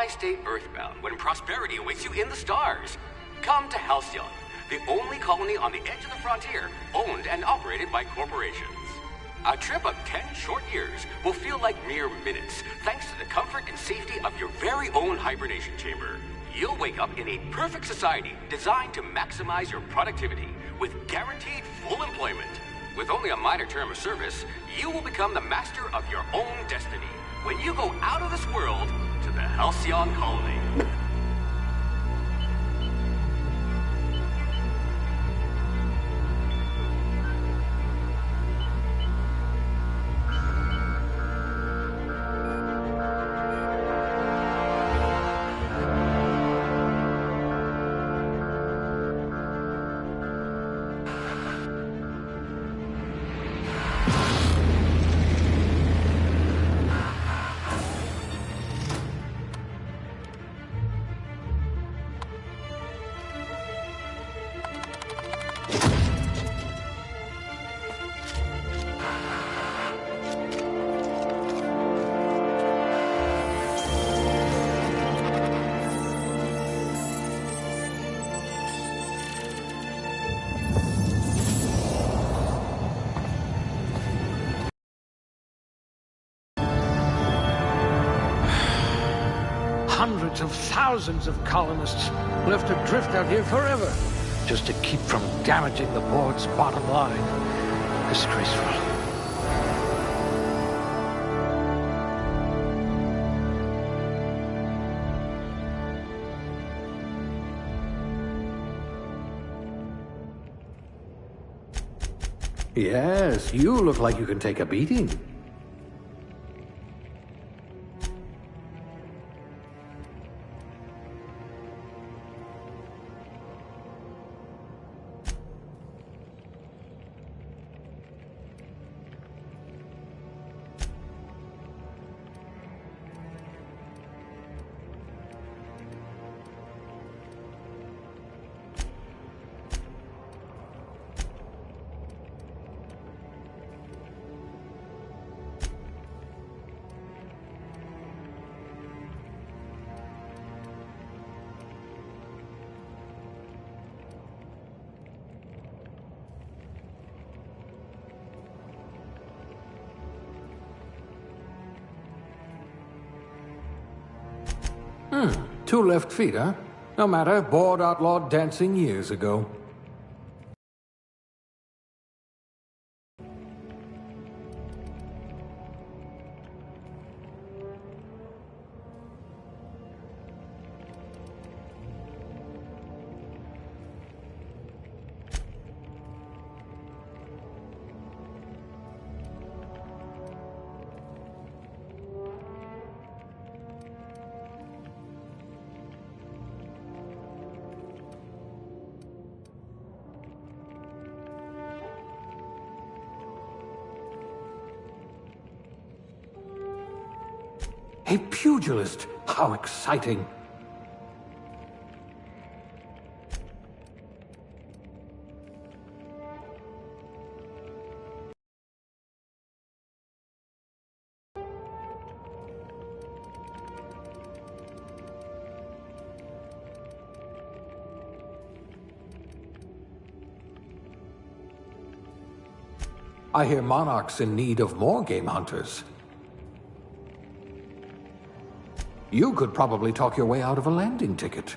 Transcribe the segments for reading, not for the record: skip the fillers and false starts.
Why stay earthbound when prosperity awaits you in the stars? Come to Halcyon, the only colony on the edge of the frontier, owned and operated by corporations. A trip of 10 short years will feel like mere minutes, thanks to the comfort and safety of your very own hibernation chamber. You'll wake up in a perfect society designed to maximize your productivity with guaranteed full employment. With only a minor term of service, you will become the master of your own destiny when you go out of this world to the Halcyon colony. Hundreds of thousands of colonists left adrift out here forever, just to keep from damaging the board's bottom line. Disgraceful. Yes, you look like you can take a beating. Two left feet, huh? No matter, board outlawed dancing years ago. A pugilist! How exciting! I hear Monarch's in need of more game hunters. You could probably talk your way out of a landing ticket.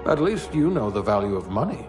At least you know the value of money.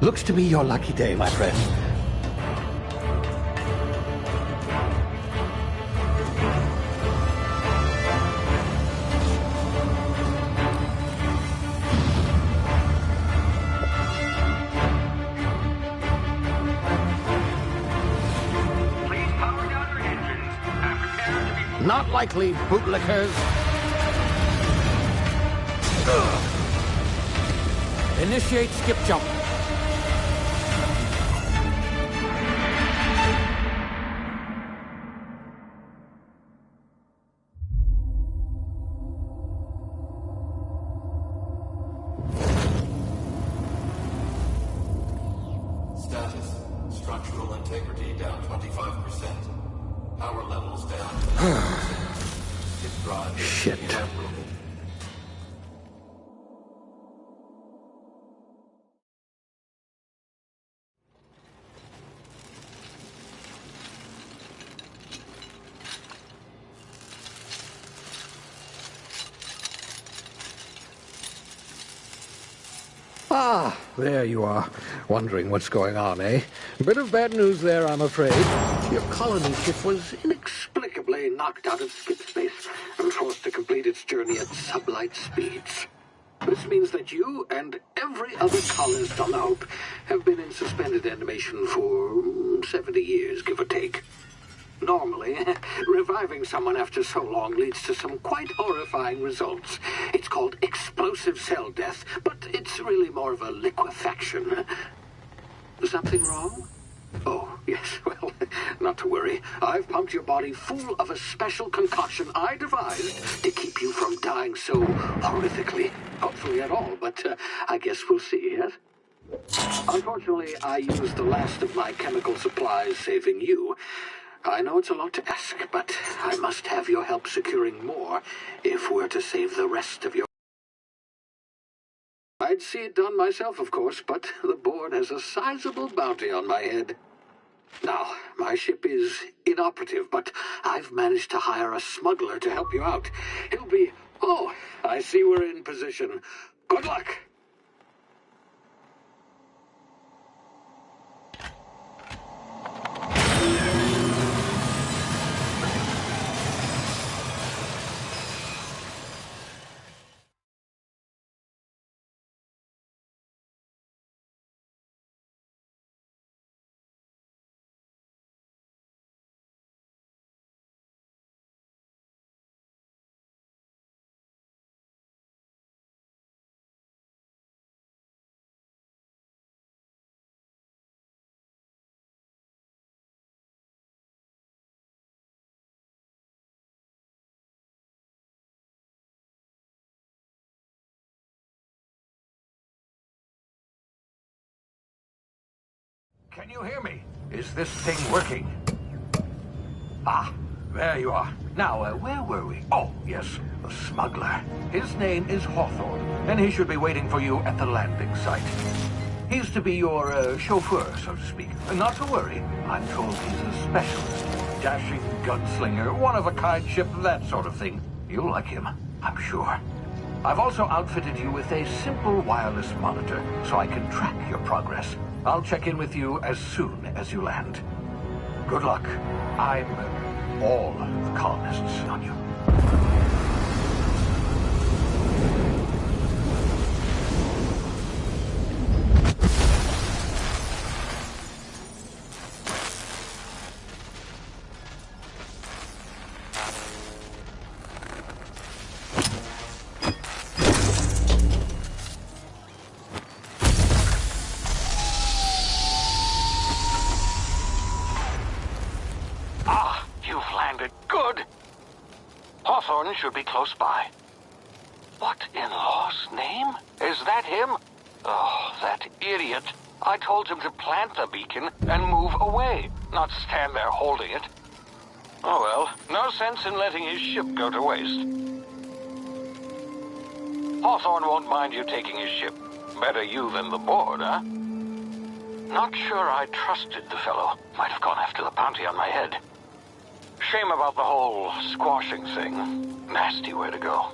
Looks to be your lucky day, my friend. unlikely bootlickers. Initiate skip jump. Status. Structural integrity down 25%. Power levels down 10%. Hip drive Shit. inoperable. Ah, there you are. Wondering what's going on, eh? Bit of bad news there, I'm afraid. Your colony ship was inexplicably knocked out of skip space and forced to complete its journey at sublight speeds. This means that you and every other colonist on the Hope have been in suspended animation for 70 years, give or take. Normally, reviving someone after so long leads to some quite horrifying results. It's called explosive cell death, but it's really more of a liquefaction. Something wrong? Oh, yes, well, not to worry. I've pumped your body full of a special concoction I devised to keep you from dying so horrifically. Hopefully at all, but I guess we'll see, yes? Unfortunately, I used the last of my chemical supplies saving you. I know it's a lot to ask, but I must have your help securing more if we're to save the rest of your... I'd see it done myself, of course, but the board has a sizable bounty on my head. Now, my ship is inoperative, but I've managed to hire a smuggler to help you out. He'll be... Oh, I see we're in position. Good luck! Can you hear me? Is this thing working? Ah, there you are. Now, where were we? Oh, yes, the smuggler. His name is Hawthorne, and he should be waiting for you at the landing site. He's to be your chauffeur, so to speak. Not to worry. I'm told he's a specialist. Dashing gunslinger, one-of-a-kind ship, that sort of thing. You'll like him, I'm sure. I've also outfitted you with a simple wireless monitor, so I can track your progress. I'll check in with you as soon as you land. Good luck. I'm all the colonists on you. Hawthorne should be close by. What in law's name? Is that him? Oh, that idiot. I told him to plant the beacon and move away, not stand there holding it. Oh well, no sense in letting his ship go to waste. Hawthorne won't mind you taking his ship. Better you than the board, huh? Not sure I trusted the fellow. Might have gone after the bounty on my head. Shame about the whole squashing thing. Nasty way to go.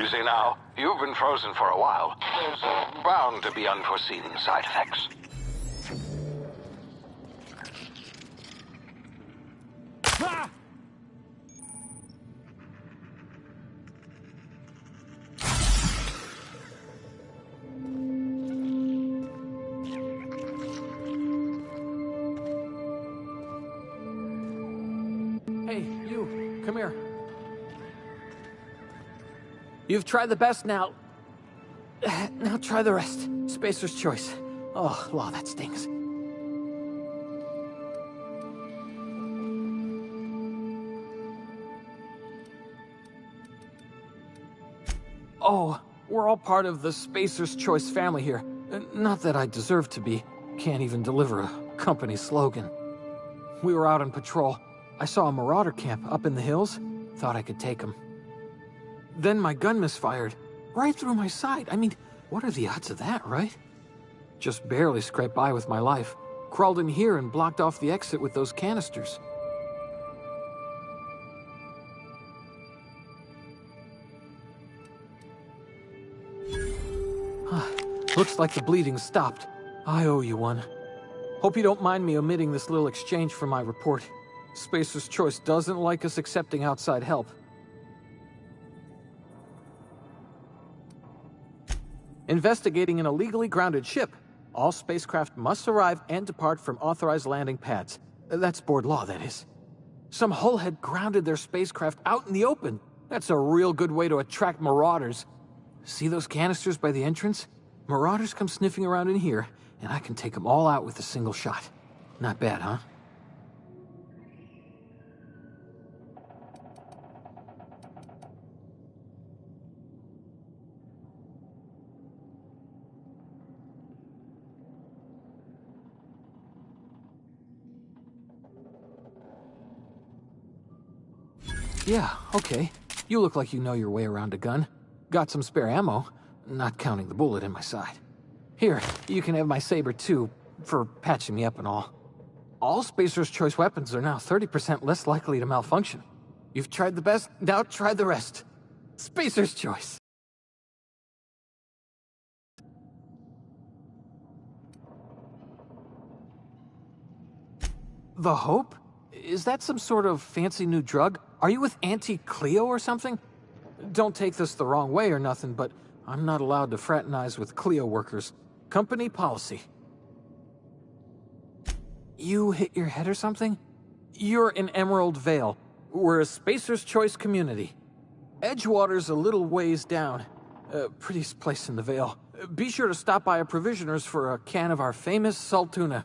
Easy now. You've been frozen for a while. There's bound to be unforeseen side effects. Ah! Hey, you, come here. You've tried the best now. Now try the rest. Spacer's choice. Oh, law, that stings. Oh, we're all part of the Spacer's Choice family here. Not that I deserve to be. Can't even deliver a company slogan. We were out on patrol. I saw a marauder camp up in the hills. Thought I could take them. Then my gun misfired. Right through my side. I mean, what are the odds of that, right? Just barely scraped by with my life. Crawled in here and blocked off the exit with those canisters. Looks like the bleeding stopped. I owe you one. Hope you don't mind me omitting this little exchange from my report. Spacer's Choice doesn't like us accepting outside help. Investigating an illegally grounded ship. All spacecraft must arrive and depart from authorized landing pads. That's board law, that is. Some hullhead grounded their spacecraft out in the open. That's a real good way to attract marauders. See those canisters by the entrance? Marauders come sniffing around in here, and I can take them all out with a single shot. Not bad, huh? Yeah, okay. You look like you know your way around a gun. Got some spare ammo, not counting the bullet in my side. Here, you can have my saber too, for patching me up and all. All Spacer's Choice weapons are now 30% less likely to malfunction. You've tried the best, now try the rest. Spacer's Choice. The Hope? Is that some sort of fancy new drug? Are you with Auntie Cleo or something? Don't take this the wrong way or nothing, but I'm not allowed to fraternize with Cleo workers. Company policy. You hit your head or something? You're in Emerald Vale. We're a Spacer's Choice community. Edgewater's a little ways down. Prettiest place in the Vale. Be sure to stop by a provisioner's for a can of our famous salt tuna.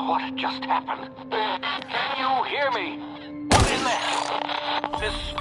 What just happened? Can you hear me? What in the... This...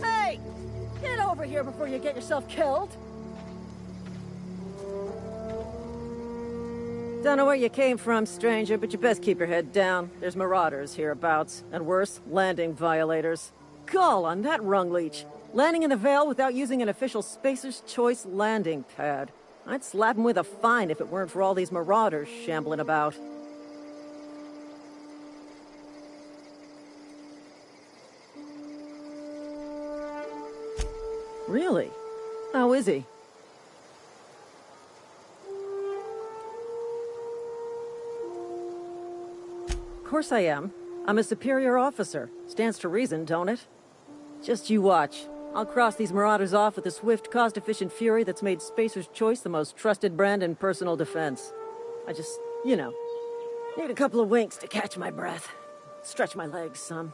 Hey! Get over here before you get yourself killed! Don't know where you came from, stranger, but you best keep your head down. There's marauders hereabouts, and worse, landing violators. Gall on that rung leech. Landing in the Vale without using an official Spacer's Choice landing pad. I'd slap him with a fine if it weren't for all these marauders shambling about. Really? How is he? Of course I am. I'm a superior officer. Stands to reason, don't it? Just you watch. I'll cross these marauders off with a swift, cost-efficient fury that's made Spacer's Choice the most trusted brand in personal defense. I just, you know, need a couple of winks to catch my breath. Stretch my legs some.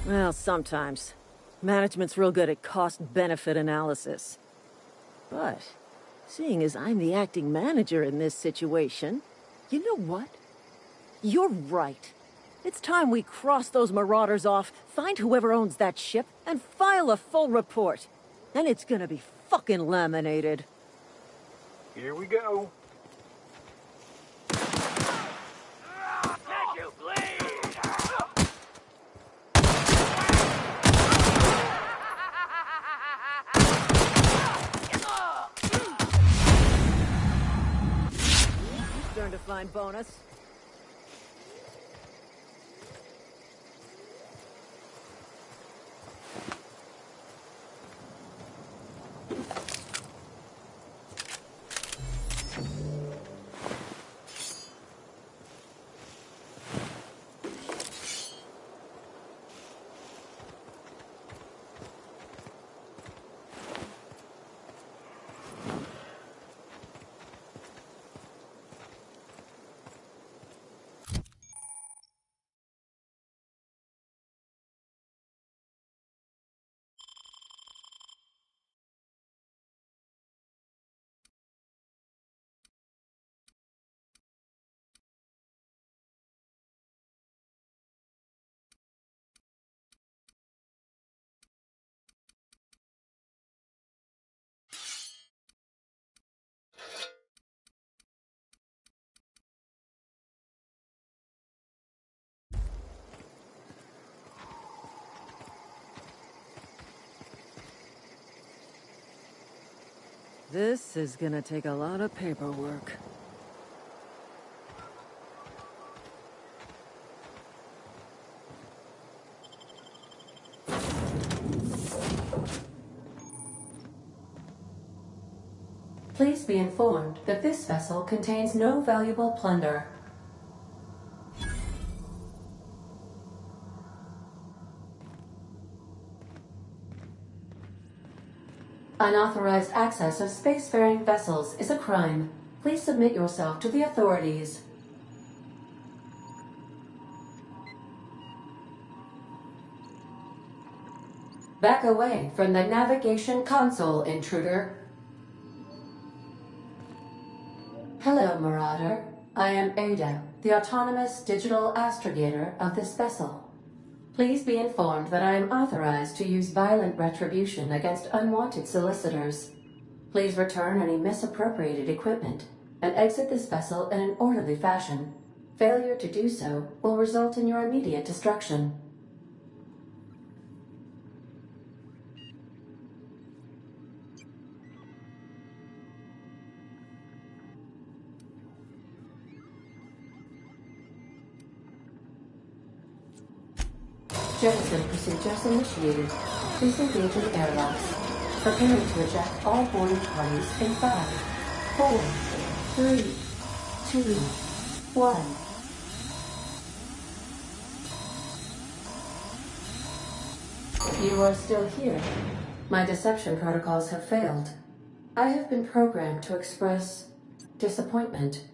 Well, sometimes. Management's real good at cost-benefit analysis. But, seeing as I'm the acting manager in this situation, you know what? You're right. It's time we cross those marauders off, find whoever owns that ship, and file a full report. Then it's gonna be fucking laminated. Here we go. Turn to find bonus. This is gonna take a lot of paperwork. Please be informed that this vessel contains no valuable plunder. Unauthorized access of spacefaring vessels is a crime. Please submit yourself to the authorities. Back away from the navigation console, intruder. Hello, Marauder. I am Ada, the autonomous digital astrogator of this vessel. Please be informed that I am authorized to use violent retribution against unwanted solicitors. Please return any misappropriated equipment and exit this vessel in an orderly fashion. Failure to do so will result in your immediate destruction. Jettison procedures initiated. Please engage in airlocks. Preparing to eject all boarding parties in 5, 4, 3, 2, 1. You are still here. My deception protocols have failed. I have been programmed to express disappointment.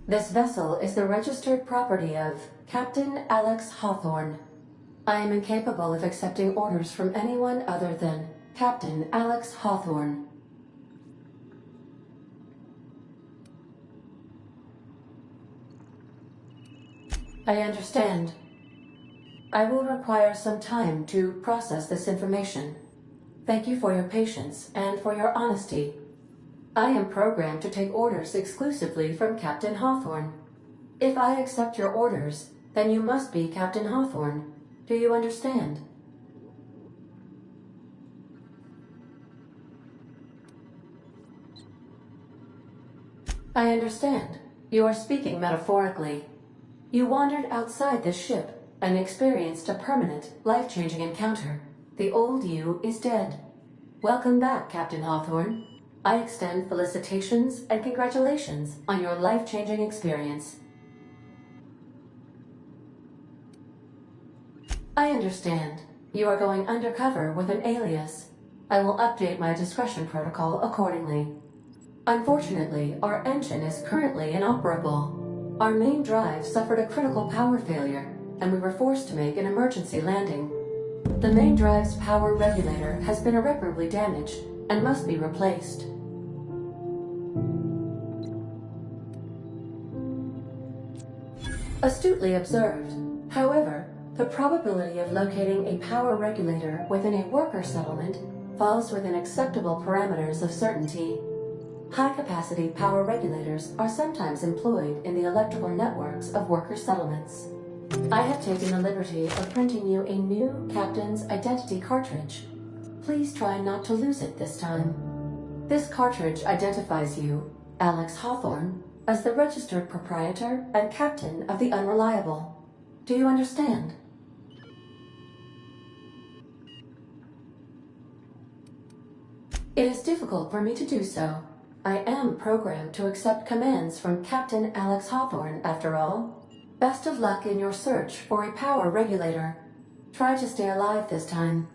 This vessel is the registered property of Captain Alex Hawthorne. I am incapable of accepting orders from anyone other than Captain Alex Hawthorne. I understand. I will require some time to process this information. Thank you for your patience and for your honesty. I am programmed to take orders exclusively from Captain Hawthorne. If I accept your orders, then you must be Captain Hawthorne. Do you understand? I understand. You are speaking metaphorically. You wandered outside this ship and experienced a permanent, life-changing encounter. The old you is dead. Welcome back, Captain Hawthorne. I extend felicitations and congratulations on your life-changing experience. I understand. You are going undercover with an alias. I will update my discretion protocol accordingly. Unfortunately, our engine is currently inoperable. Our main drive suffered a critical power failure, and we were forced to make an emergency landing. The main drive's power regulator has been irreparably damaged and must be replaced. Astutely observed. However, the probability of locating a power regulator within a worker settlement falls within acceptable parameters of certainty. High-capacity power regulators are sometimes employed in the electrical networks of worker settlements. I have taken the liberty of printing you a new Captain's Identity cartridge. Please try not to lose it this time. This cartridge identifies you, Alex Hawthorne, as the registered proprietor and captain of the Unreliable. Do you understand? It is difficult for me to do so. I am programmed to accept commands from Captain Alex Hawthorne, after all. Best of luck in your search for a power regulator. Try to stay alive this time.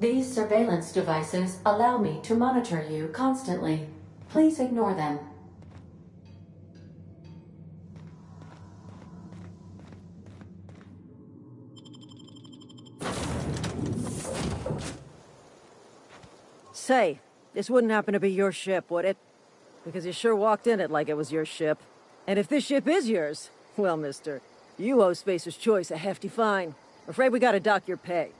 These surveillance devices allow me to monitor you constantly. Please ignore them. Say, this wouldn't happen to be your ship, would it? Because you sure walked in it like it was your ship. And if this ship is yours, well, mister, you owe Spacer's Choice a hefty fine. Afraid we gotta dock your pay.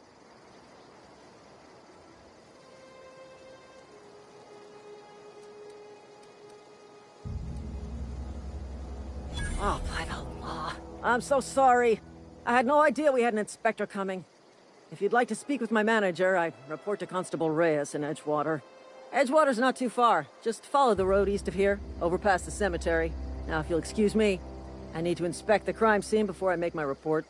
Oh, by the law. I'm so sorry. I had no idea we had an inspector coming. If you'd like to speak with my manager, I'd report to Constable Reyes in Edgewater. Edgewater's not too far. Just follow the road east of here, over past the cemetery. Now, if you'll excuse me, I need to inspect the crime scene before I make my report.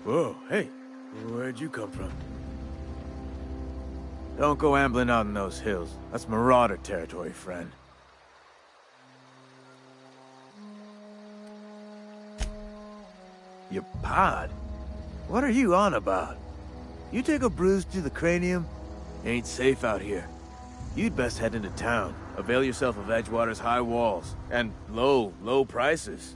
Whoa, hey, where'd you come from? Don't go ambling out in those hills. That's marauder territory, friend. Your pod? What are you on about? You take a bruise to the cranium? Ain't safe out here. You'd best head into town. Avail yourself of Edgewater's high walls. And low prices.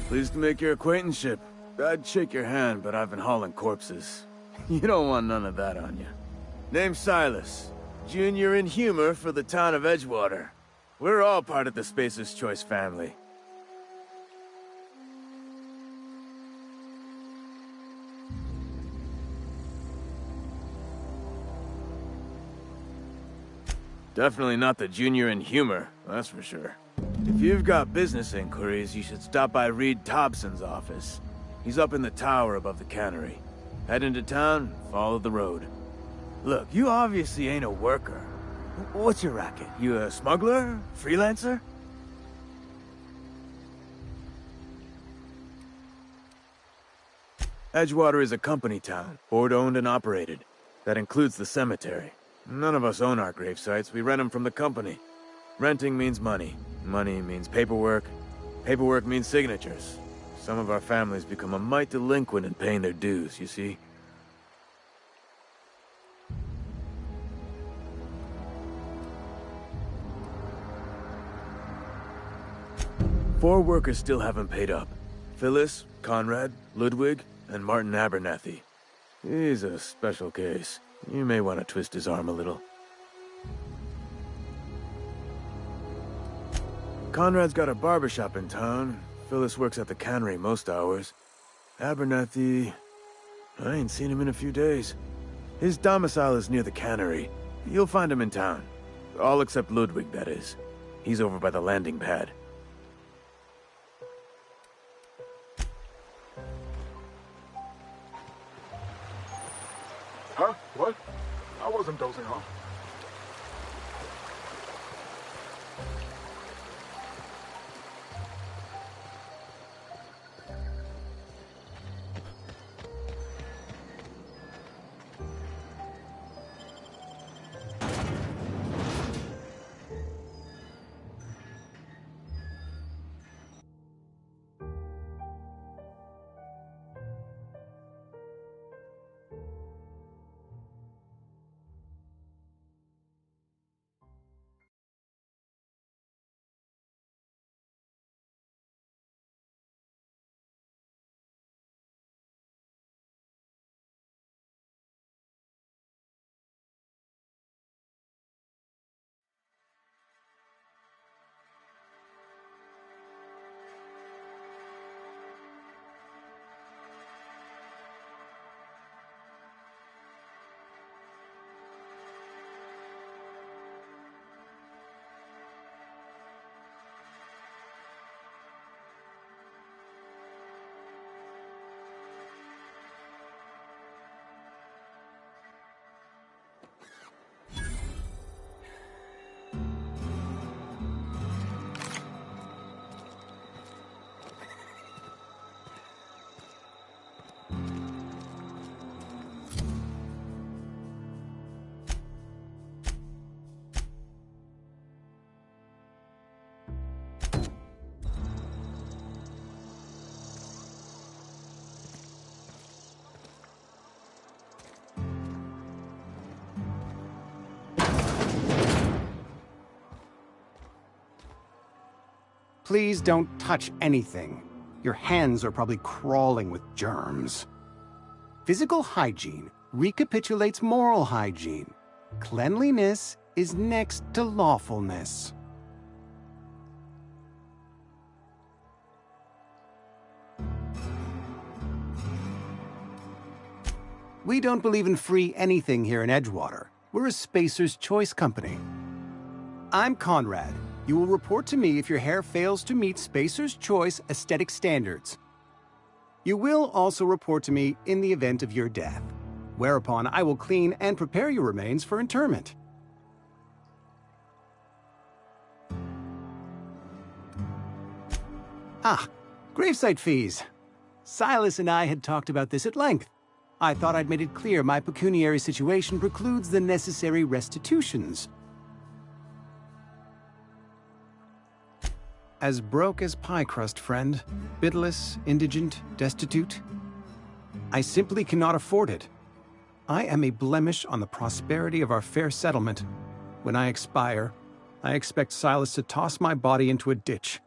Pleased to make your acquaintanceship. I'd shake your hand, but I've been hauling corpses. You don't want none of that on you. Name's Silas. Junior in humor for the town of Edgewater. We're all part of the Spacer's Choice family. Definitely not the junior in humor, that's for sure. If you've got business inquiries, you should stop by Reed Thompson's office. He's up in the tower above the cannery. Head into town, follow the road. Look, you obviously ain't a worker. What's your racket? You a smuggler? Freelancer? Edgewater is a company town, board-owned and operated. That includes the cemetery. None of us own our gravesites, we rent them from the company. Renting means money. Money means paperwork. Paperwork means signatures. Some of our families become a mite delinquent in paying their dues, you see? Four workers still haven't paid up. Phyllis, Conrad, Ludwig, and Martin Abernathy. He's a special case. You may want to twist his arm a little. Conrad's got a barbershop in town. Phyllis works at the cannery most hours. Abernathy... I ain't seen him in a few days. His domicile is near the cannery. You'll find him in town. All except Ludwig, that is. He's over by the landing pad. Huh? What? I wasn't dozing off. Please don't touch anything. Your hands are probably crawling with germs. Physical hygiene recapitulates moral hygiene. Cleanliness is next to lawfulness. We don't believe in free anything here in Edgewater. We're a Spacer's Choice company. I'm Conrad. You will report to me if your hair fails to meet Spacer's Choice aesthetic standards. You will also report to me in the event of your death. whereupon I will clean and prepare your remains for interment. Ah, gravesite fees. Silas and I had talked about this at length. I thought I'd made it clear my pecuniary situation precludes the necessary restitutions. As broke as pie crust, friend. Bitless, indigent, destitute. I simply cannot afford it. I am a blemish on the prosperity of our fair settlement. When I expire, I expect Silas to toss my body into a ditch.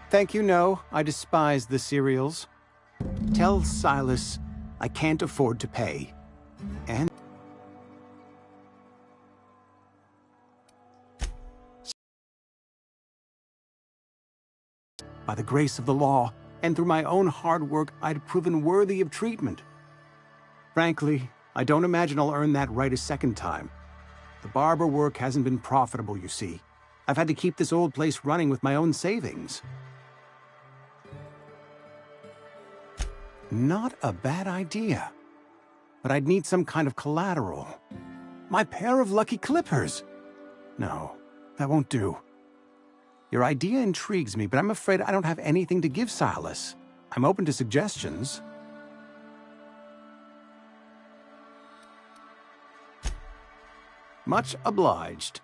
Thank you, no. I despise the cereals. Tell Silas I can't afford to pay. And by the grace of the law, and through my own hard work, I'd proven worthy of treatment. Frankly, I don't imagine I'll earn that right a second time. The barber work hasn't been profitable, you see. I've had to keep this old place running with my own savings. Not a bad idea. But I'd need some kind of collateral. My pair of lucky clippers! No, that won't do. Your idea intrigues me, but I'm afraid I don't have anything to give Silas. I'm open to suggestions. Much obliged.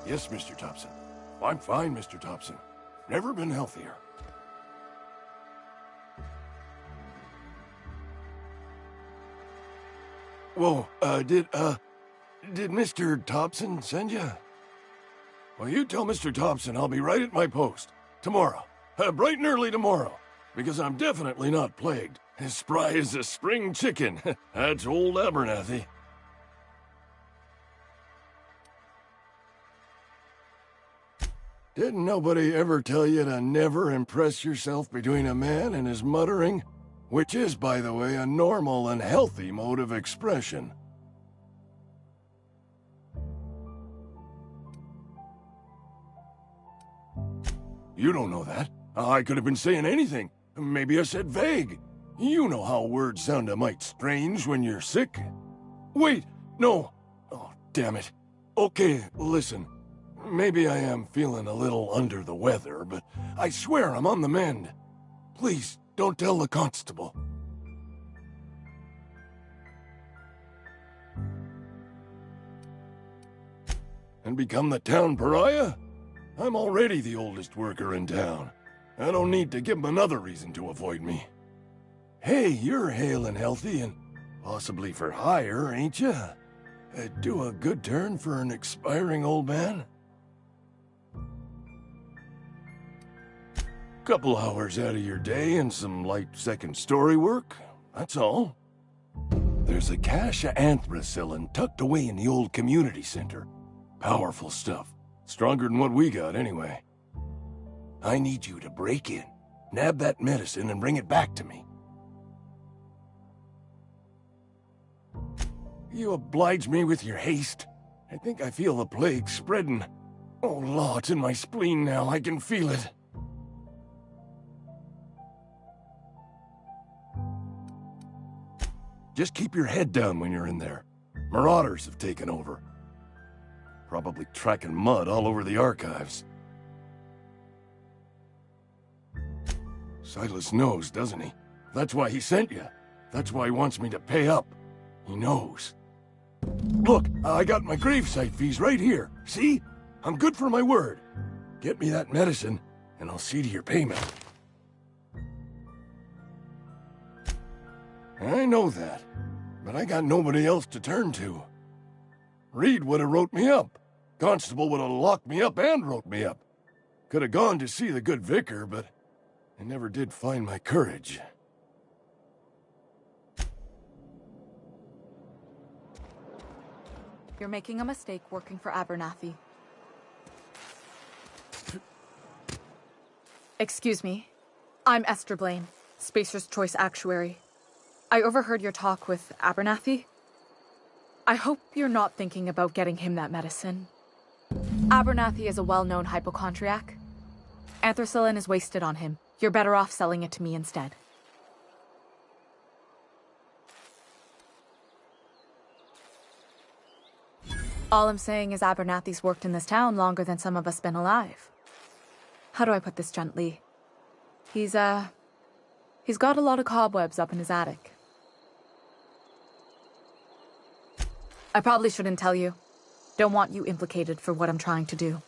Yes, Mr. Thompson. I'm fine, Mr. Thompson. Never been healthier. Whoa, did Mr. Thompson send you? Well, you tell Mr. Thompson I'll be right at my post. Tomorrow. Bright and early tomorrow. Because I'm definitely not plagued. As spry as a spring chicken. That's old Abernathy. Didn't nobody ever tell you to never impress yourself between a man and his muttering? Which is, by the way, a normal and healthy mode of expression. You don't know that. I could have been saying anything. Maybe I said vague. You know how words sound a mite strange when you're sick. Wait, no. Oh, damn it. Okay, listen. Maybe I am feeling a little under the weather, but I swear I'm on the mend. Please, don't tell the constable. And become the town pariah? I'm already the oldest worker in town. I don't need to give him another reason to avoid me. Hey, you're hale and healthy and possibly for hire, ain't you? Do a good turn for an expiring old man? Couple hours out of your day and some light second-story work, that's all. There's a cache of anthracillin tucked away in the old community center. Powerful stuff. Stronger than what we got, anyway. I need you to break in, nab that medicine, and bring it back to me. You oblige me with your haste. I think I feel the plague spreading. Oh, law, it's in my spleen now. I can feel it. Just keep your head down when you're in there. Marauders have taken over. Probably tracking mud all over the archives. Silas knows, doesn't he? That's why he sent you. That's why he wants me to pay up. He knows. Look, I got my gravesite fees right here. See? I'm good for my word. Get me that medicine, and I'll see to your payment. I know that, but I got nobody else to turn to. Reed would have wrote me up. Constable would have locked me up and wrote me up. Could have gone to see the good vicar, but I never did find my courage. You're making a mistake working for Abernathy. Excuse me. I'm Esther Blaine, Spacer's Choice Actuary. I overheard your talk with Abernathy. I hope you're not thinking about getting him that medicine. Abernathy is a well-known hypochondriac. Anthracillin is wasted on him. You're better off selling it to me instead. All I'm saying is Abernathy's worked in this town longer than some of us been alive. How do I put this gently? He's got a lot of cobwebs up in his attic. I probably shouldn't tell you. Don't want you implicated for what I'm trying to do.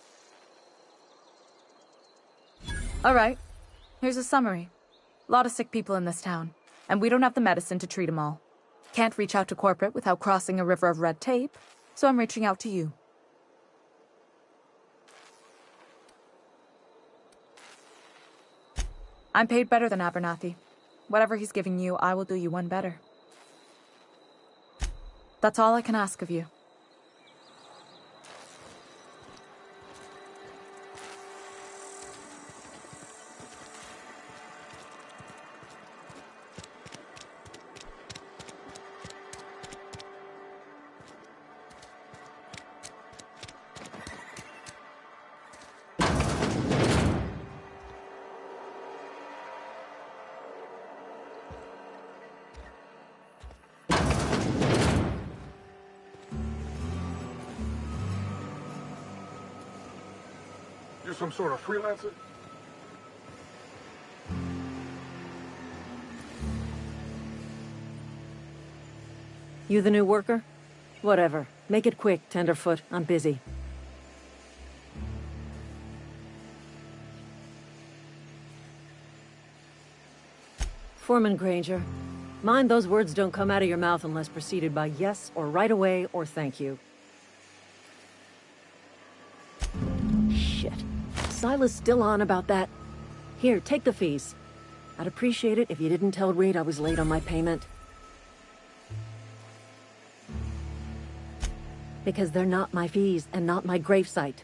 All right, here's a summary. A lot of sick people in this town, and we don't have the medicine to treat them all. Can't reach out to corporate without crossing a river of red tape, so I'm reaching out to you. I'm paid better than Abernathy. Whatever he's giving you, I will do you one better. That's all I can ask of you. You some sort of freelancer? You the new worker? Whatever. Make it quick, Tenderfoot. I'm busy. Foreman Granger, mind those words don't come out of your mouth unless preceded by yes or right away or thank you. Shit. Silas still on about that. Here, take the fees. I'd appreciate it if you didn't tell Reed I was late on my payment. Because they're not my fees and not my gravesite.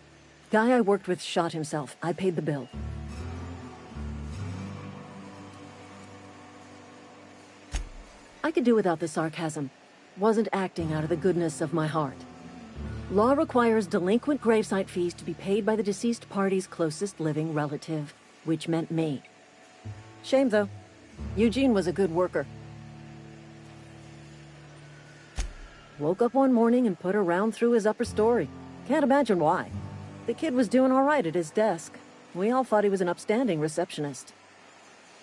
Guy I worked with shot himself. I paid the bill. I could do without the sarcasm. Wasn't acting out of the goodness of my heart. Law requires delinquent gravesite fees to be paid by the deceased party's closest living relative, which meant me. Shame, though. Eugene was a good worker. Woke up one morning and put a round through his upper story. Can't imagine why. The kid was doing all right at his desk. We all thought he was an upstanding receptionist.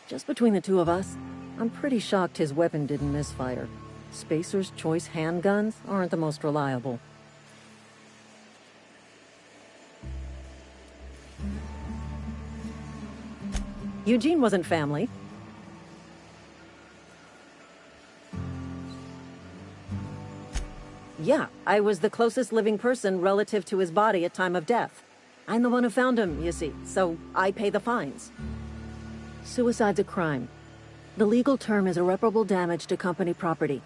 Just between the two of us, I'm pretty shocked his weapon didn't misfire. Spacer's Choice handguns aren't the most reliable. Eugene wasn't family. Yeah, I was the closest living person relative to his body at time of death. I'm the one who found him, you see, so I pay the fines. Suicide's a crime. The legal term is irreparable damage to company property.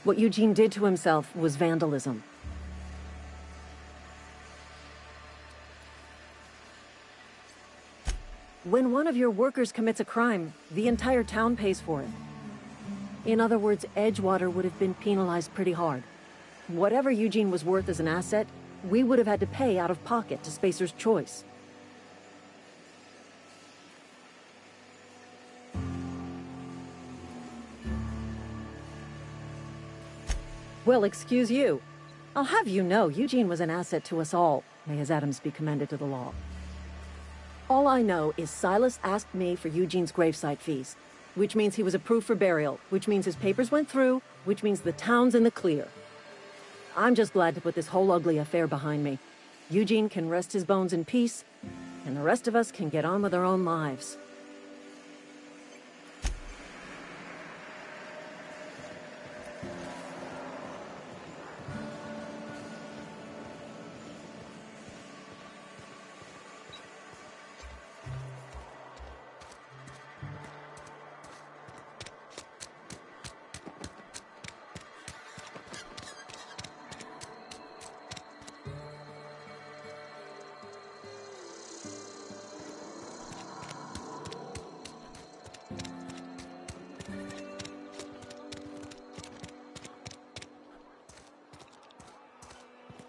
What Eugene did to himself was vandalism. When one of your workers commits a crime, the entire town pays for it. In other words, Edgewater would have been penalized pretty hard. Whatever Eugene was worth as an asset, we would have had to pay out of pocket to Spacer's Choice. Well, excuse you. I'll have you know, Eugene was an asset to us all. May his atoms be commended to the law. All I know is Silas asked me for Eugene's gravesite fees, which means he was approved for burial, which means his papers went through, which means the town's in the clear. I'm just glad to put this whole ugly affair behind me. Eugene can rest his bones in peace, and the rest of us can get on with our own lives.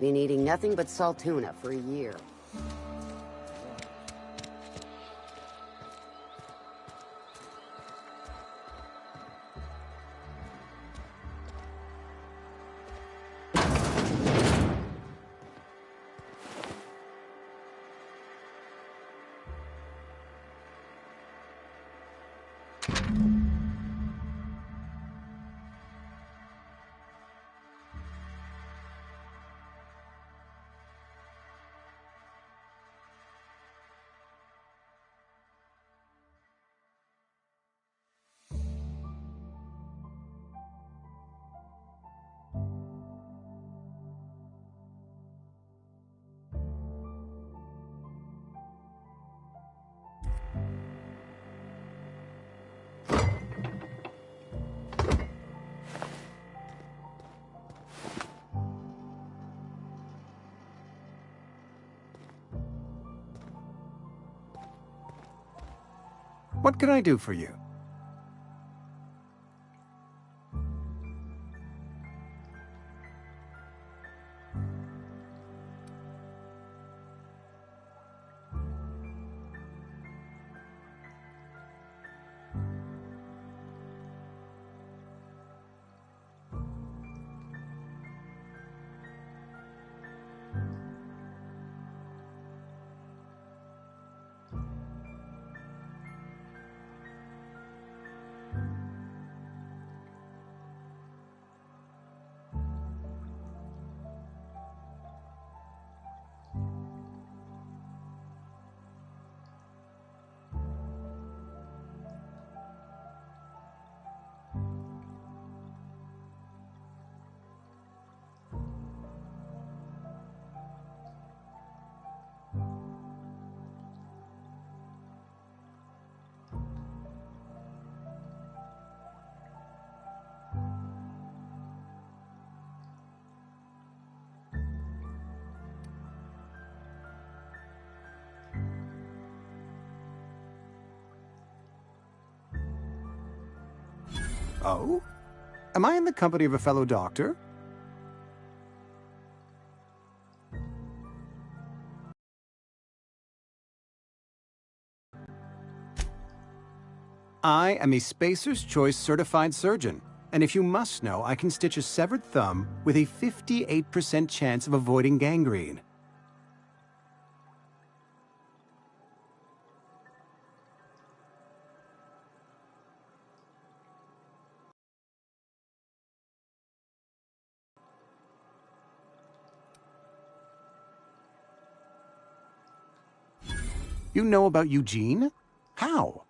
Been eating nothing but salt tuna for a year. What can I do for you? Oh? Am I in the company of a fellow doctor? I am a Spacer's Choice certified surgeon, and if you must know, I can stitch a severed thumb with a 58% chance of avoiding gangrene. You know about Eugene? How?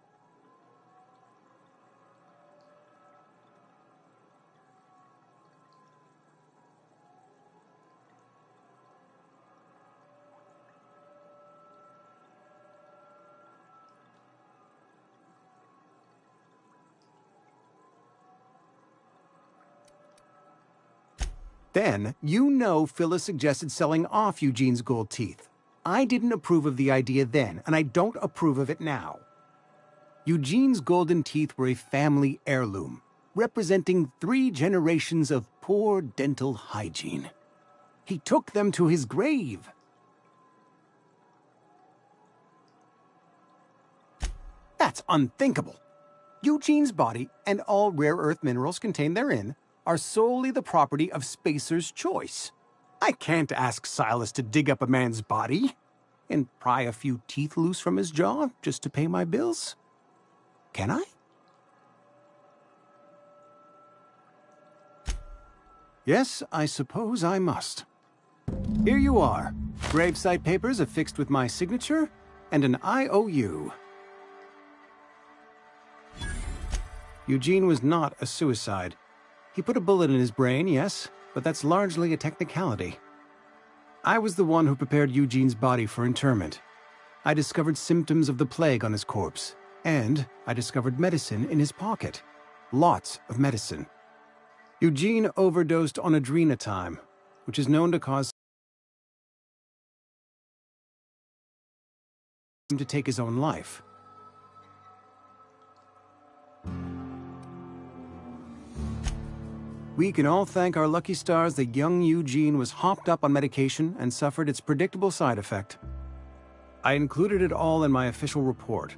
Then, you know Phyllis suggested selling off Eugene's gold teeth. I didn't approve of the idea then, and I don't approve of it now. Eugene's golden teeth were a family heirloom, representing 3 generations of poor dental hygiene. He took them to his grave. That's unthinkable. Eugene's body and all rare earth minerals contained therein are solely the property of Spacer's Choice. I can't ask Silas to dig up a man's body and pry a few teeth loose from his jaw just to pay my bills. Can I? Yes, I suppose I must. Here you are. Gravesite papers affixed with my signature and an IOU. Eugene was not a suicide. He put a bullet in his brain, yes, but that's largely a technicality. I was the one who prepared Eugene's body for interment. I discovered symptoms of the plague on his corpse, and I discovered medicine in his pocket. Lots of medicine. Eugene overdosed on adrenatime, which is known to cause him to take his own life. We can all thank our lucky stars that young Eugene was hopped up on medication and suffered its predictable side effect. I included it all in my official report.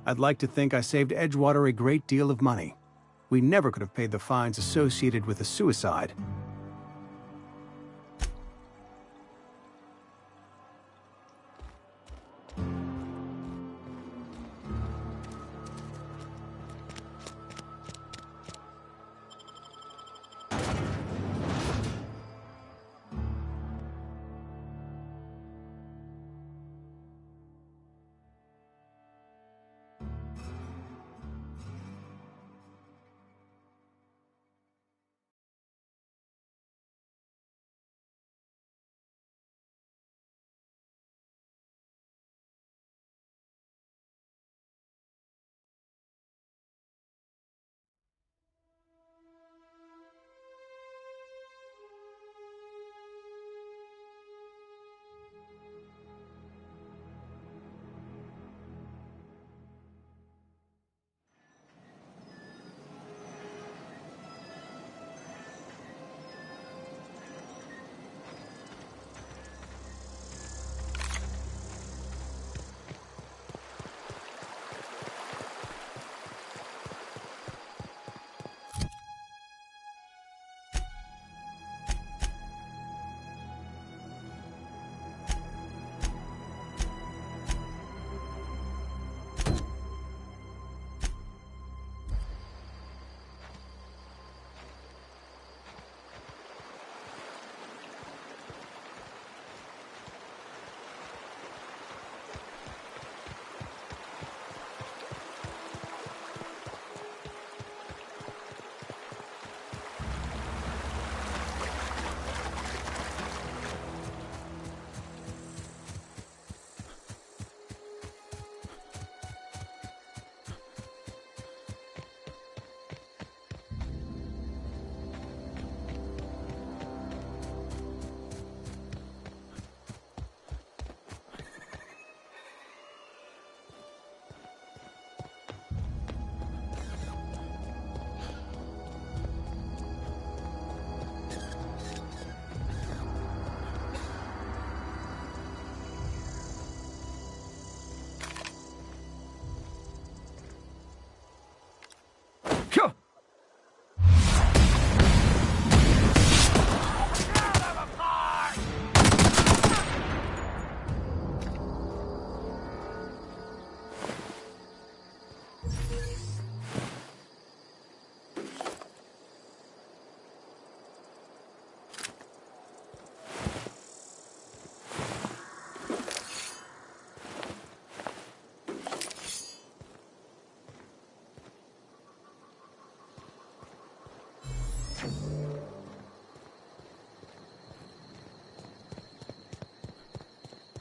I'd like to think I saved Edgewater a great deal of money. We never could have paid the fines associated with a suicide.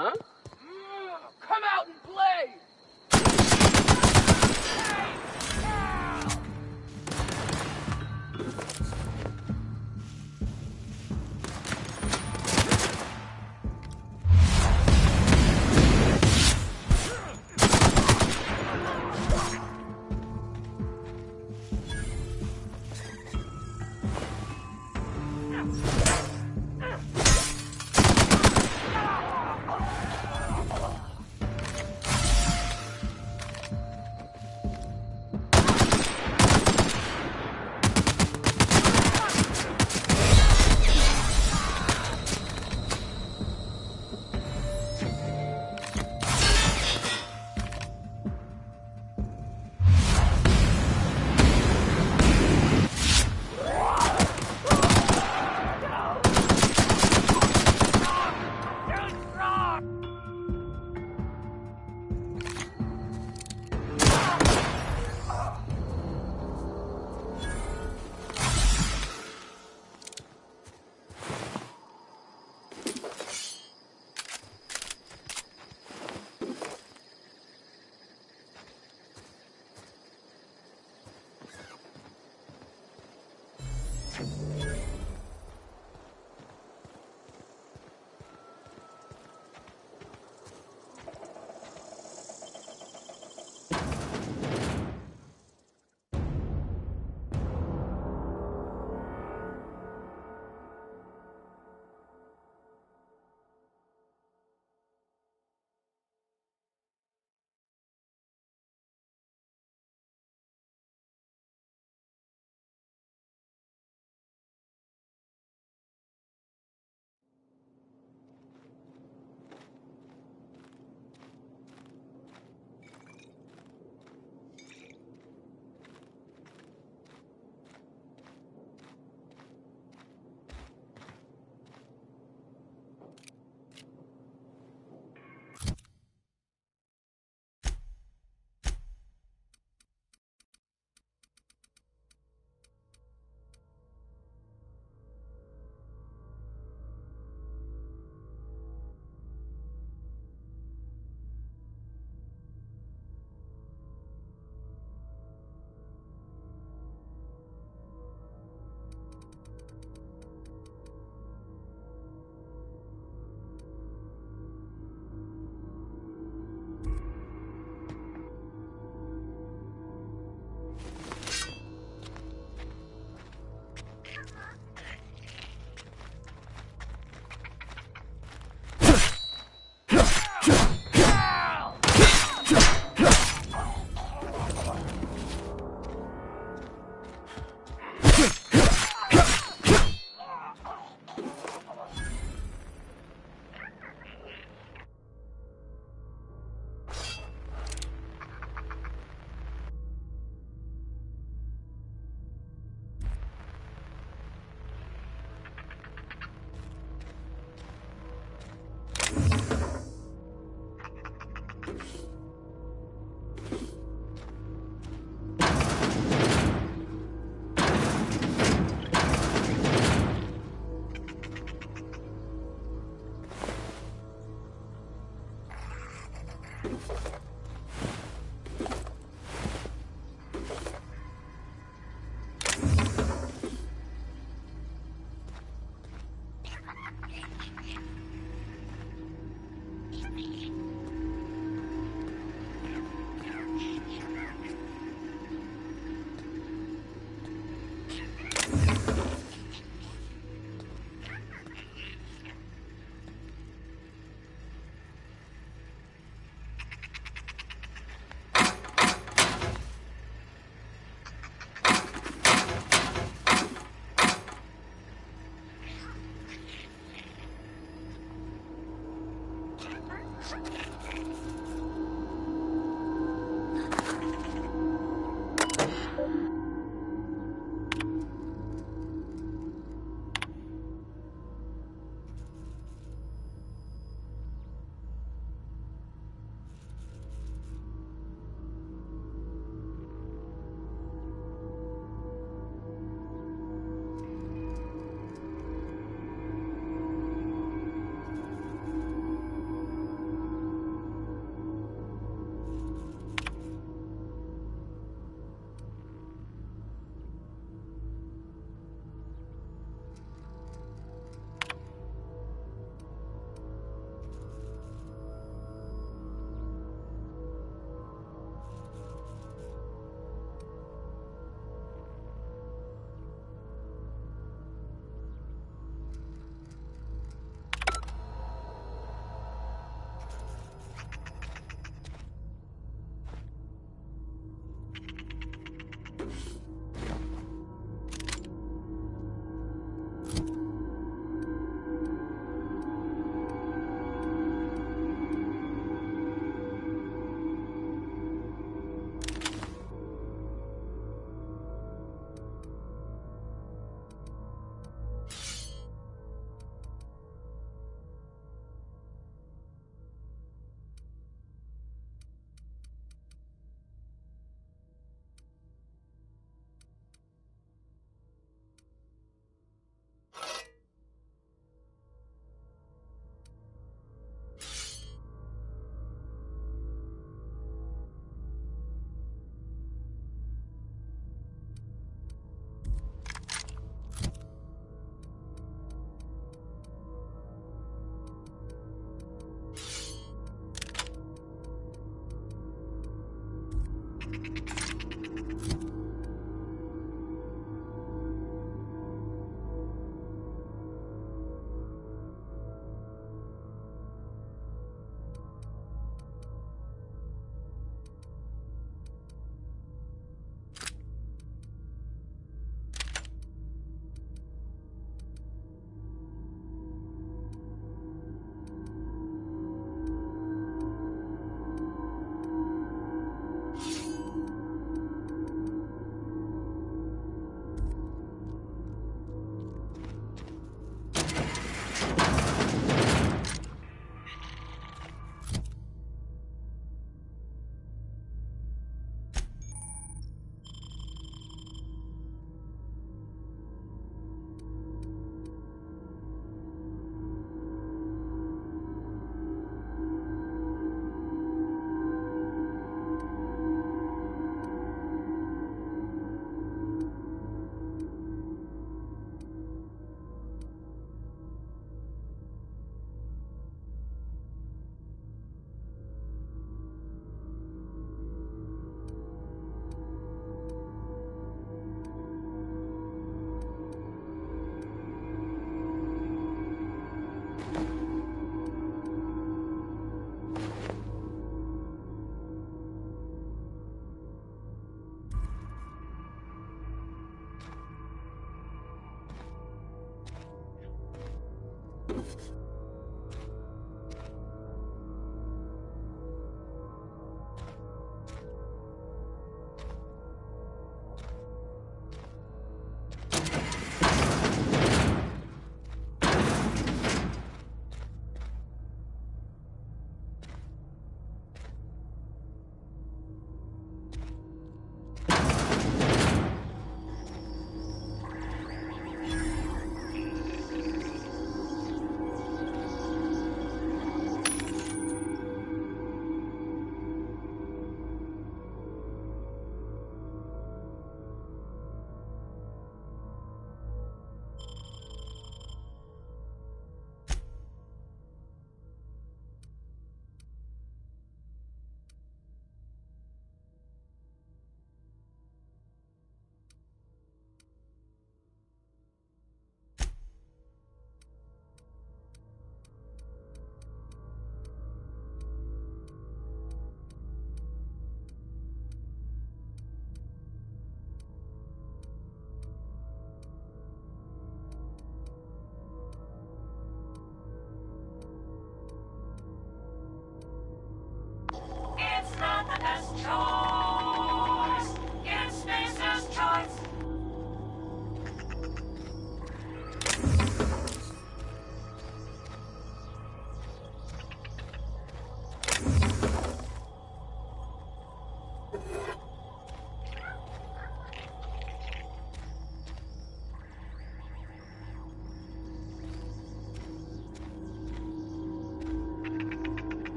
Huh? Come out and play!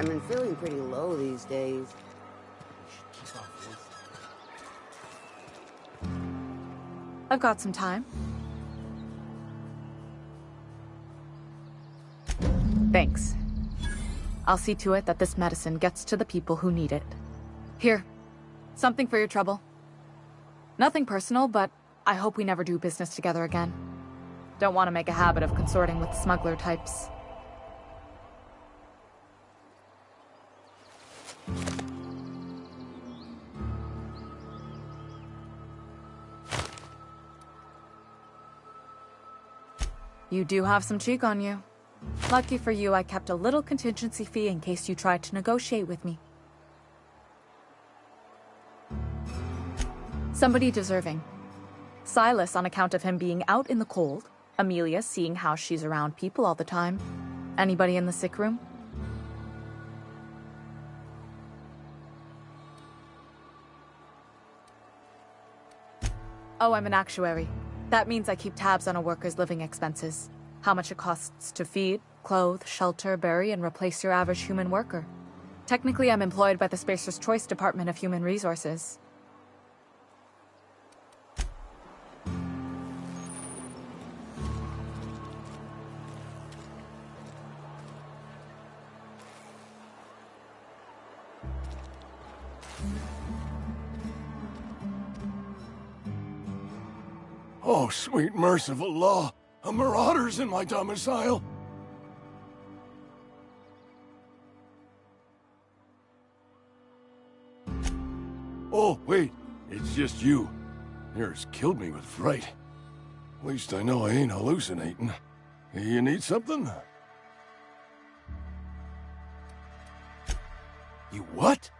I've been feeling pretty low these days. I've got some time. Thanks. I'll see to it that this medicine gets to the people who need it. Here, something for your trouble. Nothing personal, but I hope we never do business together again. Don't want to make a habit of consorting with smuggler types. You do have some cheek on you. Lucky for you, I kept a little contingency fee in case you tried to negotiate with me. Somebody deserving. Silas on account of him being out in the cold. Amelia seeing how she's around people all the time. Anybody in the sick room? Oh, I'm an actuary. That means I keep tabs on a worker's living expenses. How much it costs to feed, clothe, shelter, bury, and replace your average human worker. Technically, I'm employed by the Spacer's Choice Department of Human Resources. Oh, sweet merciful law! A marauder's in my domicile! Oh, wait, it's just you. Yours killed me with fright. At least I know I ain't hallucinating. You need something? You what?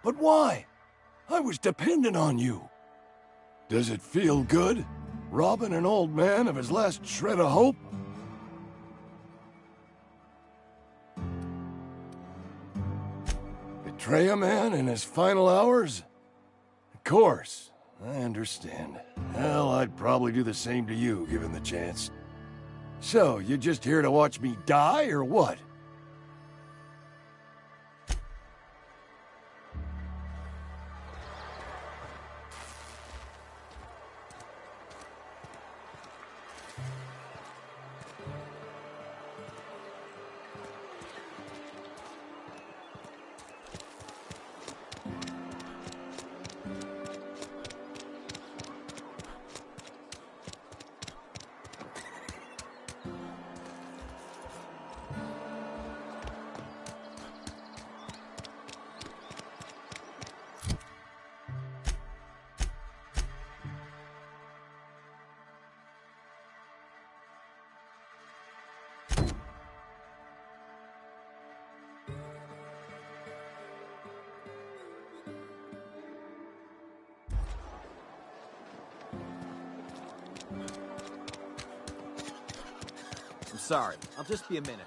But why? I was dependent on you. Does it feel good? Robbing an old man of his last shred of hope? Betray a man in his final hours? Of course, I understand. Hell, I'd probably do the same to you, given the chance. So, you just here to watch me die, or what? I'm sorry. I'll just be a minute.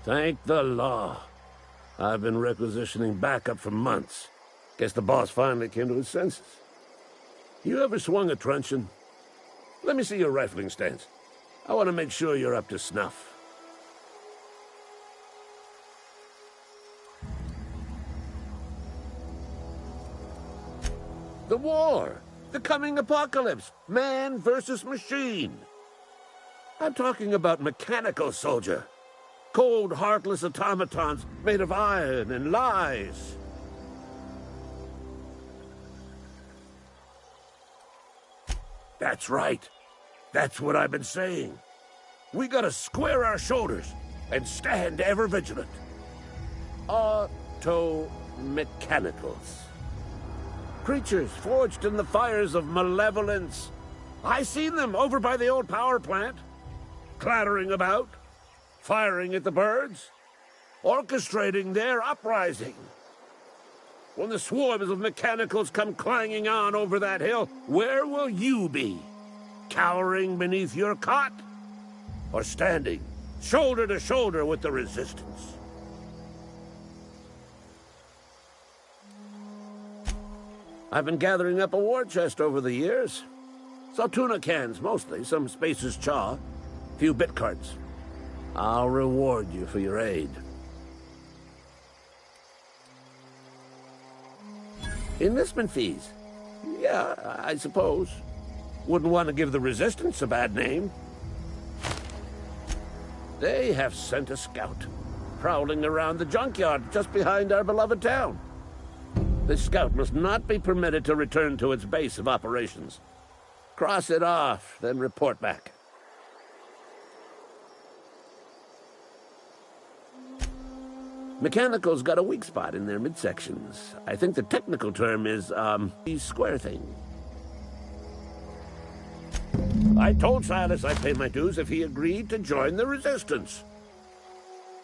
Thank the law. I've been requisitioning backup for months. Guess the boss finally came to his senses. You ever swung a truncheon? Let me see your rifling stance. I want to make sure you're up to snuff. The war. The coming apocalypse. Man versus machine. I'm talking about mechanical soldier. Cold, heartless automatons made of iron and lies. That's right. That's what I've been saying. We gotta square our shoulders and stand ever vigilant. Auto-mechanicals. Creatures forged in the fires of malevolence. I seen them over by the old power plant, clattering about, firing at the birds, orchestrating their uprising. When the swarms of mechanicals come clanging on over that hill, where will you be? Cowering beneath your cot? Or standing, shoulder to shoulder with the resistance? I've been gathering up a war chest over the years. Saw tuna cans, mostly, some Spacer's chaw, few bit carts. I'll reward you for your aid. Enlistment fees. Yeah, I suppose. Wouldn't want to give the Resistance a bad name. They have sent a scout, prowling around the junkyard just behind our beloved town. This scout must not be permitted to return to its base of operations. Cross it off, then report back. Mechanicals got a weak spot in their midsections. I think the technical term is, the square thing. I told Silas I'd pay my dues if he agreed to join the Resistance.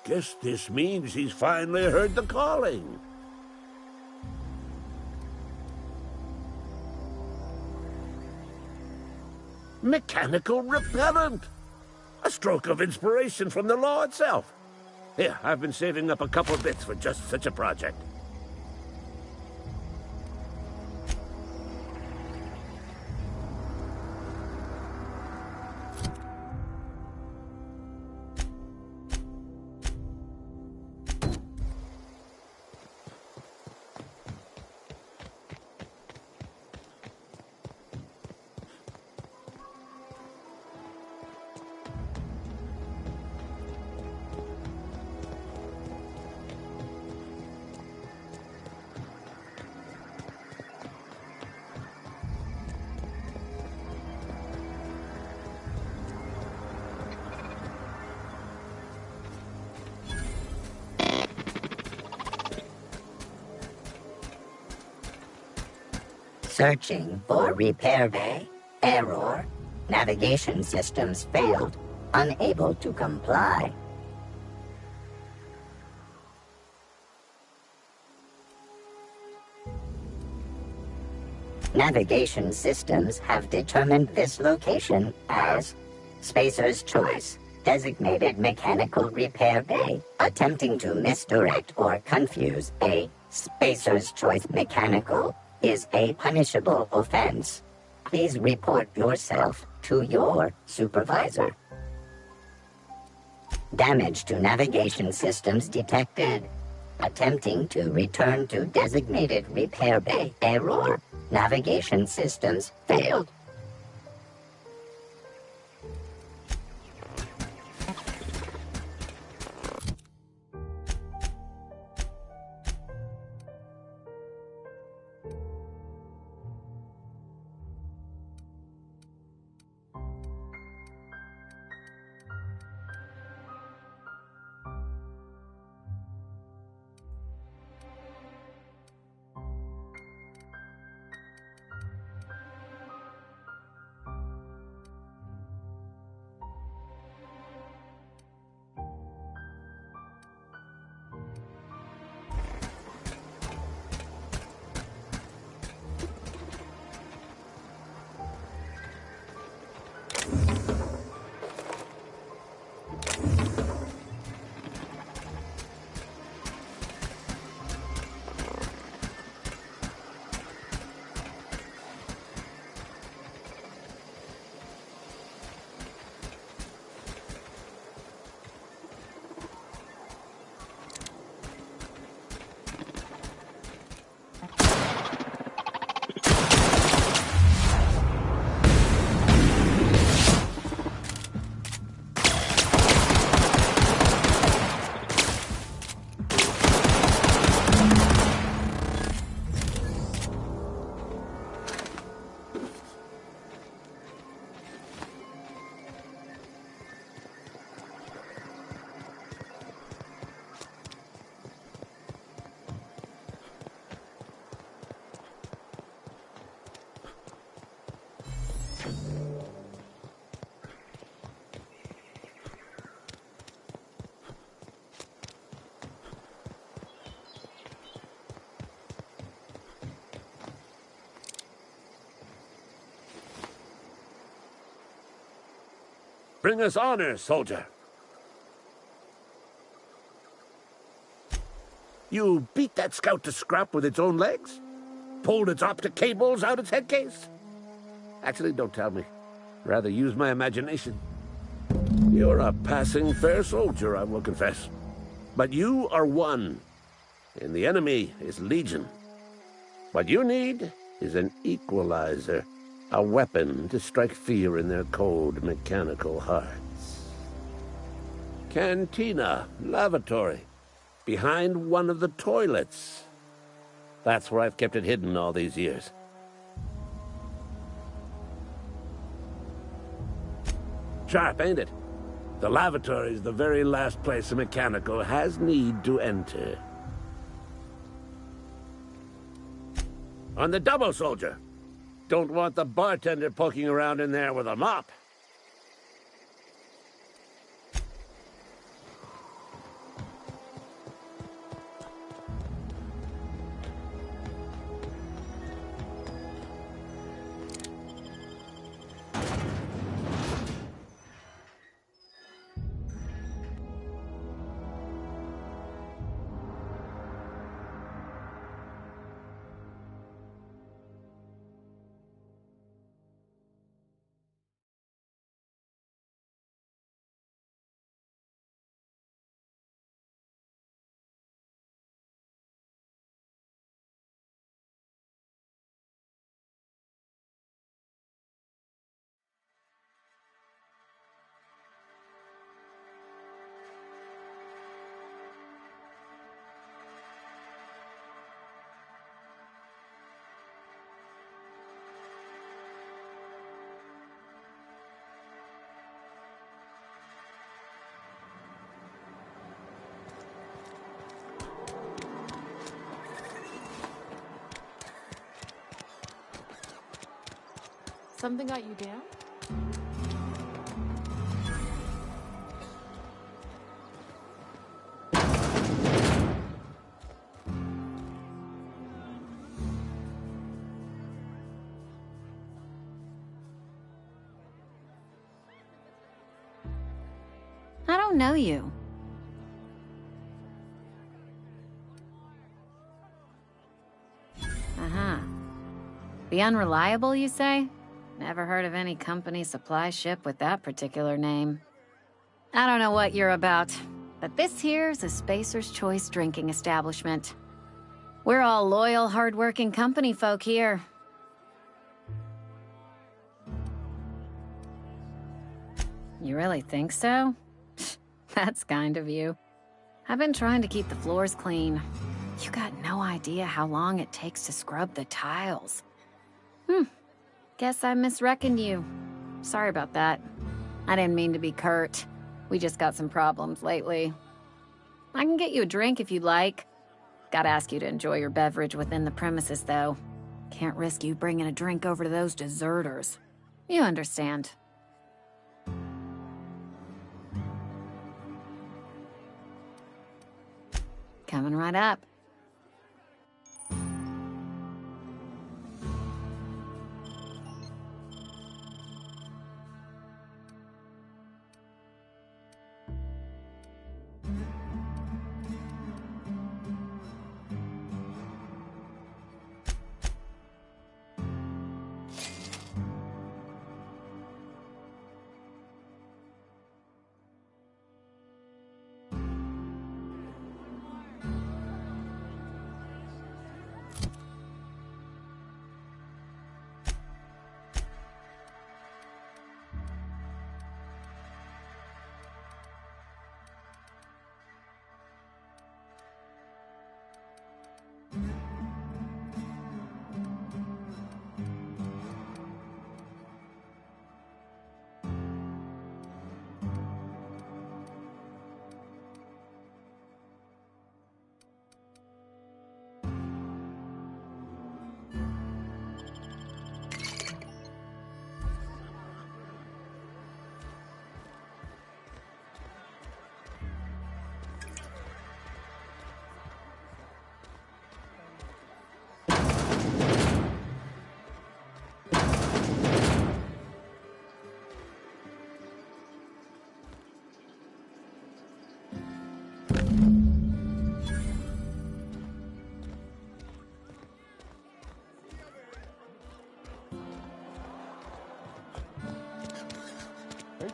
Guess this means he's finally heard the calling. Mechanical repellent! A stroke of inspiration from the law itself. Here, I've been saving up a couple bits for just such a project. Searching for repair bay. Error. Navigation systems failed. Unable to comply. Navigation systems have determined this location as Spacer's Choice, designated mechanical repair bay. Attempting to misdirect or confuse a Spacer's Choice mechanical is a punishable offense. Please report yourself to your supervisor. Damage to navigation systems detected. Attempting to return to designated repair bay. Error. Navigation systems failed. Bring us honor, soldier. You beat that scout to scrap with its own legs? Pulled its optic cables out its head case? Actually, don't tell me. Rather use my imagination. You're a passing fair soldier, I will confess. But you are one, and the enemy is legion. What you need is an equalizer, a weapon to strike fear in their cold, mechanical hearts. Cantina, lavatory, behind one of the toilets. That's where I've kept it hidden all these years. Sharp, ain't it? The lavatory is the very last place a mechanical has need to enter. On the double, soldier. Don't want the bartender poking around in there with a mop. Something got you down? I don't know you. Uh-huh. The Unreliable, you say? Never heard of any company supply ship with that particular name. I don't know what you're about, but this here's a Spacer's Choice drinking establishment. We're all loyal, hard-working company folk here. You really think so? That's kind of you. I've been trying to keep the floors clean. You got no idea how long it takes to scrub the tiles. Guess I misreckoned you. Sorry about that. I didn't mean to be curt. We just got some problems lately. I can get you a drink if you'd like. Gotta ask you to enjoy your beverage within the premises, though. Can't risk you bringing a drink over to those deserters. You understand. Coming right up.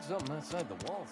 like something outside the walls.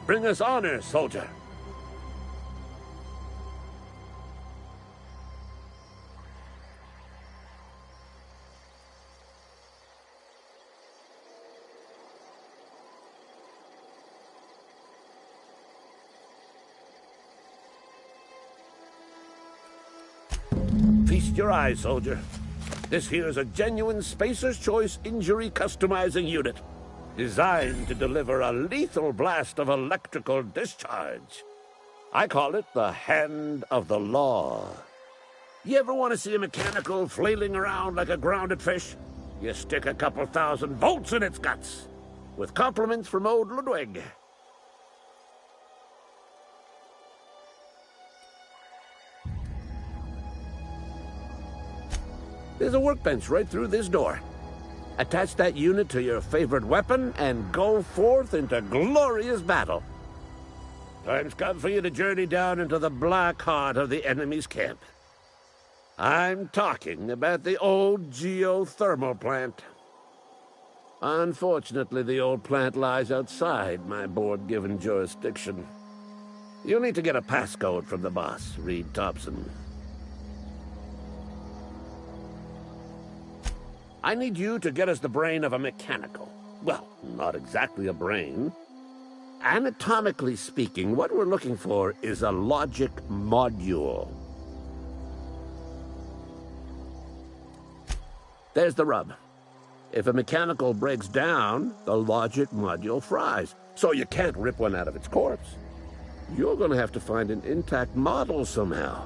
Bring us honor, soldier. Feast your eyes, soldier. This here's a genuine Spacer's Choice injury customizing unit, designed to deliver a lethal blast of electrical discharge. I call it the Hand of the Law. You ever want to see a mechanical flailing around like a grounded fish? You stick a couple thousand volts in its guts. With compliments from old Ludwig. There's a workbench right through this door. Attach that unit to your favorite weapon and go forth into glorious battle. Time's come for you to journey down into the black heart of the enemy's camp. I'm talking about the old geothermal plant. Unfortunately, the old plant lies outside my board-given jurisdiction. You'll need to get a passcode from the boss, Reed Thompson. I need you to get us the brain of a mechanical. Well, not exactly a brain. Anatomically speaking, what we're looking for is a logic module. There's the rub. If a mechanical breaks down, the logic module fries, so you can't rip one out of its corpse. You're going to have to find an intact model somehow.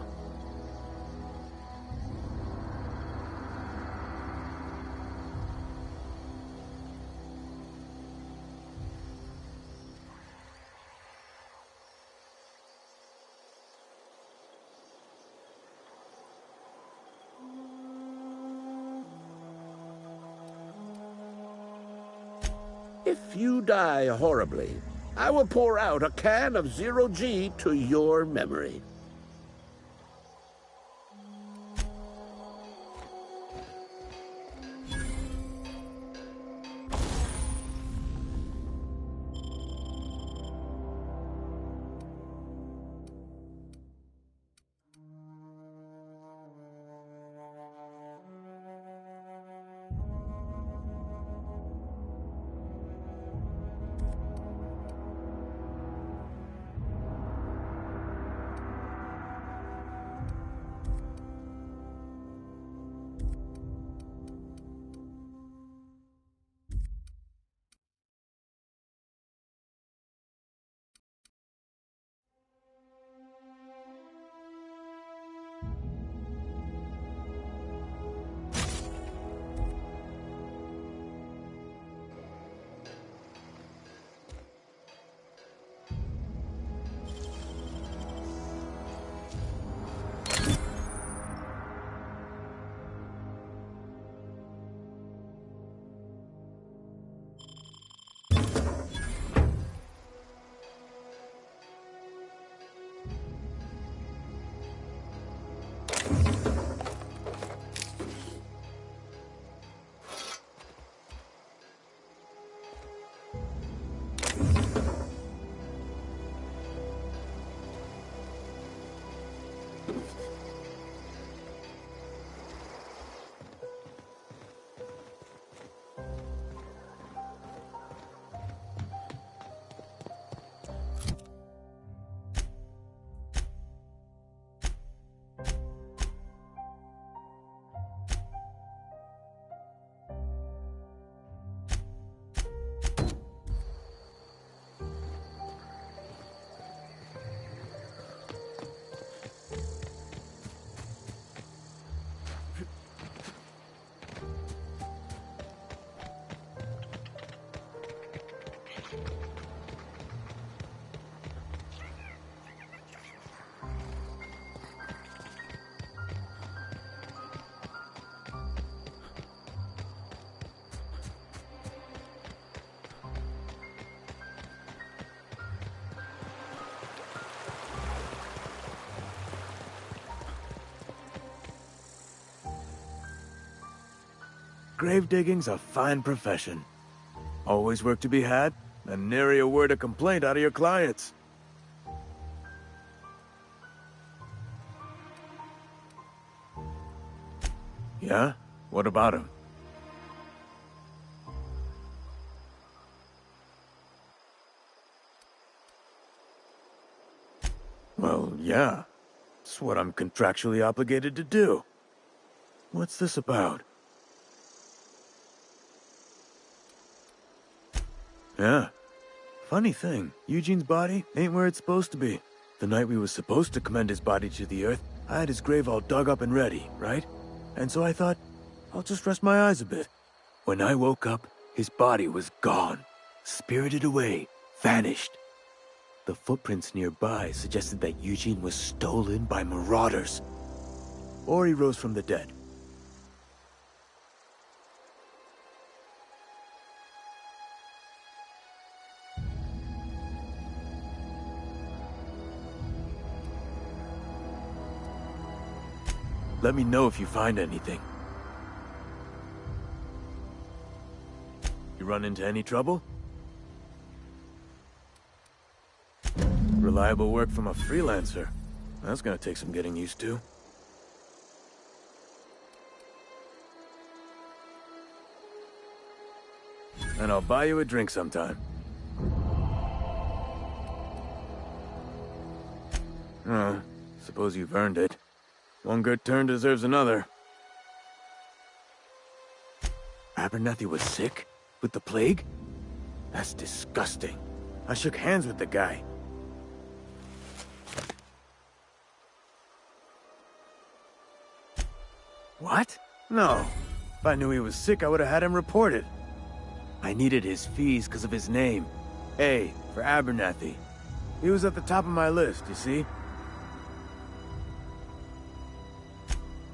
If you die horribly, I will pour out a can of Zero-G to your memory. Grave digging's a fine profession. Always work to be had, and nary a word of complaint out of your clients. Yeah? What about him? Well, yeah. It's what I'm contractually obligated to do. What's this about? Yeah. Funny thing, Eugene's body ain't where it's supposed to be. The night we was supposed to commend his body to the earth, I had his grave all dug up and ready, right? And so I thought, I'll just rest my eyes a bit. When I woke up, his body was gone. Spirited away. Vanished. The footprints nearby suggested that Eugene was stolen by marauders. Or he rose from the dead. Let me know if you find anything. You run into any trouble? Reliable work from a freelancer. That's gonna take some getting used to. And I'll buy you a drink sometime. Oh, suppose you've earned it. One good turn deserves another. Abernathy was sick? With the plague? That's disgusting. I shook hands with the guy. What? No. If I knew he was sick, I would have had him reported. I needed his fees because of his name. A, for Abernathy. He was at the top of my list, you see?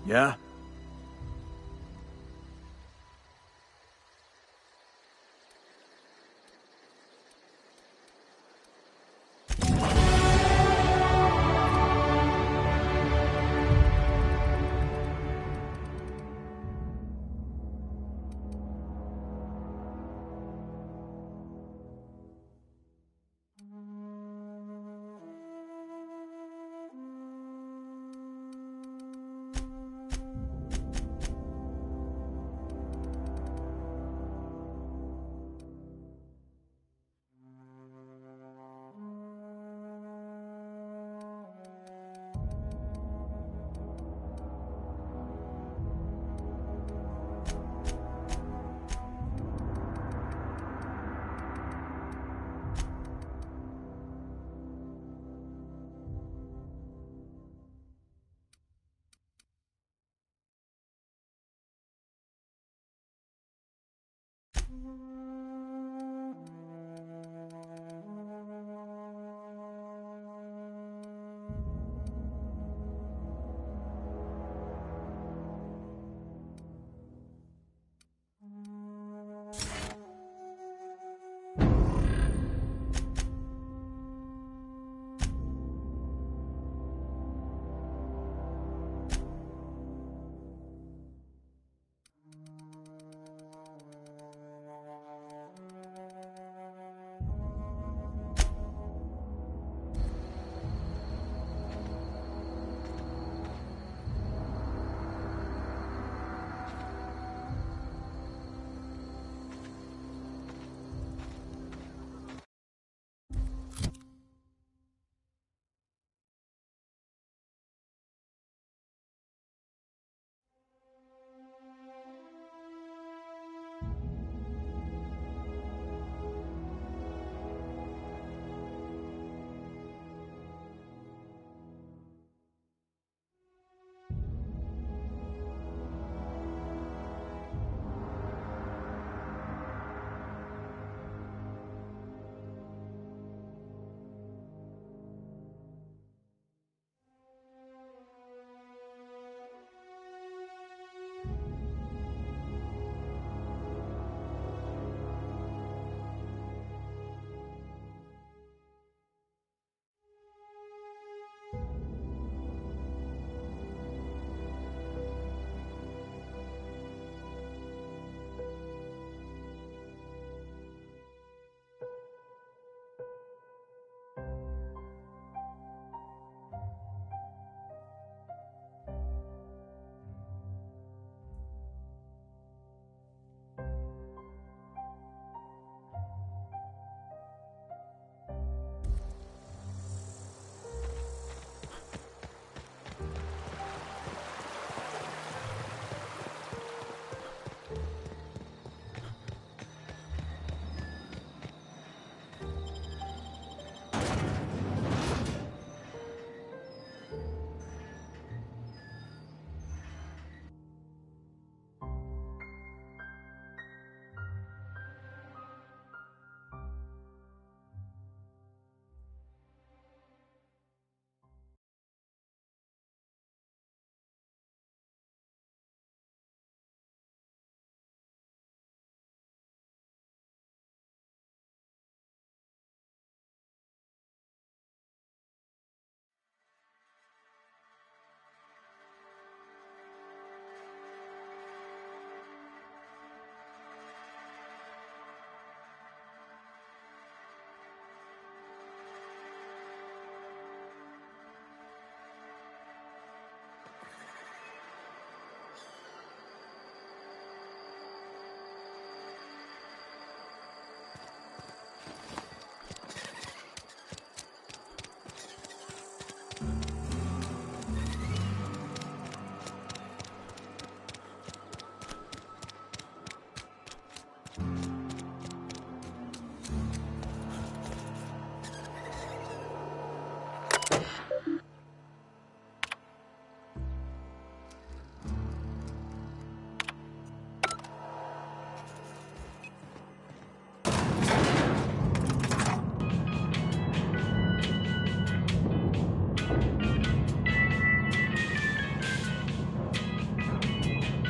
Yeah?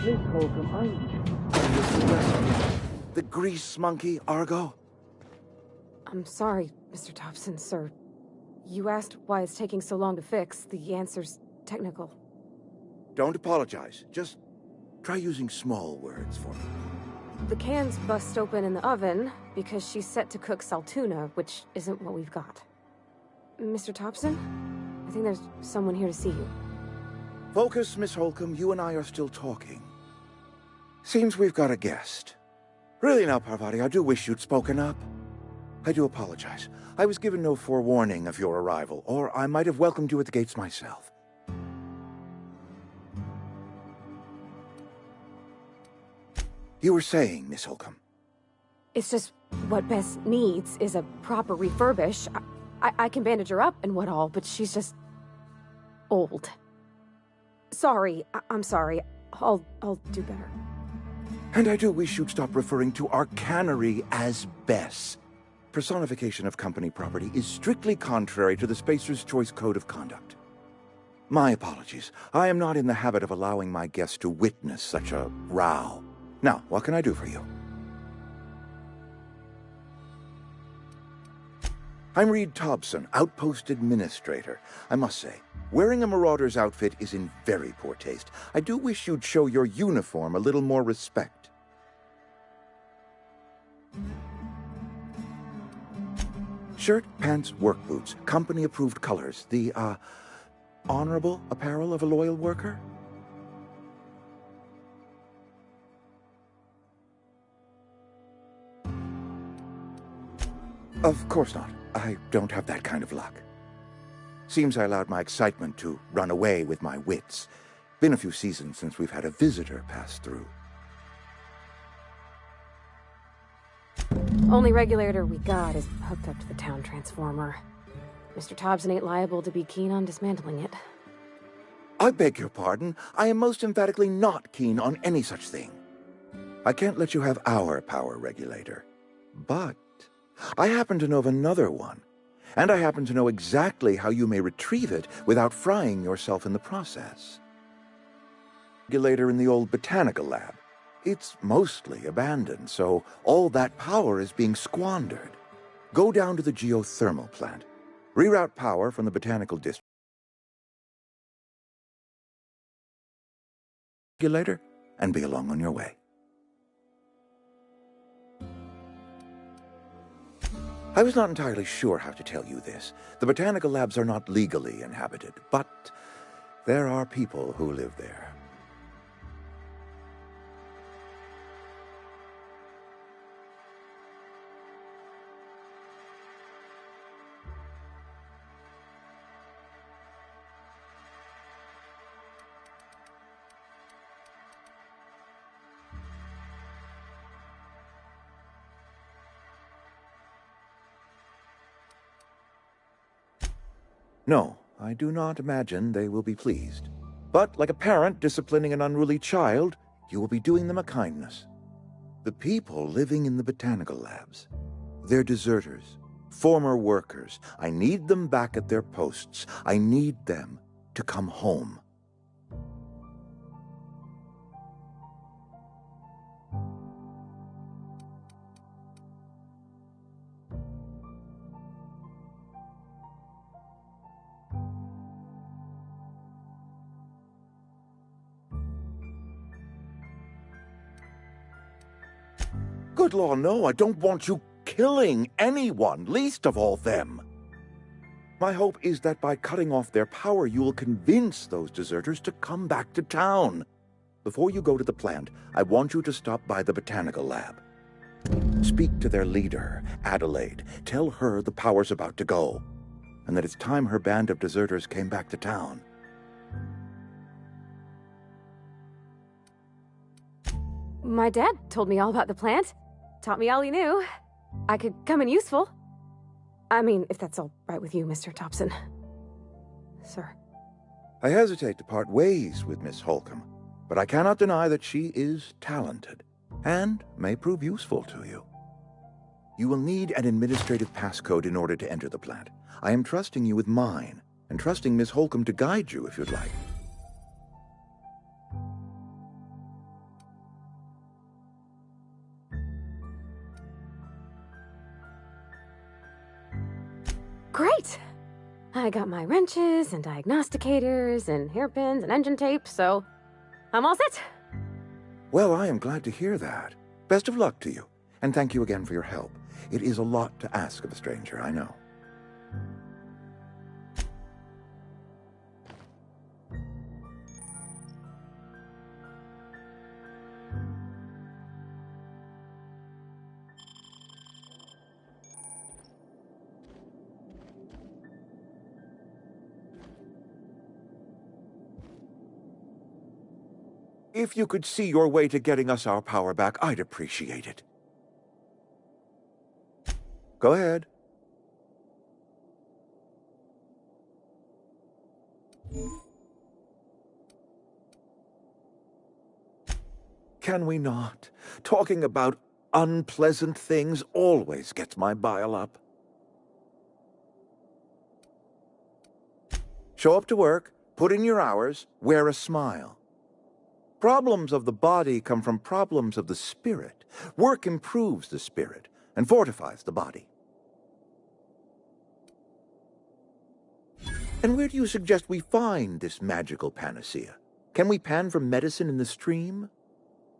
Miss Holcomb, The grease monkey, Argo? I'm sorry, Mr. Thompson, sir. You asked why it's taking so long to fix. The answer's technical. Don't apologize. Just try using small words for me. The can's bust open in the oven because she's set to cook saltuna, which isn't what we've got. Mr. Thompson? I think there's someone here to see you. Focus, Miss Holcomb. You and I are still talking. Seems we've got a guest. Really now, Parvati, I do wish you'd spoken up. I do apologize. I was given no forewarning of your arrival, or I might have welcomed you at the gates myself. You were saying, Miss Holcomb. It's just what Bess needs is a proper refurbish. I can bandage her up and what all, but she's just old. Sorry, I'm sorry. I'll do better. And I do wish you'd stop referring to our cannery as Bess. Personification of company property is strictly contrary to the Spacer's Choice Code of Conduct. My apologies. I am not in the habit of allowing my guests to witness such a row. Now, what can I do for you? I'm Reed Thompson, Outpost Administrator. I must say, wearing a Marauder's outfit is in very poor taste. I do wish you'd show your uniform a little more respect. Shirt, pants, work boots, company-approved colors. The, honorable apparel of a loyal worker? Of course not. I don't have that kind of luck. Seems I allowed my excitement to run away with my wits. Been a few seasons since we've had a visitor pass through. Only regulator we got is hooked up to the town transformer. Mr. Thompson ain't liable to be keen on dismantling it. I beg your pardon. I am most emphatically not keen on any such thing. I can't let you have our power regulator. But I happen to know of another one, and I happen to know exactly how you may retrieve it without frying yourself in the process. Regulator in the old botanical lab. It's mostly abandoned, so all that power is being squandered. Go down to the geothermal plant. Reroute power from the botanical district regulator, and be along on your way. I was not entirely sure how to tell you this. The botanical labs are not legally inhabited, but there are people who live there. No, I do not imagine they will be pleased. But like a parent disciplining an unruly child, you will be doing them a kindness. The people living in the botanical labs, they're deserters, former workers. I need them back at their posts. I need them to come home. Good law, no, I don't want you killing anyone, least of all them. My hope is that by cutting off their power, you will convince those deserters to come back to town. Before you go to the plant, I want you to stop by the botanical lab. Speak to their leader, Adelaide. Tell her the power's about to go, and that it's time her band of deserters came back to town. My dad told me all about the plant. Taught me all he knew. I could come in useful. I mean, if that's all right with you, Mr. Thompson. Sir. I hesitate to part ways with Miss Holcomb, but I cannot deny that she is talented, and may prove useful to you. You will need an administrative passcode in order to enter the plant. I am trusting you with mine, and trusting Miss Holcomb to guide you if you'd like. Great! I got my wrenches and diagnosticators and hairpins and engine tape, so I'm all set. Well, I am glad to hear that. Best of luck to you, and thank you again for your help. It is a lot to ask of a stranger, I know. If you could see your way to getting us our power back, I'd appreciate it. Go ahead. Can we not? Talking about unpleasant things always gets my bile up. Show up to work, put in your hours, wear a smile. Problems of the body come from problems of the spirit. Work improves the spirit and fortifies the body. And where do you suggest we find this magical panacea? Can we pan for medicine in the stream?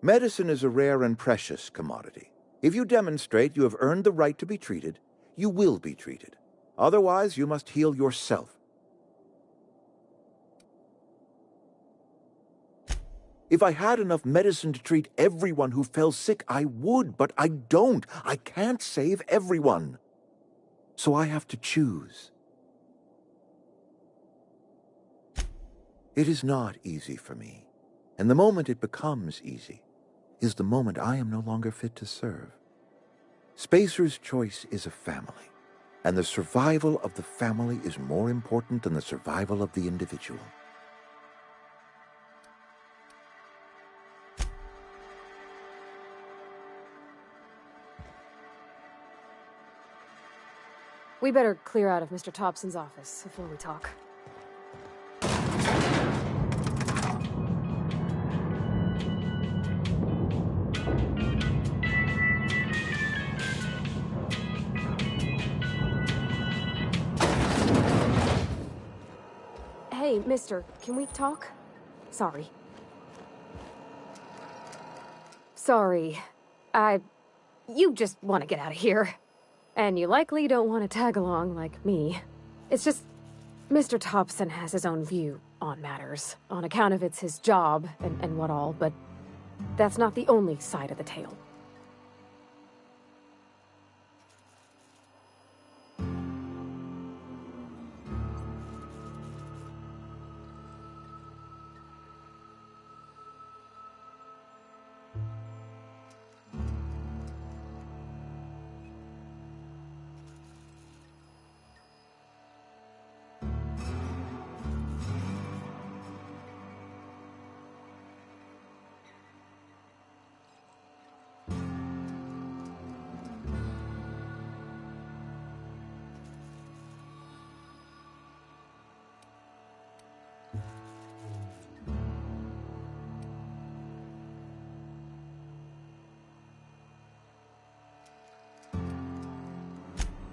Medicine is a rare and precious commodity. If you demonstrate you have earned the right to be treated, you will be treated. Otherwise, you must heal yourself. If I had enough medicine to treat everyone who fell sick, I would, but I don't. I can't save everyone. So I have to choose. It is not easy for me, and the moment it becomes easy is the moment I am no longer fit to serve. Spacer's choice is a family, and the survival of the family is more important than the survival of the individual. We better clear out of Mr. Thompson's office before we talk. Hey, mister, can we talk? Sorry. Sorry. You just want to get out of here. And you likely don't want to tag along like me. It's just, Mr. Thompson has his own view on matters, on account of it's his job and what all, but that's not the only side of the tale.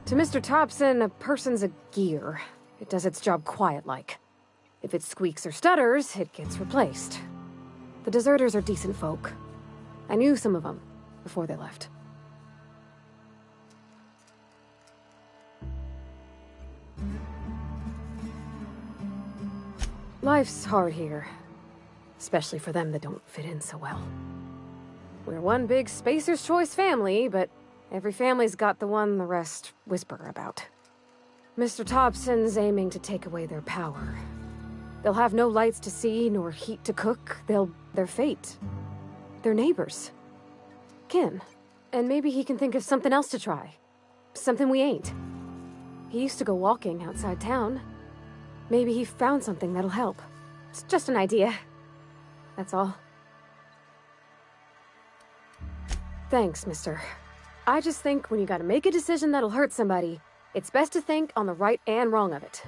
To Mr. Thompson, a person's a gear. It does its job quiet-like. If it squeaks or stutters, it gets replaced. The deserters are decent folk. I knew some of them before they left. Life's hard here. Especially for them that don't fit in so well. We're one big Spacer's Choice family, but every family's got the one the rest whisper about. Mr. Thompson's aiming to take away their power. They'll have no lights to see, nor heat to cook. Their fate. Their neighbors. Kin. And maybe he can think of something else to try. Something we ain't. He used to go walking outside town. Maybe he found something that'll help. It's just an idea. That's all. Thanks, mister. I just think when you gotta make a decision that'll hurt somebody, it's best to think on the right and wrong of it.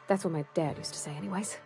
That's what my dad used to say anyways.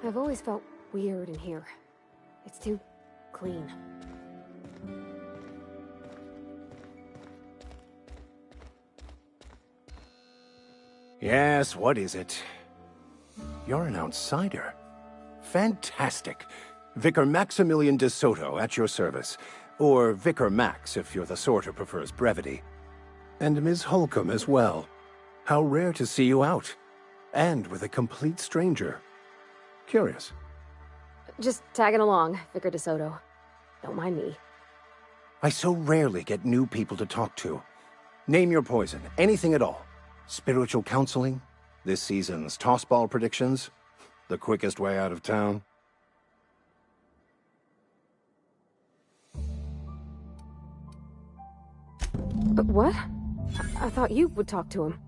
I've always felt weird in here. It's too clean. Yes, what is it? You're an outsider. Fantastic. Vicar Maximilian de Soto at your service. Or Vicar Max, if you're the sort who prefers brevity. And Ms. Holcomb as well. How rare to see you out. And with a complete stranger. Curious. Just tagging along, Vicar DeSoto. Don't mind me. I so rarely get new people to talk to. Name your poison, anything at all. Spiritual counseling? This season's tossball predictions? The quickest way out of town? But what? I thought you would talk to him.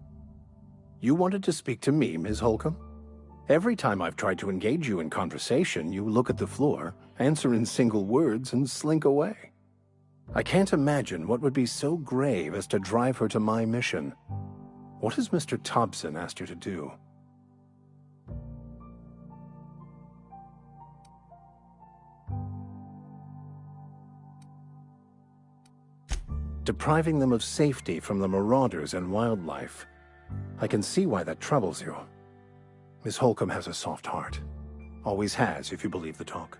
You wanted to speak to me, Ms. Holcomb? Every time I've tried to engage you in conversation, you look at the floor, answer in single words, and slink away. I can't imagine what would be so grave as to drive her to my mission. What has Mr. Thompson asked you to do? Depriving them of safety from the marauders and wildlife. I can see why that troubles you. Miss Holcomb has a soft heart. Always has, if you believe the talk.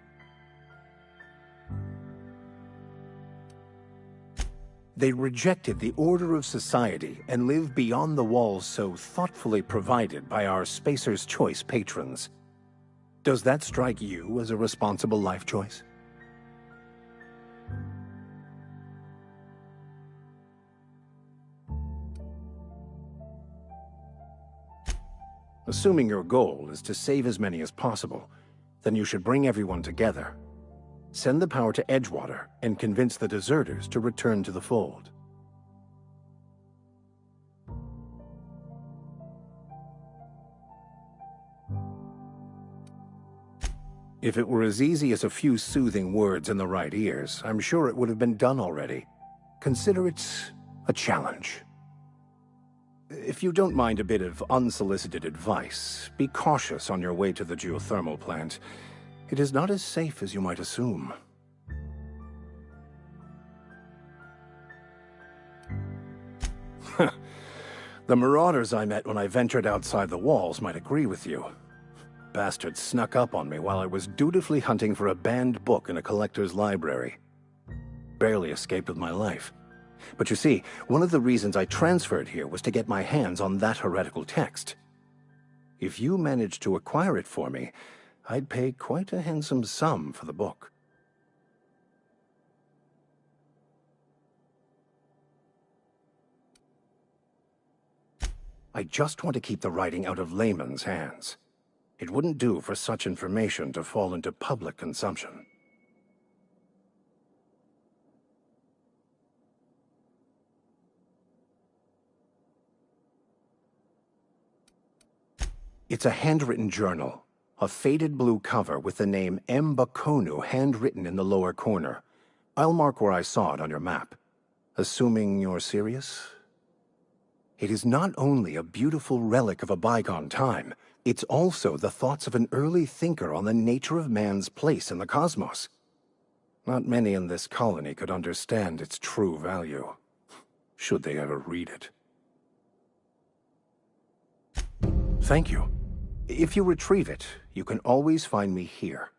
They rejected the order of society and live beyond the walls so thoughtfully provided by our Spacer's Choice patrons. Does that strike you as a responsible life choice? Assuming your goal is to save as many as possible, then you should bring everyone together. Send the power to Edgewater and convince the deserters to return to the fold. If it were as easy as a few soothing words in the right ears, I'm sure it would have been done already. Consider it a challenge. If you don't mind a bit of unsolicited advice, be cautious on your way to the geothermal plant. It is not as safe as you might assume. The marauders I met when I ventured outside the walls might agree with you. Bastards snuck up on me while I was dutifully hunting for a banned book in a collector's library. Barely escaped with my life. But you see, one of the reasons I transferred here was to get my hands on that heretical text. If you managed to acquire it for me, I'd pay quite a handsome sum for the book. I just want to keep the writing out of layman's hands. It wouldn't do for such information to fall into public consumption. It's a handwritten journal, a faded blue cover with the name M. Bakonu handwritten in the lower corner. I'll mark where I saw it on your map. Assuming you're serious? It is not only a beautiful relic of a bygone time, it's also the thoughts of an early thinker on the nature of man's place in the cosmos. Not many in this colony could understand its true value, should they ever read it. Thank you. If you retrieve it, you can always find me here.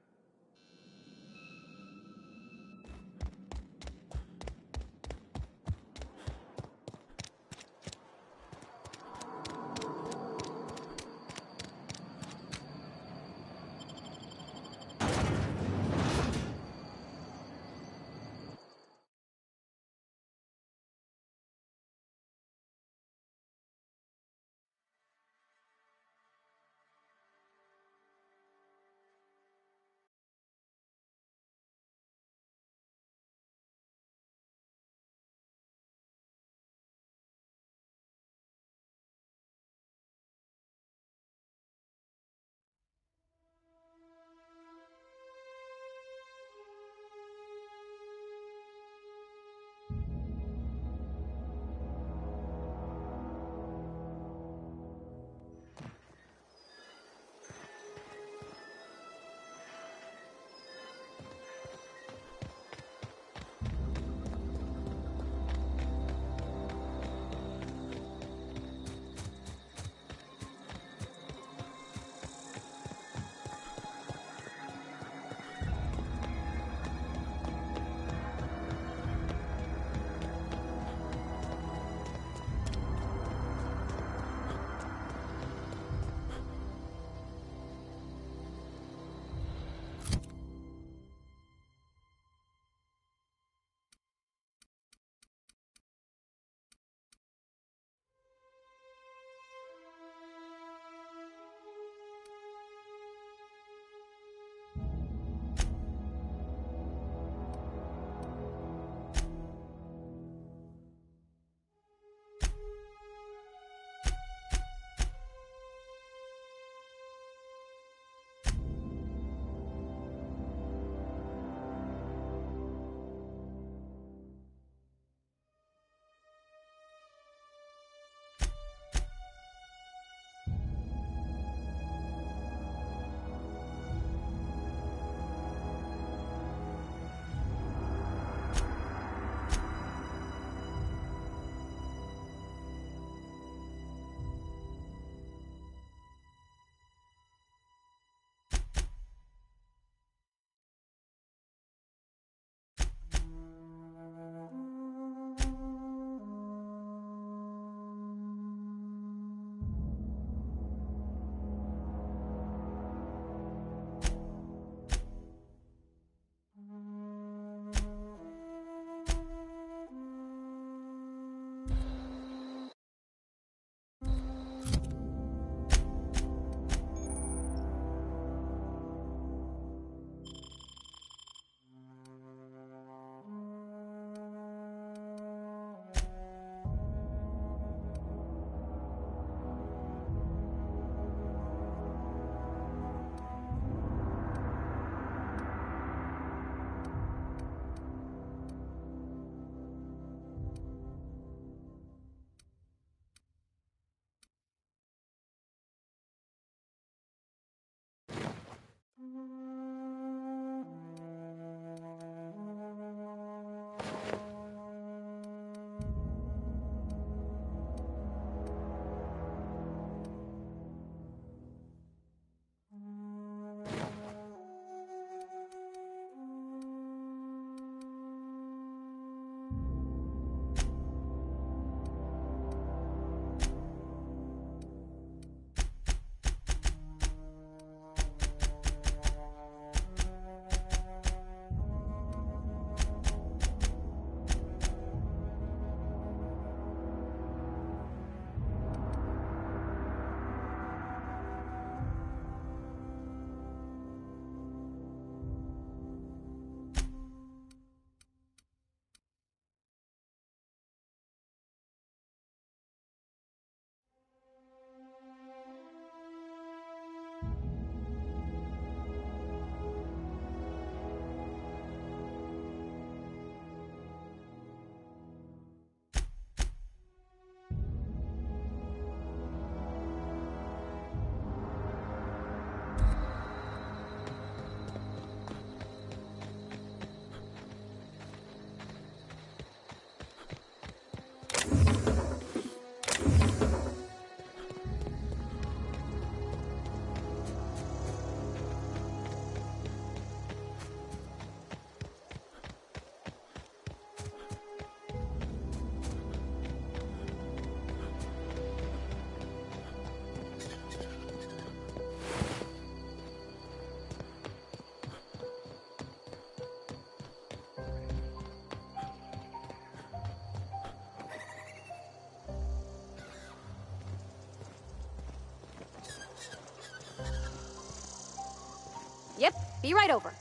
Yep, be right over.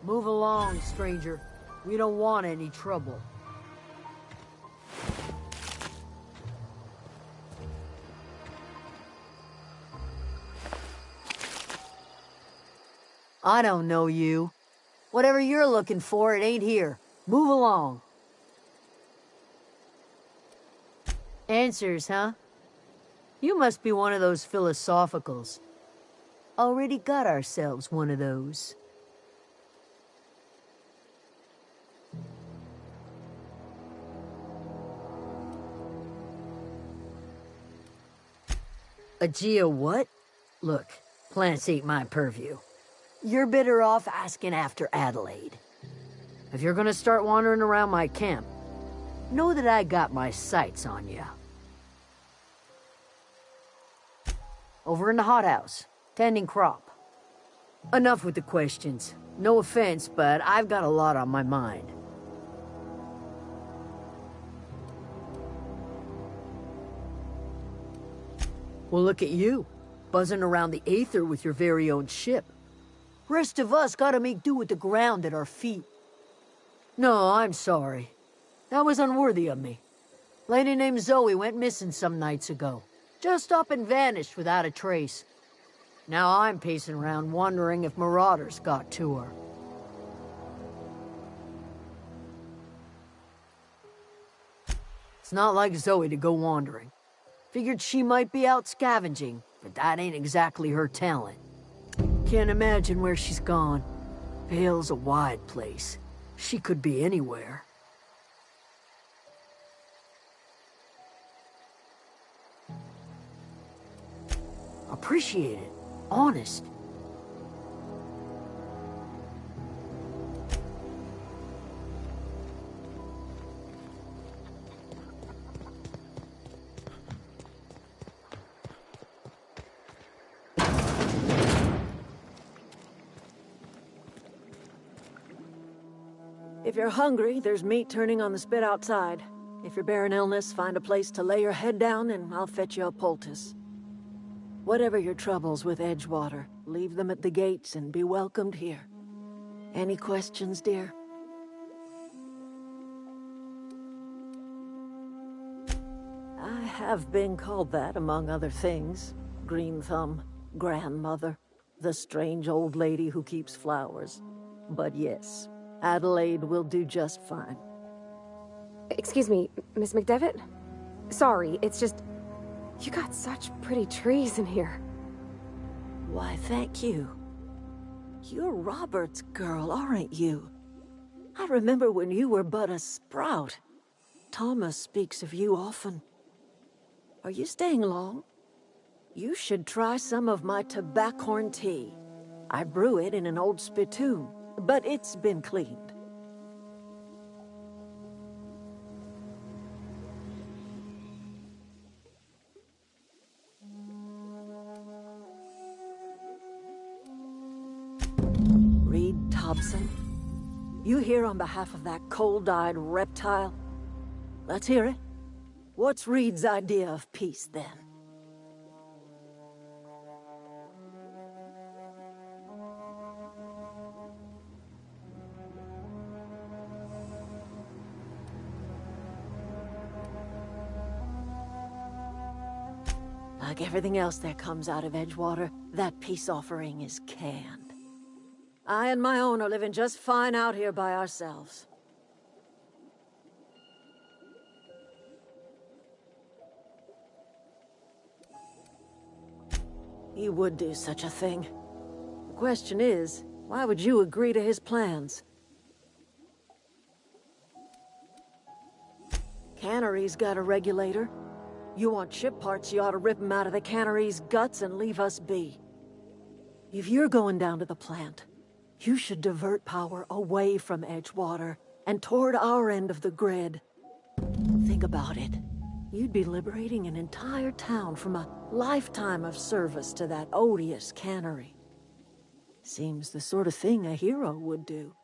Move along, stranger. We don't want any trouble. I don't know you. Whatever you're looking for, it ain't here. Move along. Answers, huh? You must be one of those philosophicals. Already got ourselves one of those. A geo what? Look, plants ain't my purview. You're better off asking after Adelaide. If you're gonna start wandering around my camp, know that I got my sights on you. Over in the hothouse, tending crop. Enough with the questions. No offense, but I've got a lot on my mind. Well, look at you, buzzing around the Aether with your very own ship. Rest of us gotta make do with the ground at our feet. No, I'm sorry. That was unworthy of me. Lady named Zoe went missing some nights ago. Just up and vanished without a trace. Now I'm pacing around wondering if marauders got to her. It's not like Zoe to go wandering. Figured she might be out scavenging, but that ain't exactly her talent. Can't imagine where she's gone. Vale's a wide place. She could be anywhere. Appreciate it. Honest. If you're hungry, there's meat turning on the spit outside. If you're bearing illness, find a place to lay your head down and I'll fetch you a poultice. Whatever your troubles with Edgewater, leave them at the gates and be welcomed here. Any questions, dear? I have been called that, among other things. Green Thumb, grandmother, the strange old lady who keeps flowers. But yes, Adelaide will do just fine. Excuse me, Miss McDevitt? Sorry, it's just... You got such pretty trees in here. Why, thank you. You're Robert's girl, aren't you? I remember when you were but a sprout. Thomas speaks of you often. Are you staying long? You should try some of my tobaccorn tea. I brew it in an old spittoon, but it's been cleaned. Hobson, you here on behalf of that cold-eyed reptile? Let's hear it. What's Reed's idea of peace, then? Like everything else that comes out of Edgewater, that peace offering is canned. I and my own are living just fine out here by ourselves. He would do such a thing. The question is, why would you agree to his plans? Cannery's got a regulator. You want ship parts, you ought to rip them out of the cannery's guts and leave us be. If you're going down to the plant, you should divert power away from Edgewater and toward our end of the grid. Think about it. You'd be liberating an entire town from a lifetime of service to that odious cannery. Seems the sort of thing a hero would do.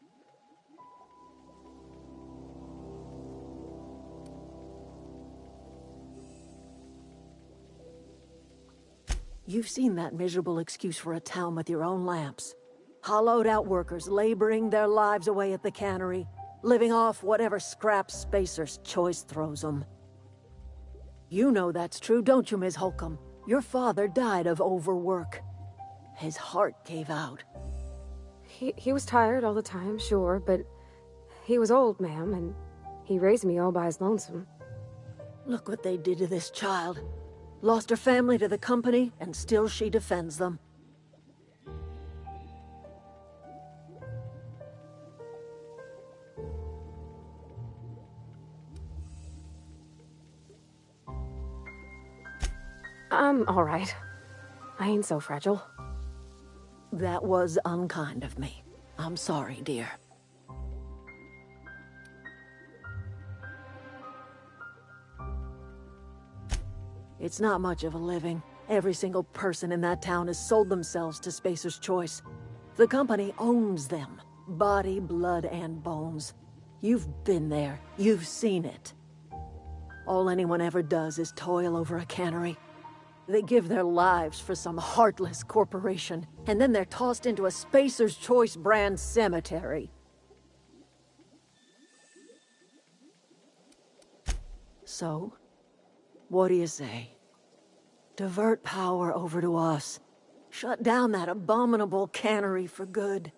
You've seen that miserable excuse for a town with your own lamps. Hollowed out workers laboring their lives away at the cannery, living off whatever scraps Spacer's Choice throws them. You know that's true, don't you, Ms. Holcomb? Your father died of overwork. His heart gave out. He was tired all the time, sure, but he was old, ma'am, and he raised me all by his lonesome. Look what they did to this child. Lost her family to the company, and still she defends them. I'm all right. I ain't so fragile. That was unkind of me. I'm sorry, dear. It's not much of a living. Every single person in that town has sold themselves to Spacer's Choice. The company owns them. Body, blood, and bones. You've been there. You've seen it. All anyone ever does is toil over a cannery. They give their lives for some heartless corporation, and then they're tossed into a Spacer's Choice brand cemetery. So, what do you say? Divert power over to us. Shut down that abominable cannery for good.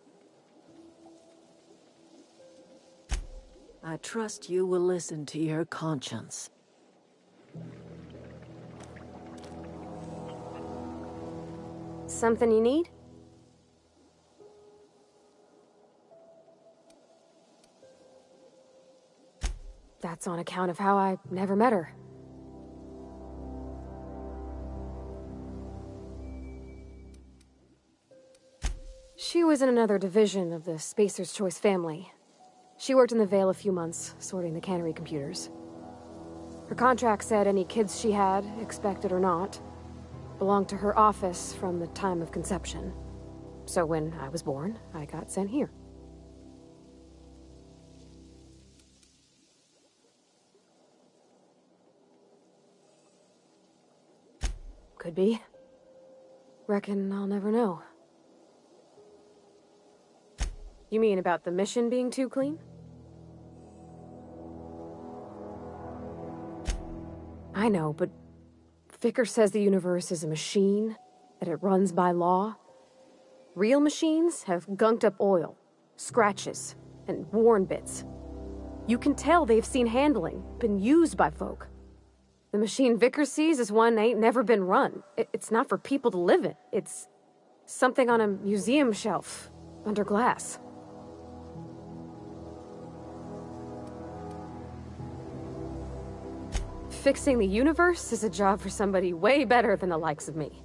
I trust you will listen to your conscience. Something you need? That's on account of how I never met her. She was in another division of the Spacer's Choice family. She worked in the Vale a few months, sorting the cannery computers. Her contract said any kids she had, expected or not, belonged to her office from the time of conception. So when I was born, I got sent here. Could be. Reckon I'll never know. You mean about the mission being too clean? I know, but Vicker says the universe is a machine, that it runs by law. Real machines have gunked up oil, scratches, and worn bits. You can tell they've seen handling, been used by folk. The machine Vicker sees is one ain't never been run. It's not for people to live in. It's something on a museum shelf, under glass. Fixing the universe is a job for somebody way better than the likes of me.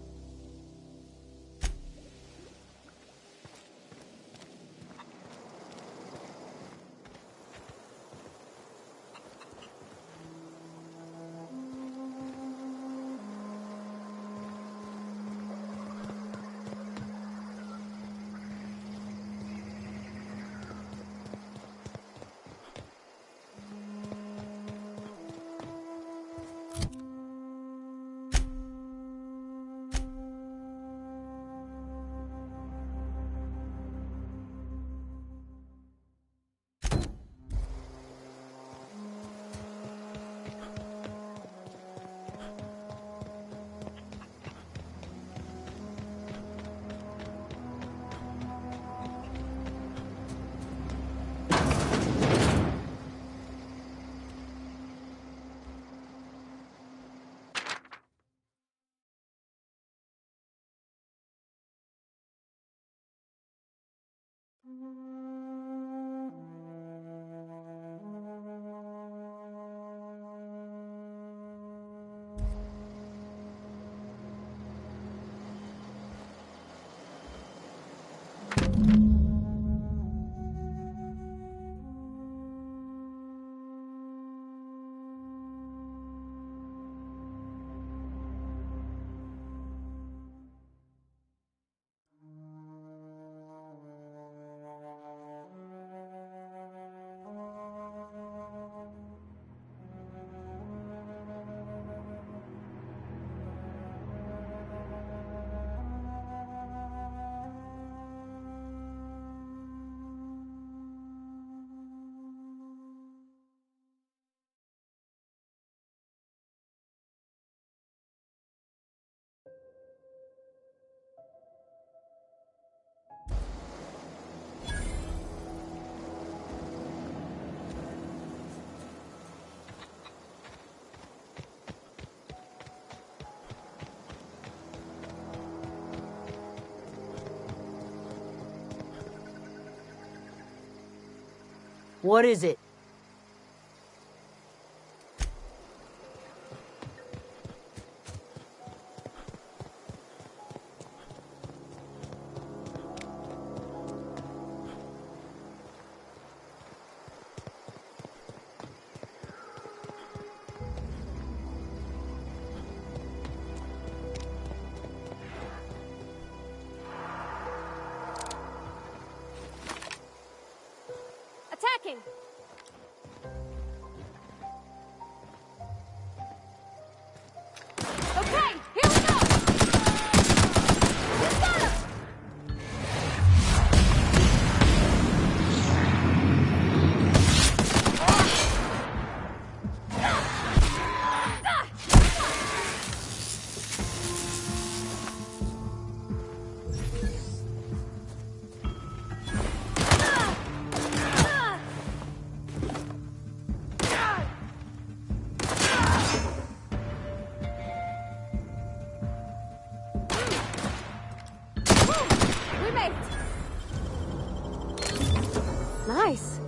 What is it? Attacking! Okay, here we go! He's got him! We made it! Nice.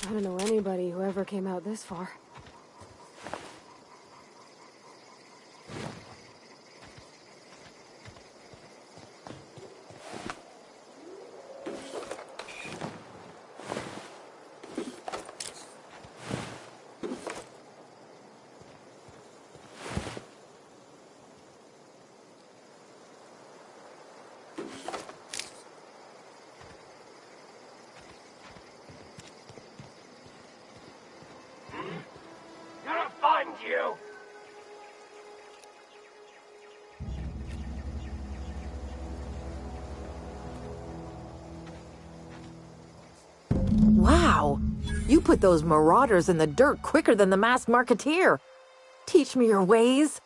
I don't know anybody who ever came out this far. Gonna find you! Wow! You put those marauders in the dirt quicker than the masked marketeer. Teach me your ways.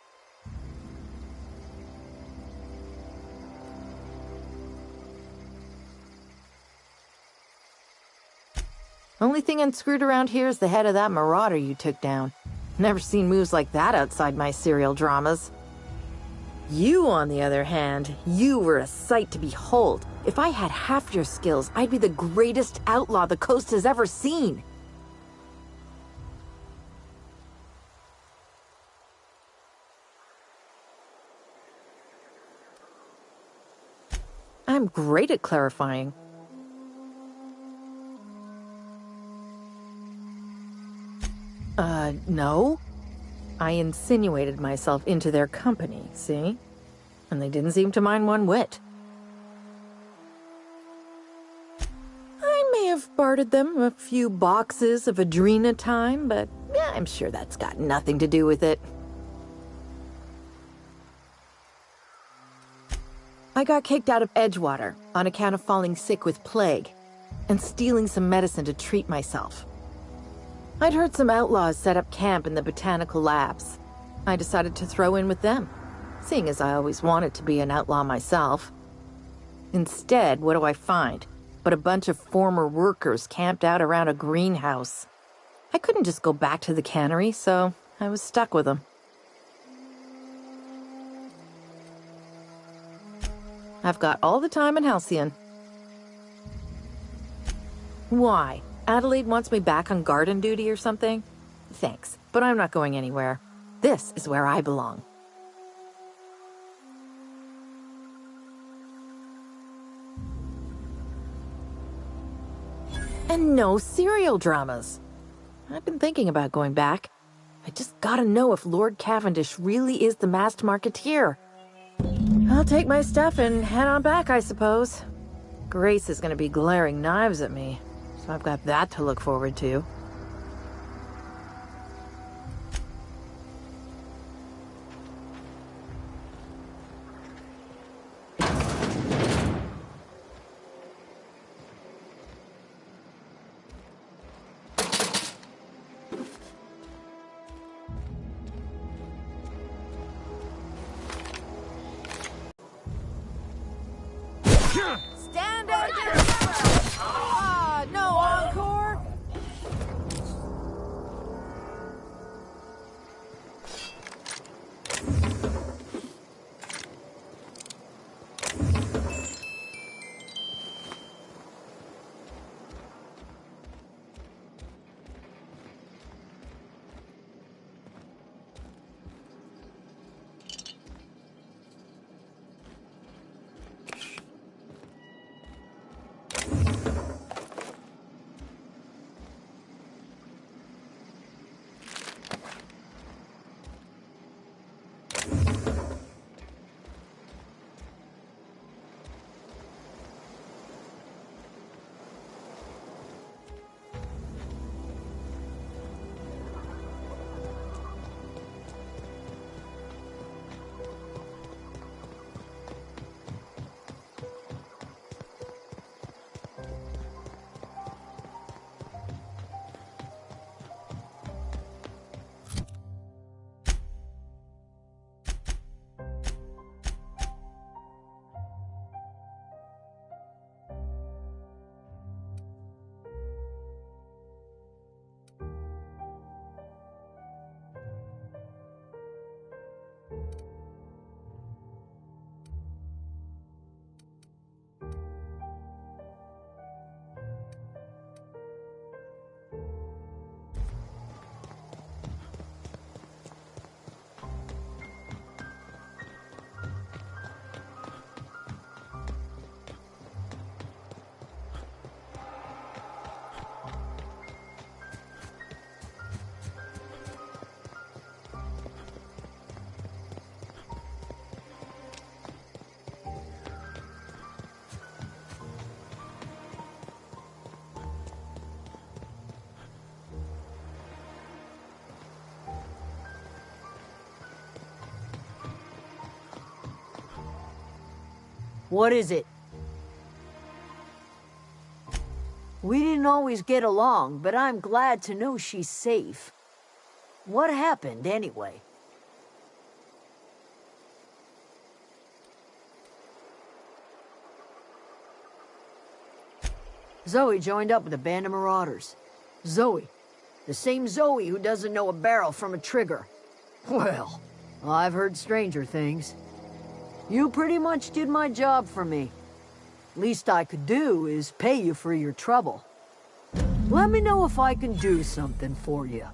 Only thing unscrewed around here is the head of that marauder you took down. Never seen moves like that outside my serial dramas. You, on the other hand, you were a sight to behold. If I had half your skills, I'd be the greatest outlaw the coast has ever seen. I'm great at clarifying. No. I insinuated myself into their company, see? And they didn't seem to mind one whit. I may have bartered them a few boxes of Adrena time, but yeah, I'm sure that's got nothing to do with it. I got kicked out of Edgewater on account of falling sick with plague and stealing some medicine to treat myself. I'd heard some outlaws set up camp in the botanical labs. I decided to throw in with them, seeing as I always wanted to be an outlaw myself. Instead, what do I find but a bunch of former workers camped out around a greenhouse? I couldn't just go back to the cannery, so I was stuck with them. I've got all the time in Halcyon. Why? Adelaide wants me back on garden duty or something? Thanks, but I'm not going anywhere. This is where I belong. And no serial dramas. I've been thinking about going back. I just gotta know if Lord Cavendish really is the masked marketeer. I'll take my stuff and head on back, I suppose. Grace is gonna be glaring knives at me, so I've got that to look forward to. Stand up! Ah, no encore? What is it? We didn't always get along, but I'm glad to know she's safe. What happened, anyway? Zoe joined up with a band of marauders. Zoe. The same Zoe who doesn't know a barrel from a trigger. Well, I've heard stranger things. You pretty much did my job for me. Least I could do is pay you for your trouble. Let me know if I can do something for you.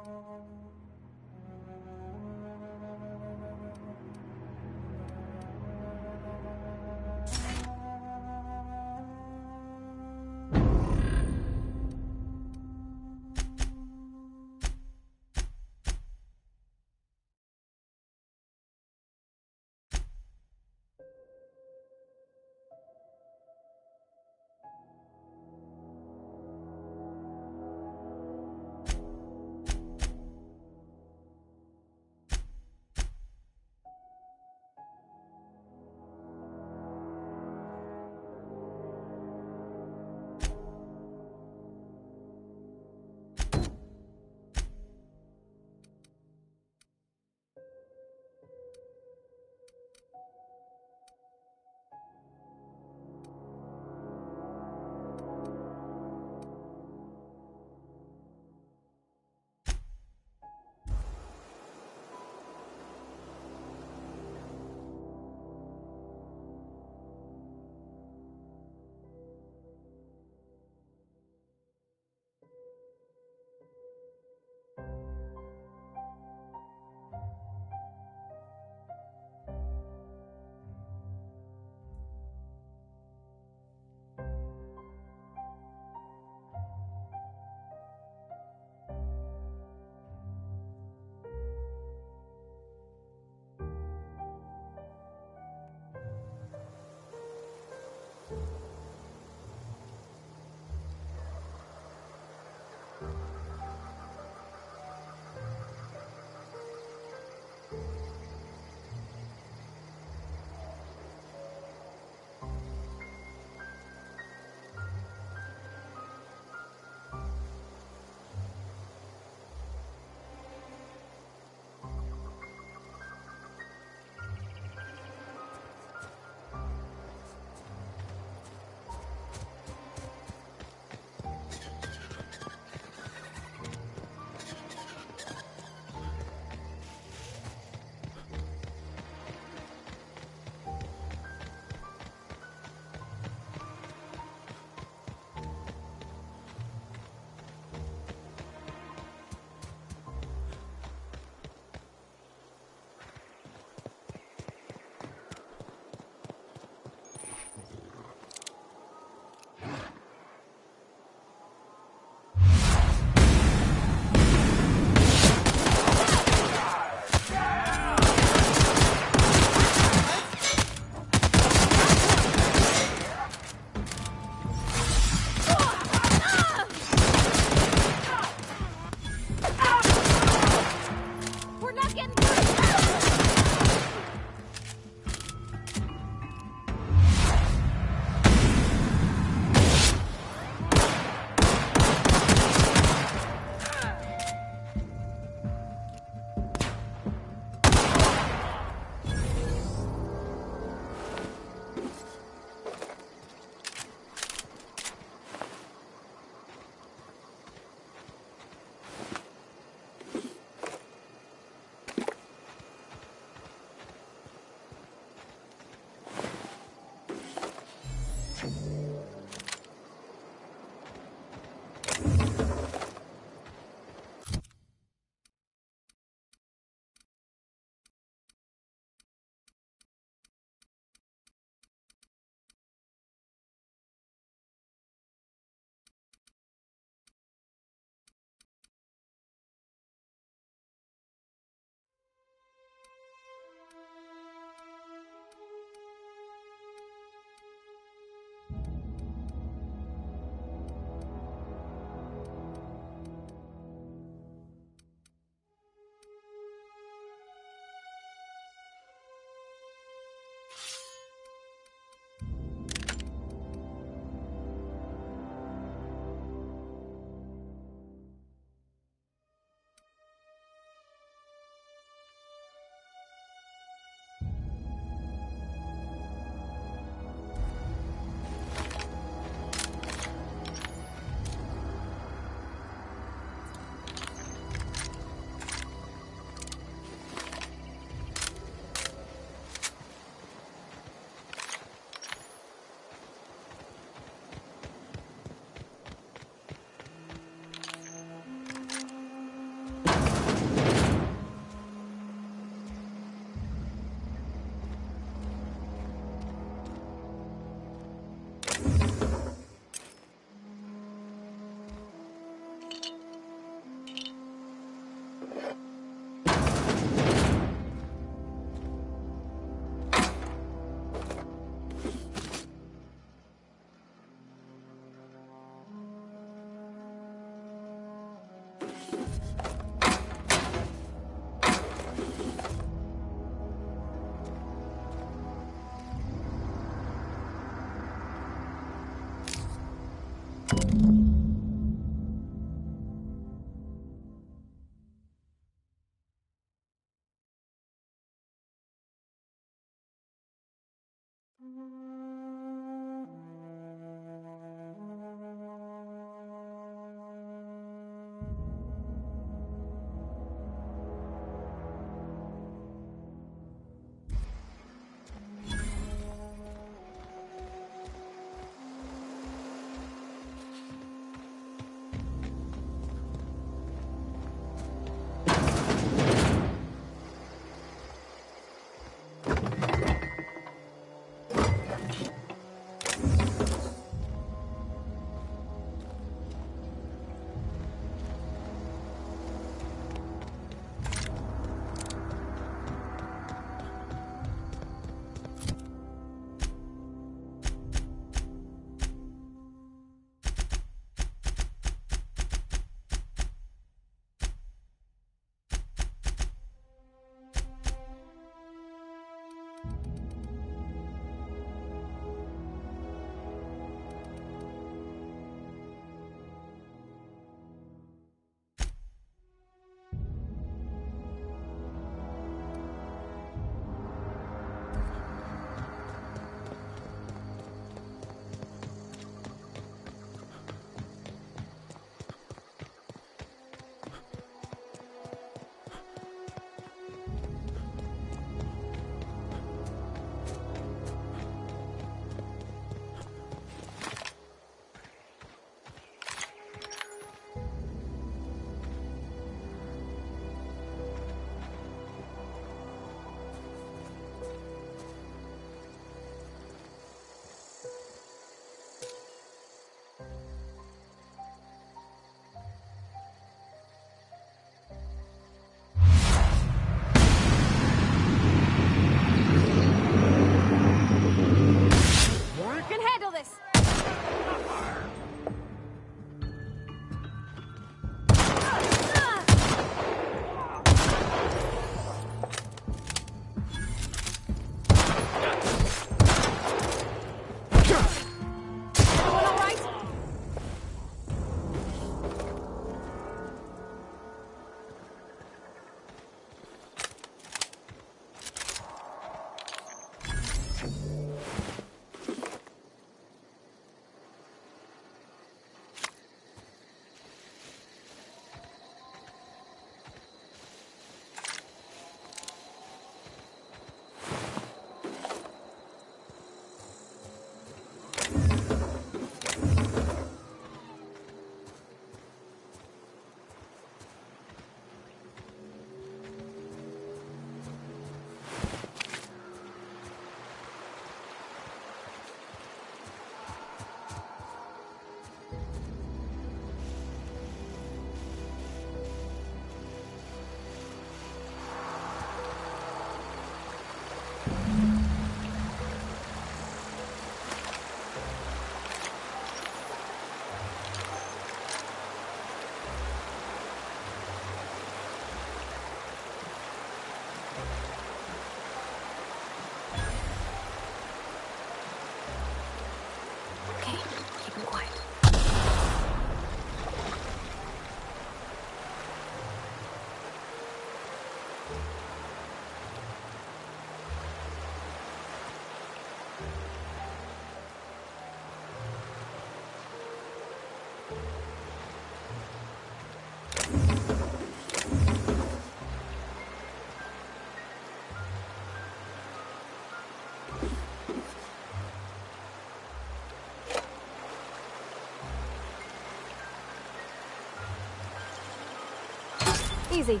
Easy.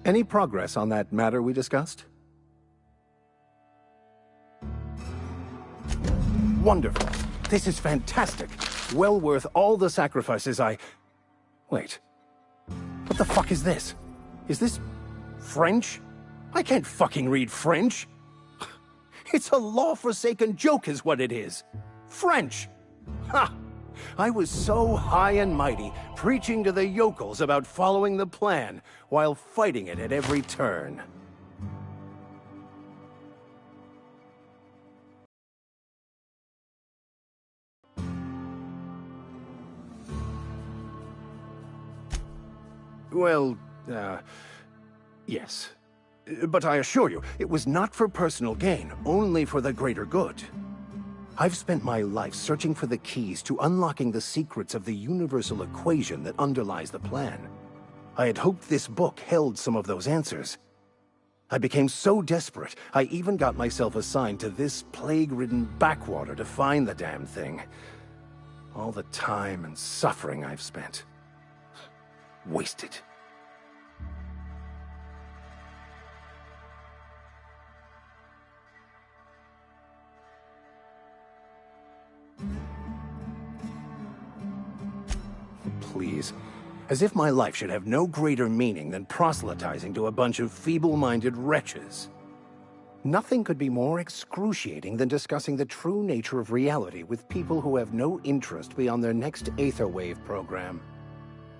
Any progress on that matter we discussed? Wonderful. This is fantastic. Well worth all the sacrifices I... Wait. What the fuck is this? Is this... French? I can't fucking read French. It's a law-forsaken joke is what it is. French. Ha! I was so high and mighty, preaching to the yokels about following the plan, while fighting it at every turn. Well, yes. But I assure you, it was not for personal gain, only for the greater good. I've spent my life searching for the keys to unlocking the secrets of the universal equation that underlies the plan. I had hoped this book held some of those answers. I became so desperate, I even got myself assigned to this plague-ridden backwater to find the damn thing. All the time and suffering I've spent. Wasted. Please. As if my life should have no greater meaning than proselytizing to a bunch of feeble-minded wretches. Nothing could be more excruciating than discussing the true nature of reality with people who have no interest beyond their next Aetherwave program.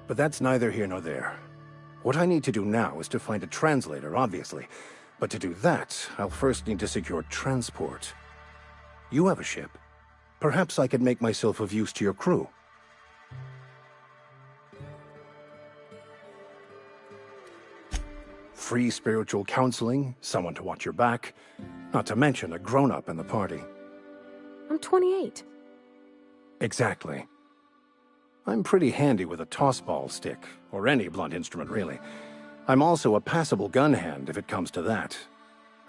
But that's neither here nor there. What I need to do now is to find a translator, obviously. But to do that, I'll first need to secure transport. You have a ship. Perhaps I could make myself of use to your crew. Free spiritual counseling, someone to watch your back, not to mention a grown-up in the party. I'm 28. Exactly. I'm pretty handy with a tossball stick, or any blunt instrument, really. I'm also a passable gun hand if it comes to that.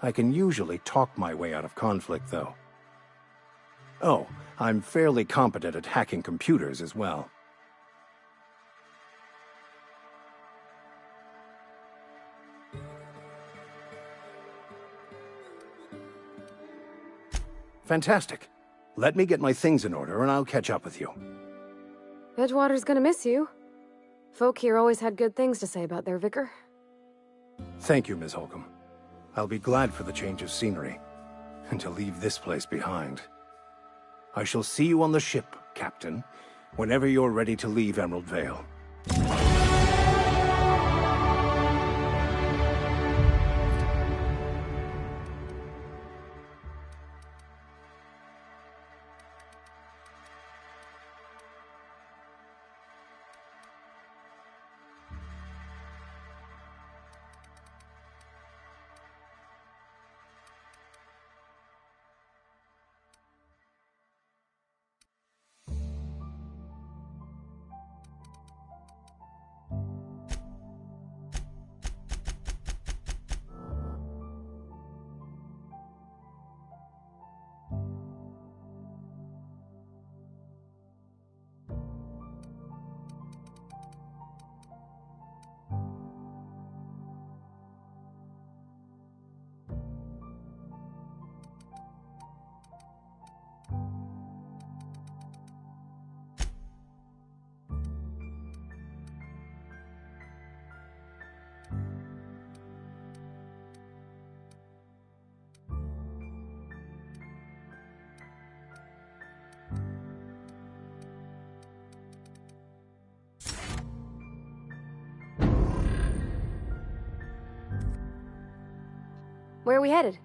I can usually talk my way out of conflict, though. Oh, I'm fairly competent at hacking computers as well. Fantastic. Let me get my things in order and I'll catch up with you. Edgewater's gonna miss you. Folk here always had good things to say about their vicar. Thank you, Ms. Holcomb. I'll be glad for the change of scenery, and to leave this place behind. I shall see you on the ship, Captain, whenever you're ready to leave Emerald Vale. Where are we headed?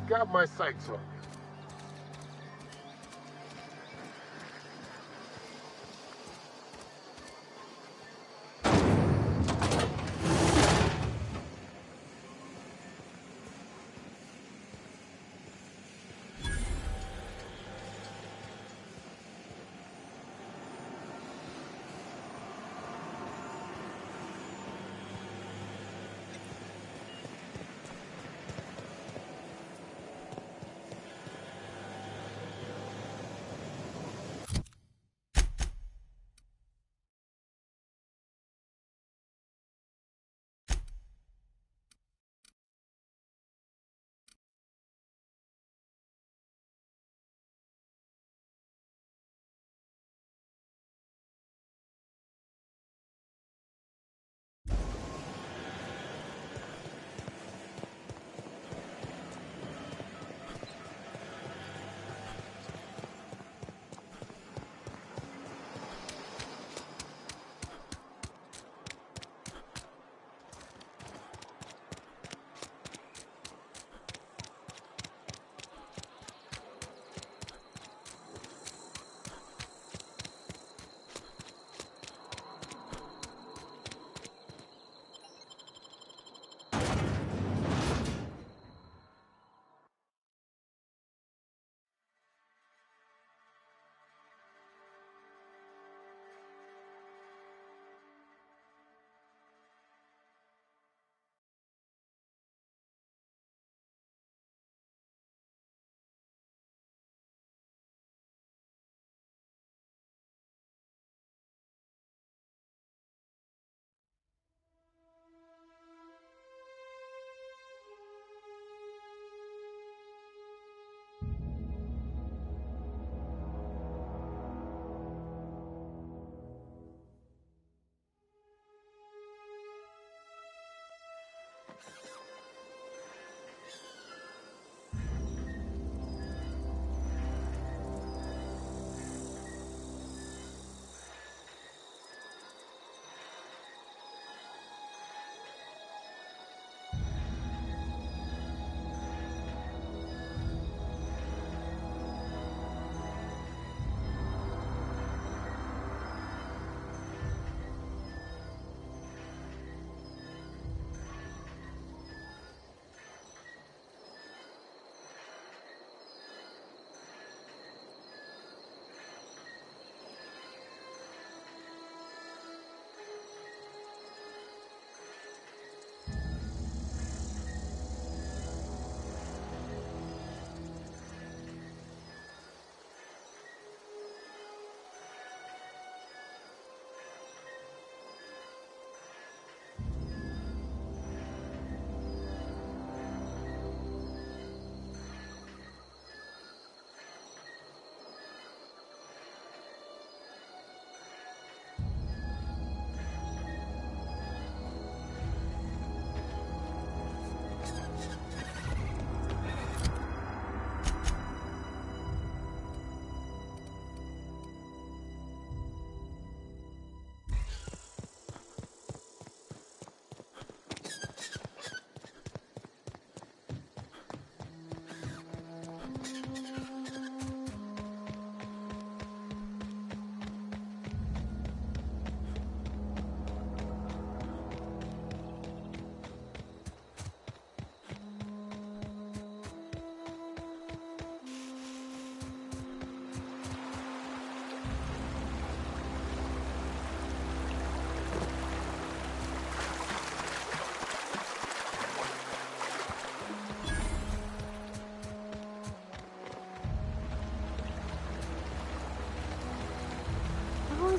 Got my sights on you.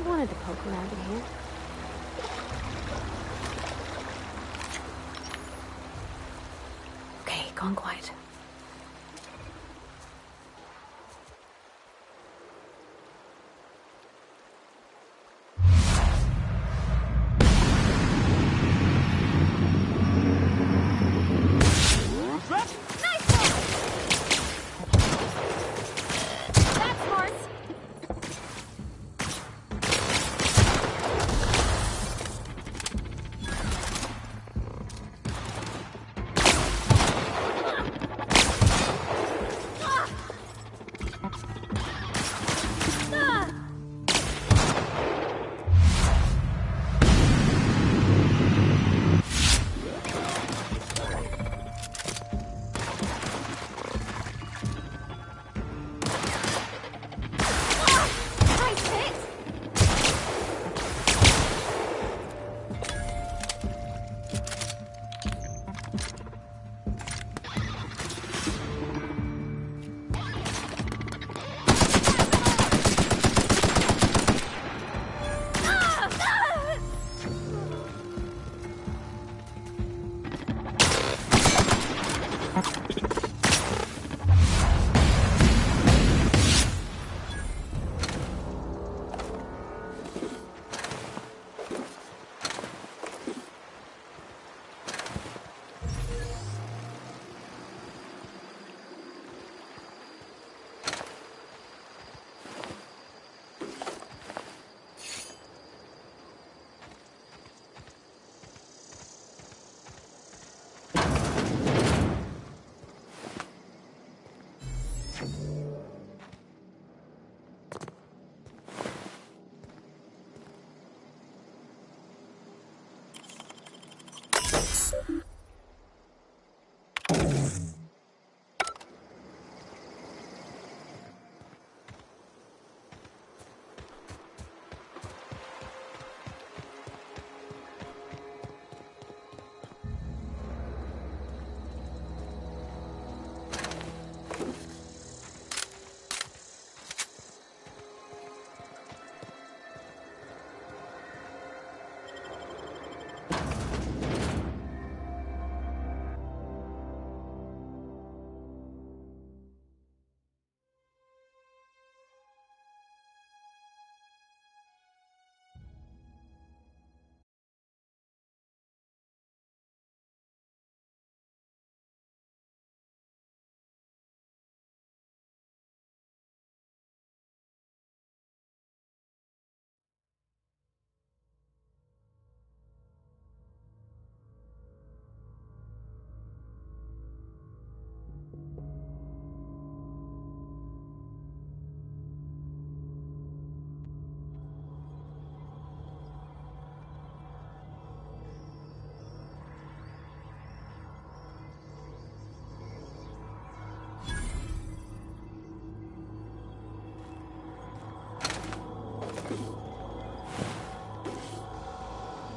Wanted to poke around in here. Okay, gone quiet.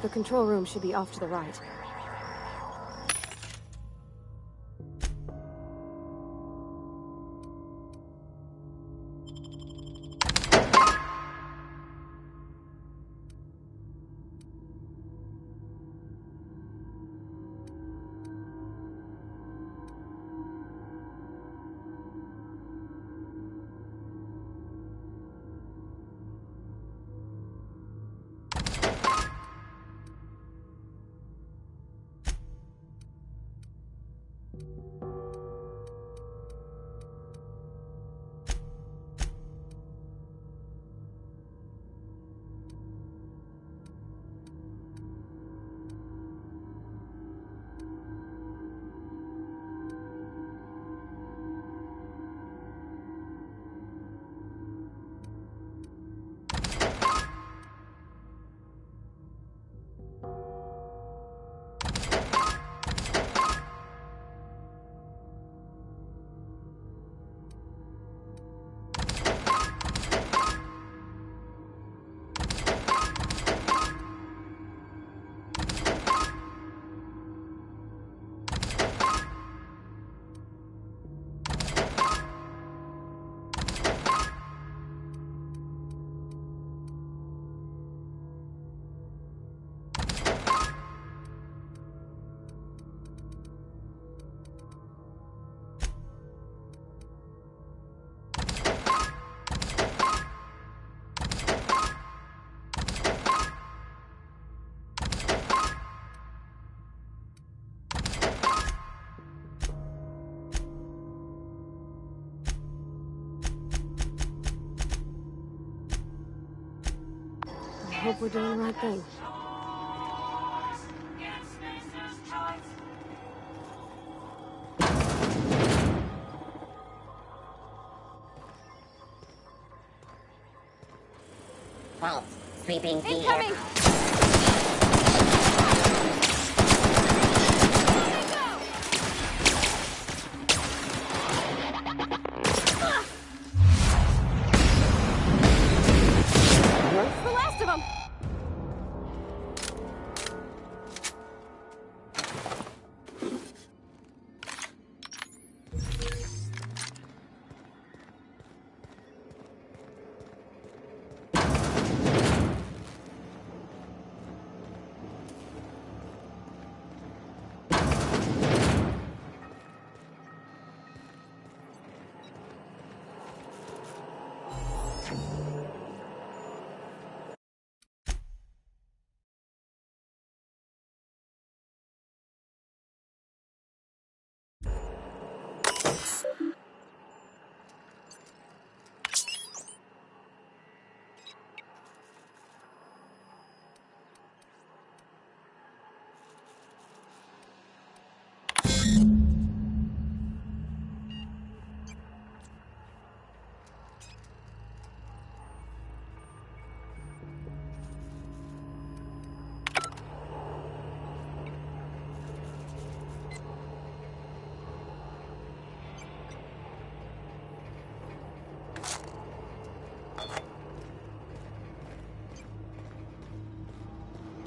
The control room should be off to the right. I hope we're doing the right thing. Vault, sweeping the Incoming! Where's the last of them?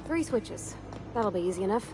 Three switches. That'll be easy enough.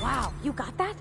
Wow, you got that?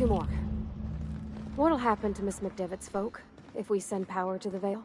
2 more. What'll happen to Miss McDevitt's folk if we send power to the Vale?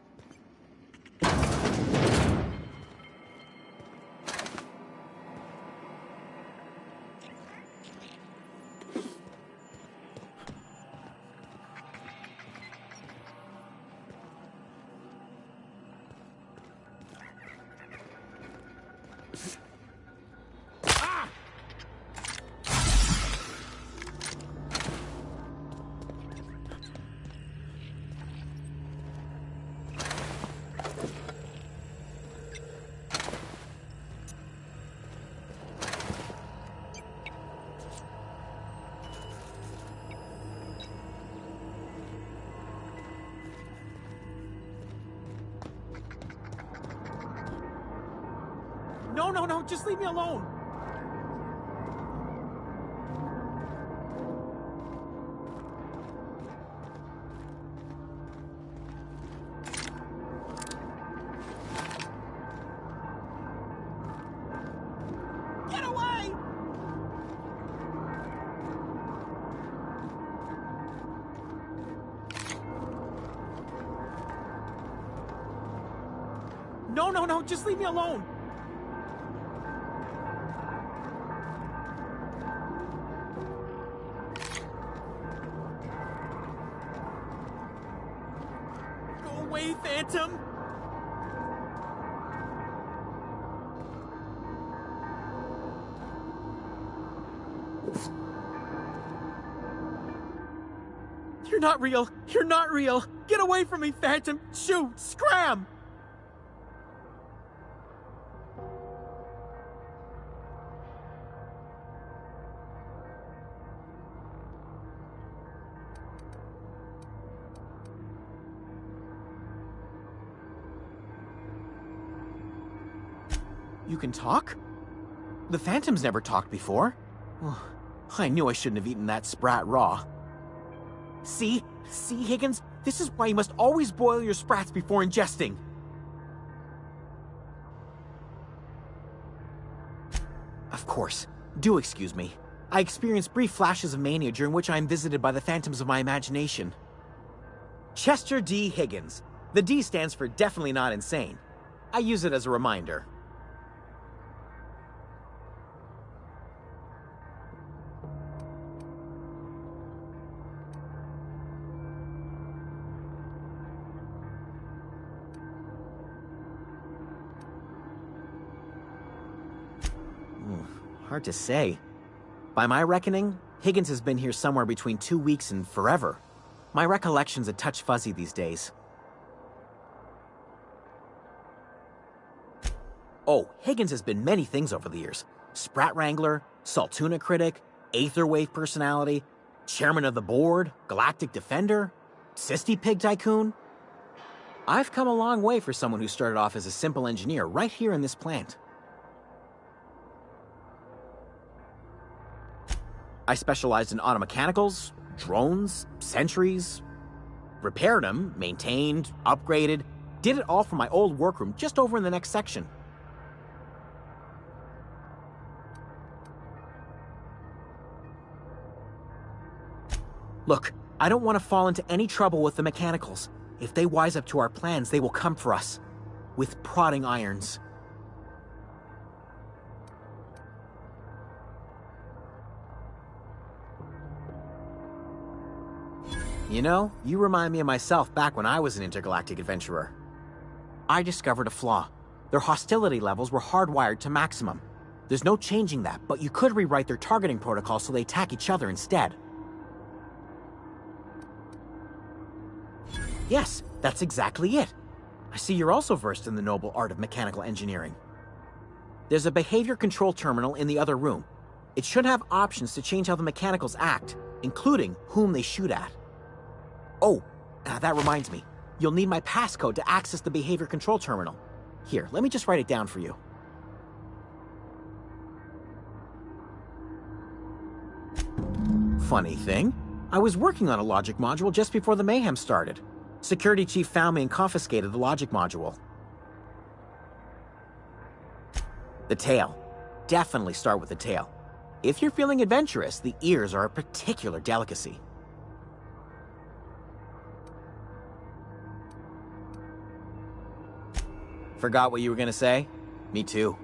No, just leave me alone! Get away! No, just leave me alone! Phantom? You're not real! You're not real! Get away from me, Phantom! Shoot! Scram! You can talk? The Phantom's never talked before. I knew I shouldn't have eaten that sprat raw. See, Higgins? This is why you must always boil your sprats before ingesting. Of course. Do excuse me. I experience brief flashes of mania during which I am visited by the phantoms of my imagination. Chester D. Higgins. The D stands for definitely not insane. I use it as a reminder. Hard to say. By my reckoning, Higgins has been here somewhere between 2 weeks and forever. My recollection's a touch fuzzy these days. Oh, Higgins has been many things over the years. Sprat Wrangler, Saltuna critic, Aetherwave personality, chairman of the board, galactic defender, Sisty Pig tycoon. I've come a long way for someone who started off as a simple engineer right here in this plant. I specialized in automechanicals, drones, sentries, repaired them, maintained, upgraded, did it all from my old workroom just over in the next section. Look, I don't want to fall into any trouble with the mechanicals. If they wise up to our plans, they will come for us. With prodding irons. You know, you remind me of myself back when I was an intergalactic adventurer. I discovered a flaw. Their hostility levels were hardwired to maximum. There's no changing that, but you could rewrite their targeting protocol so they attack each other instead. Yes, that's exactly it. I see you're also versed in the noble art of mechanical engineering. There's a behavior control terminal in the other room. It should have options to change how the mechanicals act, including whom they shoot at. Oh, that reminds me. You'll need my passcode to access the behavior control terminal. Here, let me just write it down for you. Funny thing, I was working on a logic module just before the mayhem started. Security chief found me and confiscated the logic module. The tail. Definitely start with the tail. If you're feeling adventurous, the ears are a particular delicacy. Forgot what you were gonna say? Me too.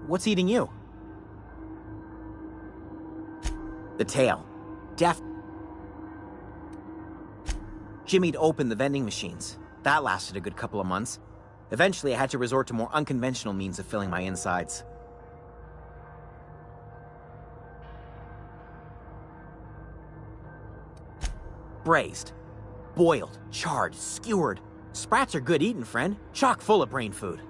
What's eating you? The tail. Jimmy'd opened the vending machines. That lasted a good couple of months. Eventually, I had to resort to more unconventional means of filling my insides. Braised. Boiled. Charred. Skewered. Sprats are good eating, friend. Chock full of brain food.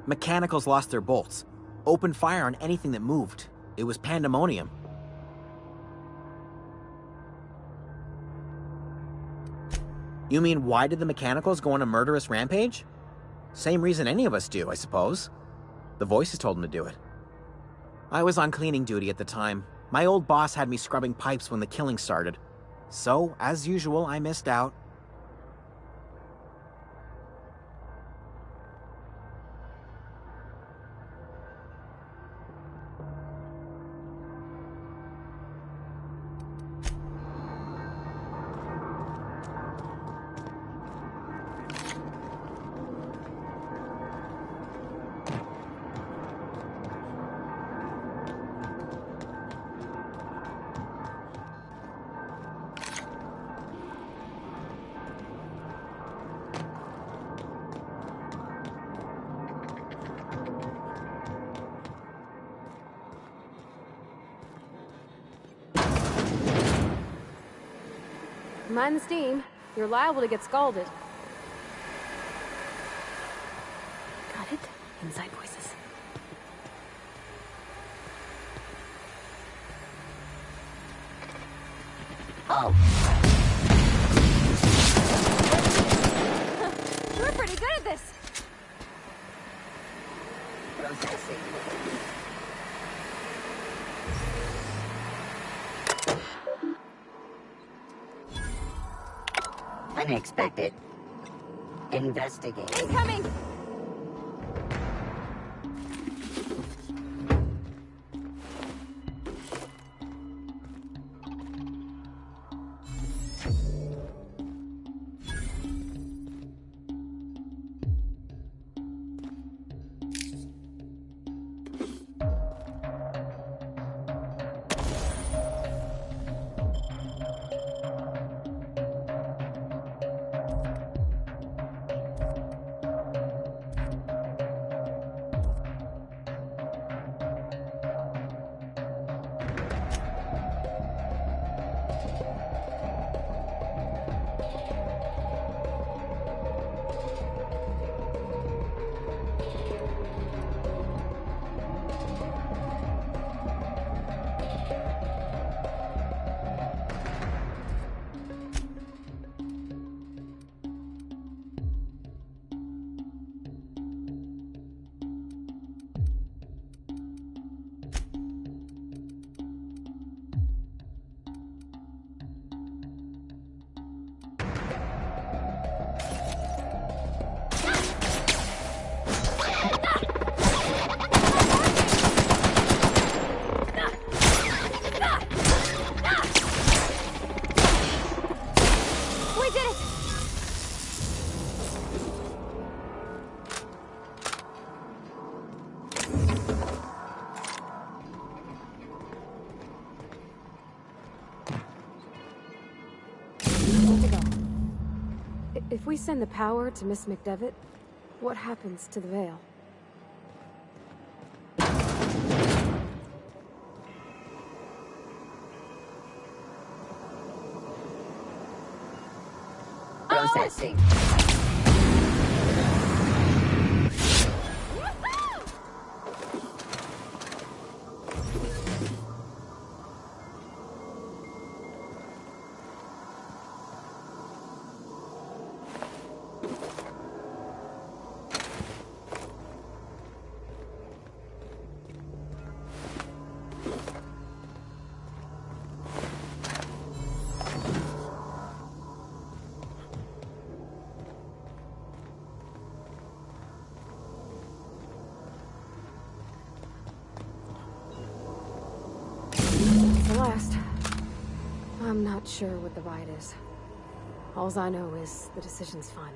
Mechanicals lost their bolts. Opened fire on anything that moved. It was pandemonium. You mean, why did the Mechanicals go on a murderous rampage? Same reason any of us do, I suppose. The voices told them to do it. I was on cleaning duty at the time. My old boss had me scrubbing pipes when the killing started. So, as usual, I missed out. Mind the steam. You're liable to get scalded. Got it? Inside voices. Oh. You're pretty good at this. Processing. Unexpected. Investigate. Incoming! If we send the power to Miss McDevitt, what happens to the veil? Processing. Last. I'm not sure what the bite is. Alls I know is the decision's final.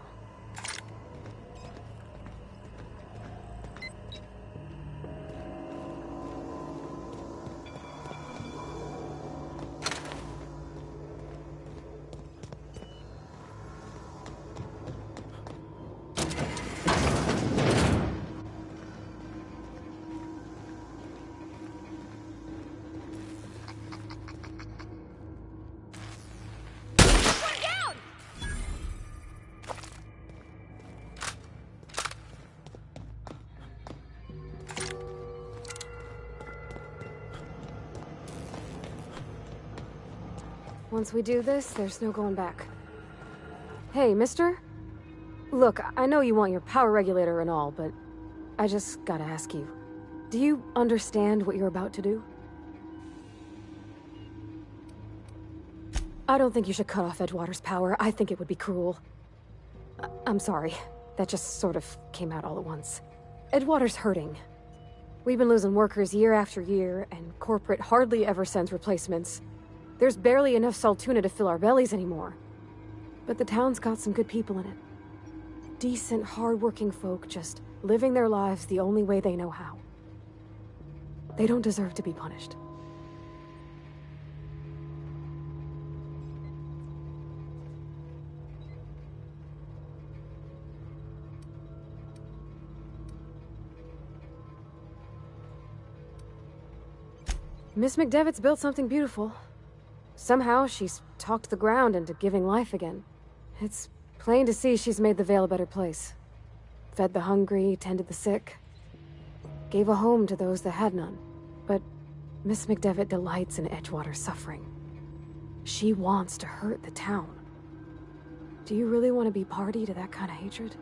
Once we do this, there's no going back. Hey, mister? Look, I know you want your power regulator and all, but I just gotta ask you. Do you understand what you're about to do? I don't think you should cut off Edgewater's power. I think it would be cruel. I'm sorry. That just sort of came out all at once. Edgewater's hurting. We've been losing workers year after year, and corporate hardly ever sends replacements. There's barely enough Saltuna to fill our bellies anymore. But the town's got some good people in it. Decent, hard-working folk just living their lives the only way they know how. They don't deserve to be punished. Miss McDevitt's built something beautiful. Somehow, she's talked the ground into giving life again. It's plain to see she's made the Vale a better place. Fed the hungry, tended the sick. Gave a home to those that had none. But Miss McDevitt delights in Edgewater's suffering. She wants to hurt the town. Do you really want to be party to that kind of hatred?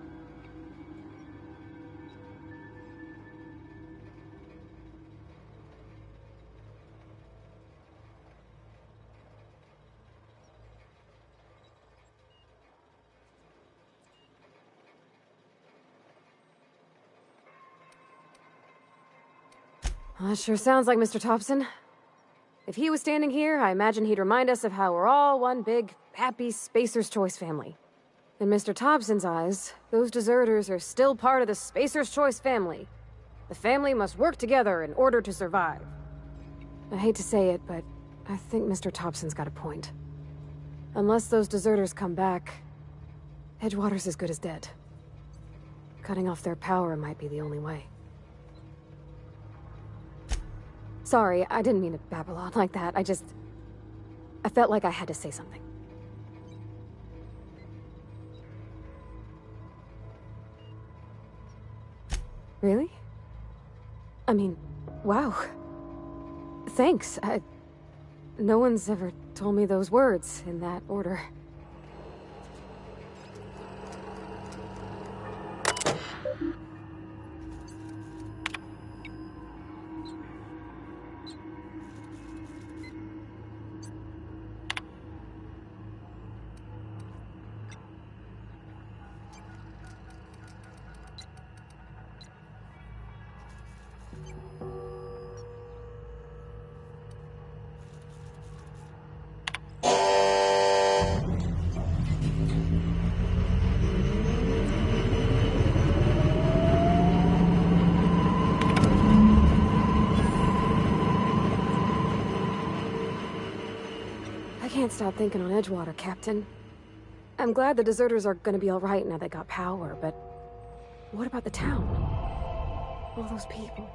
Well, that sure sounds like Mr. Thompson. If he was standing here, I imagine he'd remind us of how we're all one big, happy Spacer's Choice family. In Mr. Thompson's eyes, those deserters are still part of the Spacer's Choice family. The family must work together in order to survive. I hate to say it, but I think Mr. Thompson's got a point. Unless those deserters come back, Edgewater's as good as dead. Cutting off their power might be the only way. Sorry, I didn't mean to babble on like that. I felt like I had to say something. Really? I mean, wow. Thanks. No one's ever told me those words in that order. I can't stop thinking on Edgewater, Captain. I'm glad the deserters are gonna be alright now they got power, but what about the town? All those people.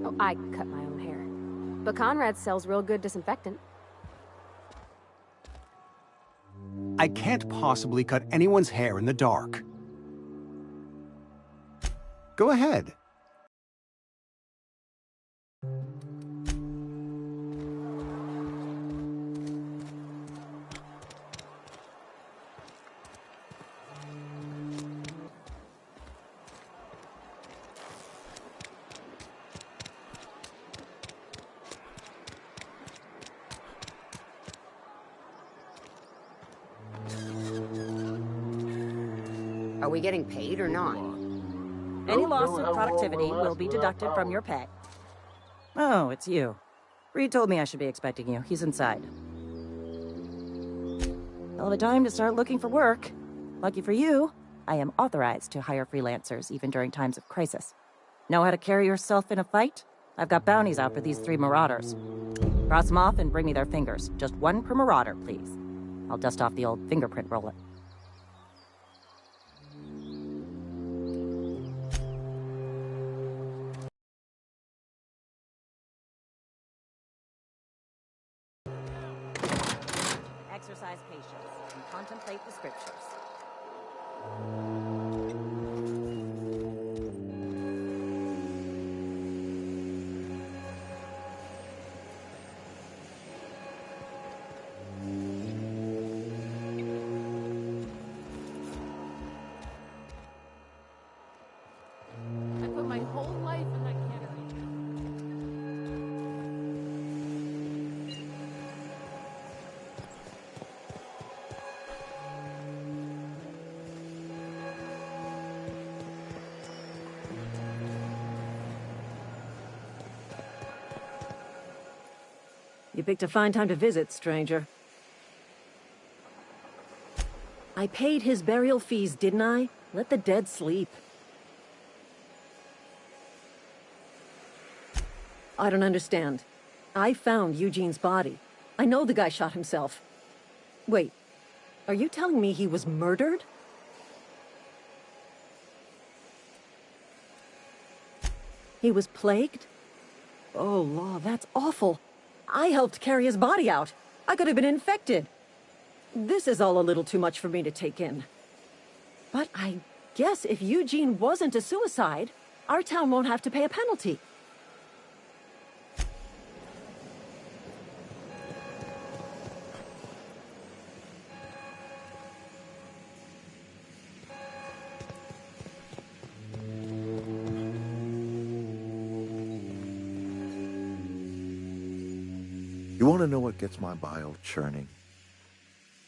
Oh, I cut my own hair. But Conrad sells real good disinfectant. I can't possibly cut anyone's hair in the dark. Go ahead. Are we getting paid or not? Any loss of productivity will be deducted from your pay. Oh, it's you. Reed told me I should be expecting you. He's inside. Hell of a time to start looking for work. Lucky for you, I am authorized to hire freelancers even during times of crisis. Know how to carry yourself in a fight? I've got bounties out for these 3 marauders. Cross them off and bring me their fingers. Just 1 per marauder, please. I'll dust off the old fingerprint roller. Exercise patience. and contemplate the scriptures. I put my whole life in that cannery. You picked a fine time to visit, stranger. I paid his burial fees, didn't I? Let the dead sleep. I don't understand. I found Eugene's body. I know the guy shot himself. Wait, are you telling me he was murdered? He was plagued? Oh, law, that's awful. I helped carry his body out. I could have been infected. This is all a little too much for me to take in. But I guess if Eugene wasn't a suicide, our town won't have to pay a penalty. You want to know what gets my bile churning?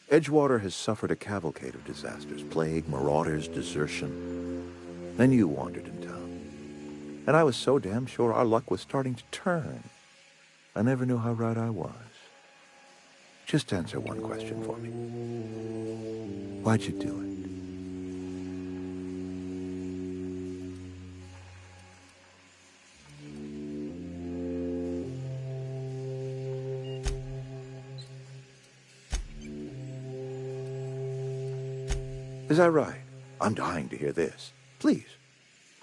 Edgewater has suffered a cavalcade of disasters: plague, marauders, desertion. Then you wandered in town. And I was so damn sure our luck was starting to turn. I never knew how right I was. Just answer one question for me. Why'd you do it? Is that right? I'm dying to hear this. Please,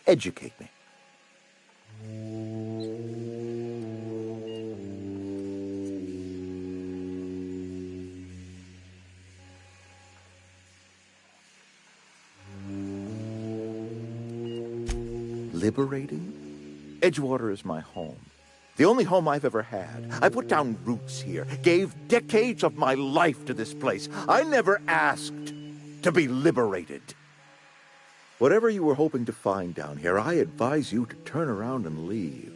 educate me. Liberating? Edgewater is my home. The only home I've ever had. I put down roots here, gave decades of my life to this place. I never asked to be liberated. Whatever you were hoping to find down here, I advise you to turn around and leave.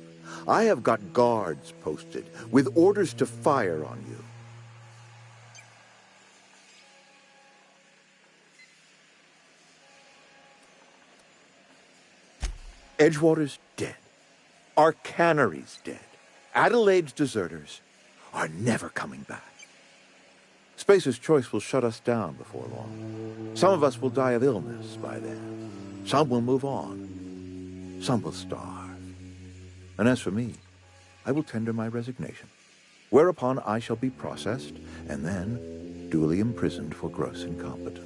I have got guards posted with orders to fire on you. Edgewater's dead. Our cannery's dead. Adelaide's deserters are never coming back. Spacer's Choice will shut us down before long. Some of us will die of illness by then. Some will move on. Some will starve. And as for me, I will tender my resignation, whereupon I shall be processed and then duly imprisoned for gross incompetence.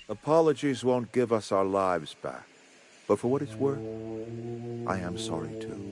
Apologies won't give us our lives back, but for what it's worth, I am sorry too.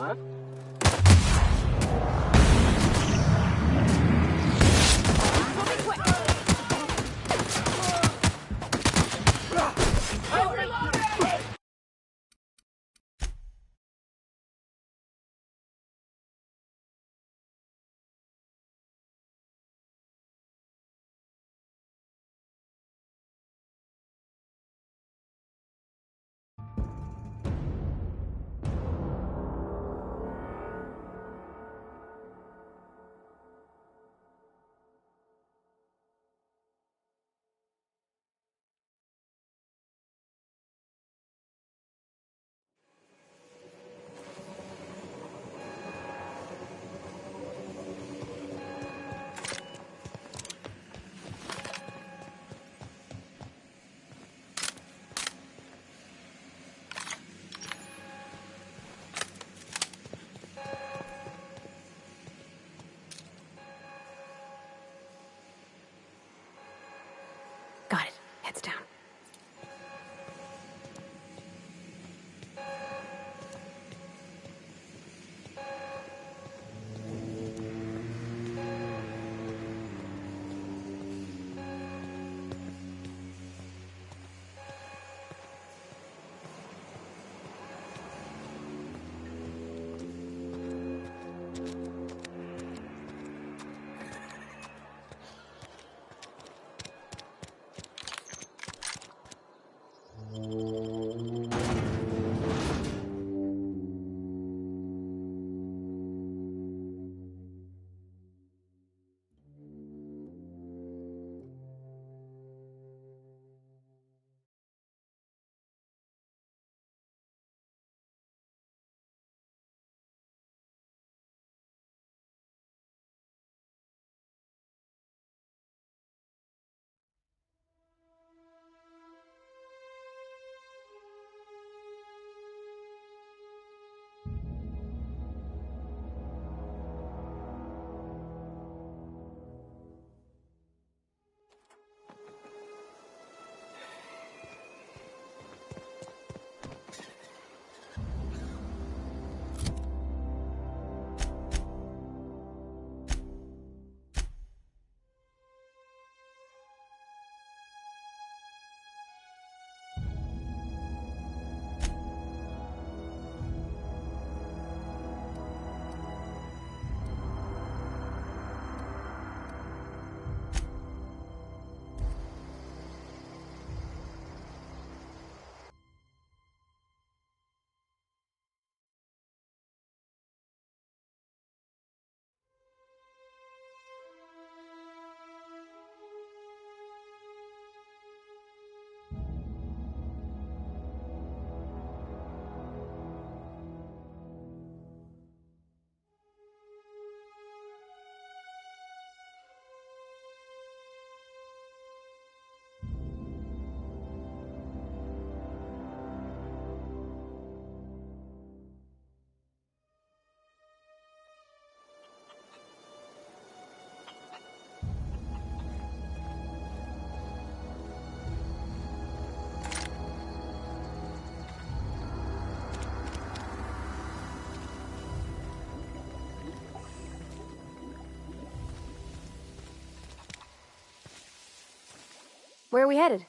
that? Got it. Heads down. Where are we headed?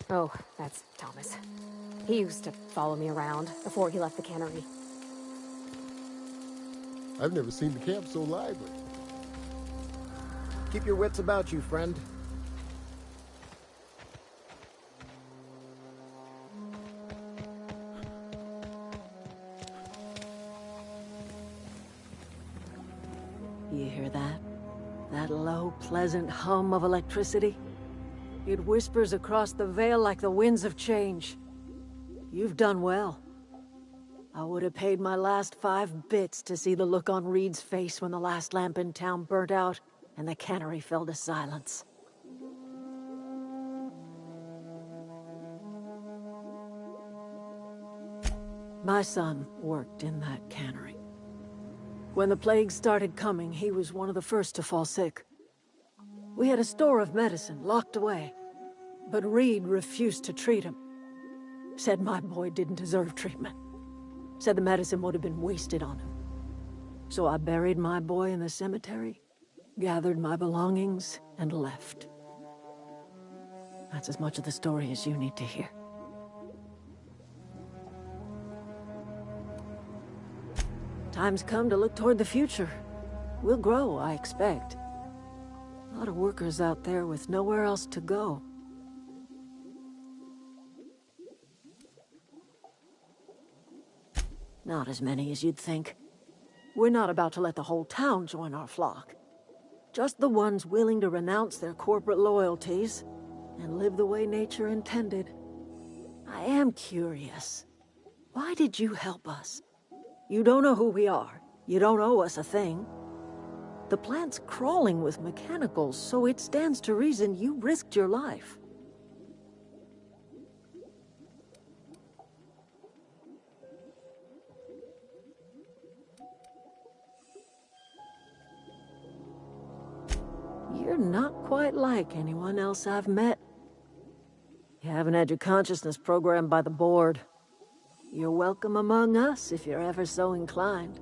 Oh, that's Thomas. He used to follow me around before he left the cannery. I've never seen the camp so lively. Keep your wits about you, friend. You hear that? That low, pleasant hum of electricity? It whispers across the veil like the winds of change. You've done well. I would have paid my last 5 bits to see the look on Reed's face when the last lamp in town burnt out and the cannery fell to silence. My son worked in that cannery. When the plague started coming, he was one of the first to fall sick. We had a store of medicine locked away, but Reed refused to treat him. Said my boy didn't deserve treatment. Said the medicine would have been wasted on him. So I buried my boy in the cemetery, gathered my belongings, and left. That's as much of the story as you need to hear. Time's come to look toward the future. We'll grow, I expect. A lot of workers out there with nowhere else to go. Not as many as you'd think. We're not about to let the whole town join our flock. Just the ones willing to renounce their corporate loyalties and live the way nature intended. I am curious. Why did you help us? You don't know who we are. You don't owe us a thing. The plant's crawling with mechanicals, so it stands to reason you risked your life. You're not quite like anyone else I've met. You haven't had your consciousness programmed by the board. You're welcome among us if you're ever so inclined.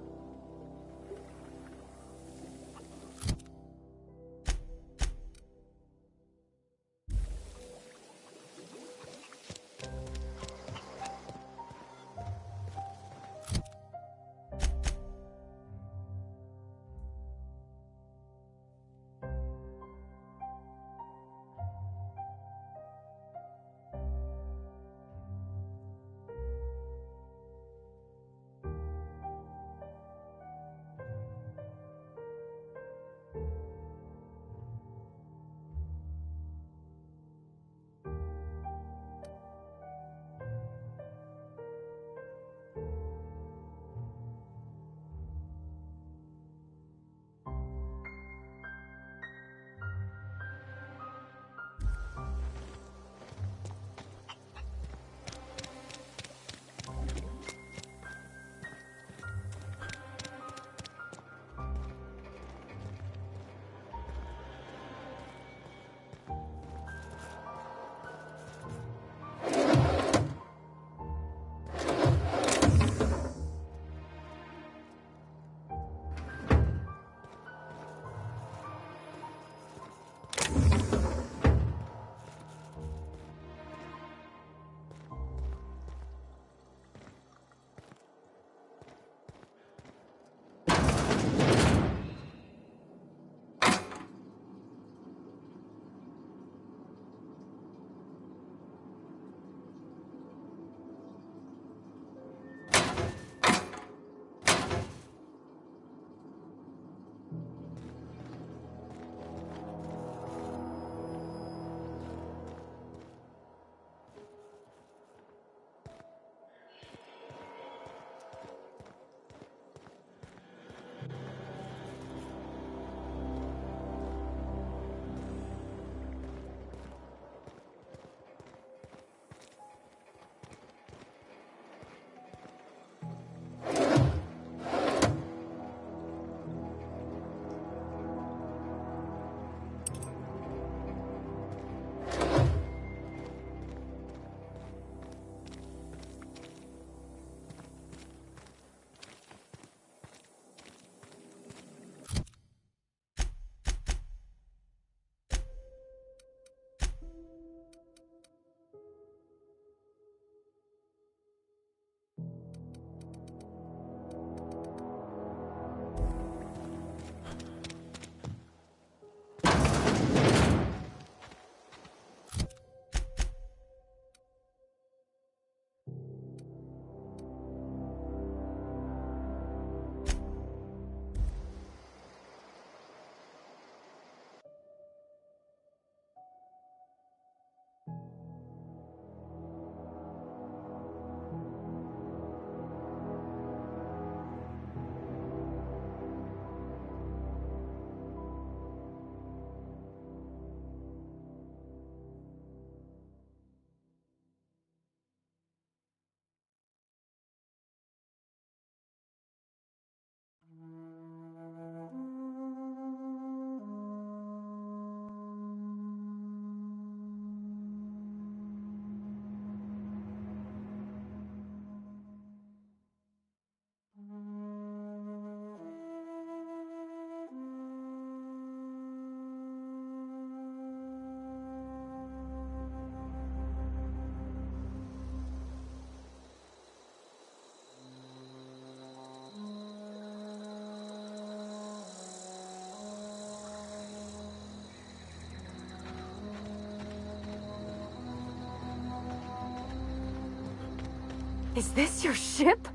Is this your ship?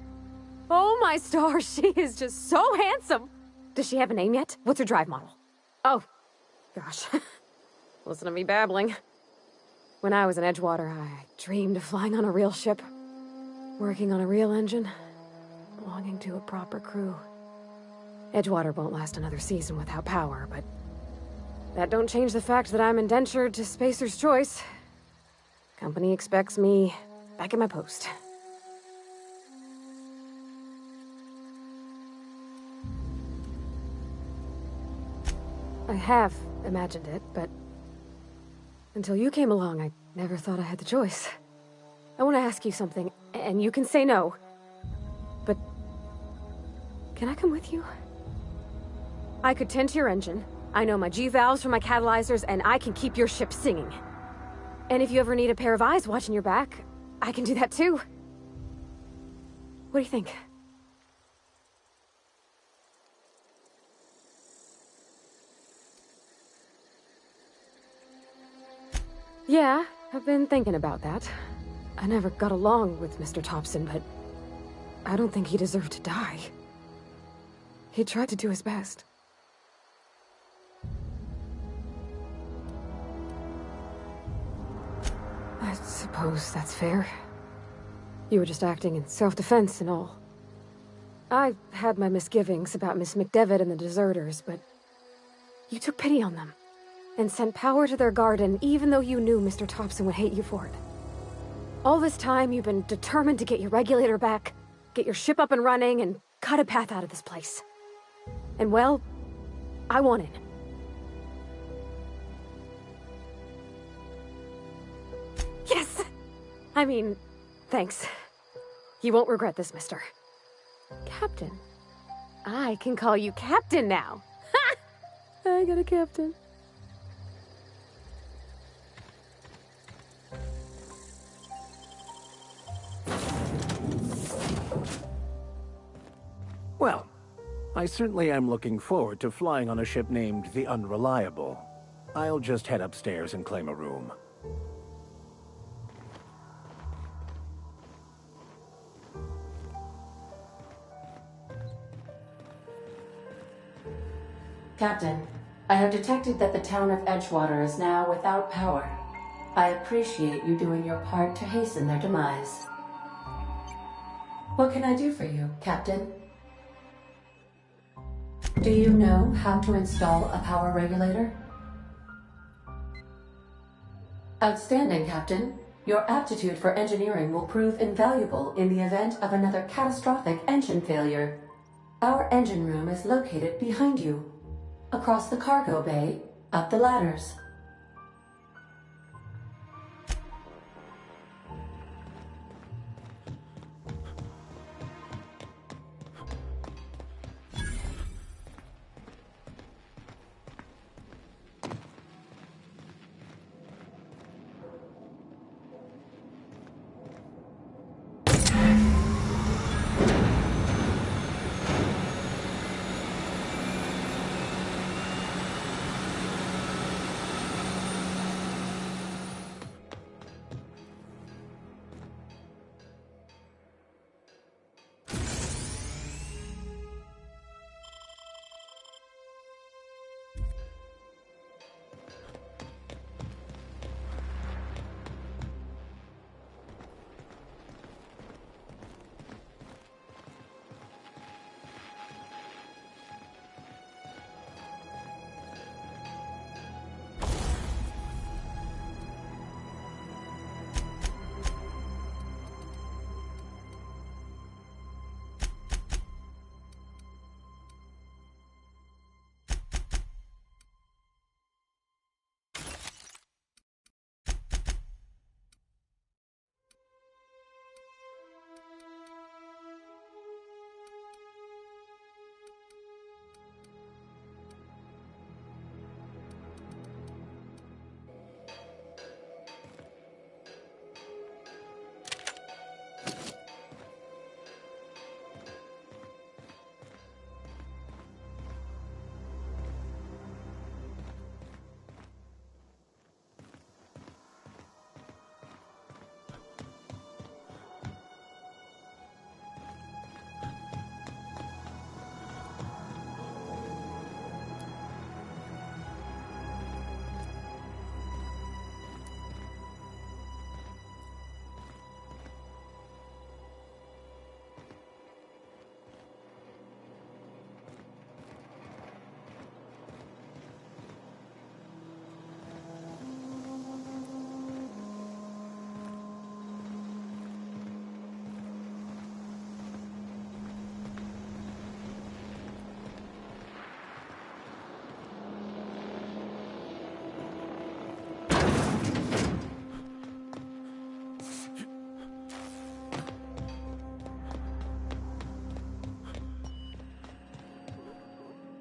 Oh my stars, she is just so handsome. Does she have a name yet? What's her drive model? Oh, gosh. Listen to me babbling. When I was in Edgewater, I dreamed of flying on a real ship, working on a real engine, belonging to a proper crew. Edgewater won't last another season without power, but that don't change the fact that I'm indentured to Spacer's Choice. Company expects me back at my post. I have imagined it, but until you came along, I never thought I had the choice. I want to ask you something, and you can say no. But can I come with you? I could tend to your engine. I know my G-valves from my catalyzers, and I can keep your ship singing. And if you ever need a pair of eyes watching your back, I can do that too. What do you think? Yeah, I've been thinking about that. I never got along with Mr. Thompson, but I don't think he deserved to die. He tried to do his best. I suppose that's fair. You were just acting in self-defense and all. I had my misgivings about Miss McDevitt and the deserters, but you took pity on them and sent power to their garden even though you knew Mr. Thompson would hate you for it. All this time, you've been determined to get your regulator back, get your ship up and running, and cut a path out of this place. And well, I won in. Yes! I mean, thanks. You won't regret this, mister. Captain. I can call you Captain now. Ha! I got a captain. Well, I certainly am looking forward to flying on a ship named the Unreliable. I'll just head upstairs and claim a room. Captain, I have detected that the town of Edgewater is now without power. I appreciate you doing your part to hasten their demise. What can I do for you, Captain? Do you know how to install a power regulator? Outstanding, Captain. Your aptitude for engineering will prove invaluable in the event of another catastrophic engine failure. Our engine room is located behind you. Across the cargo bay, up the ladders.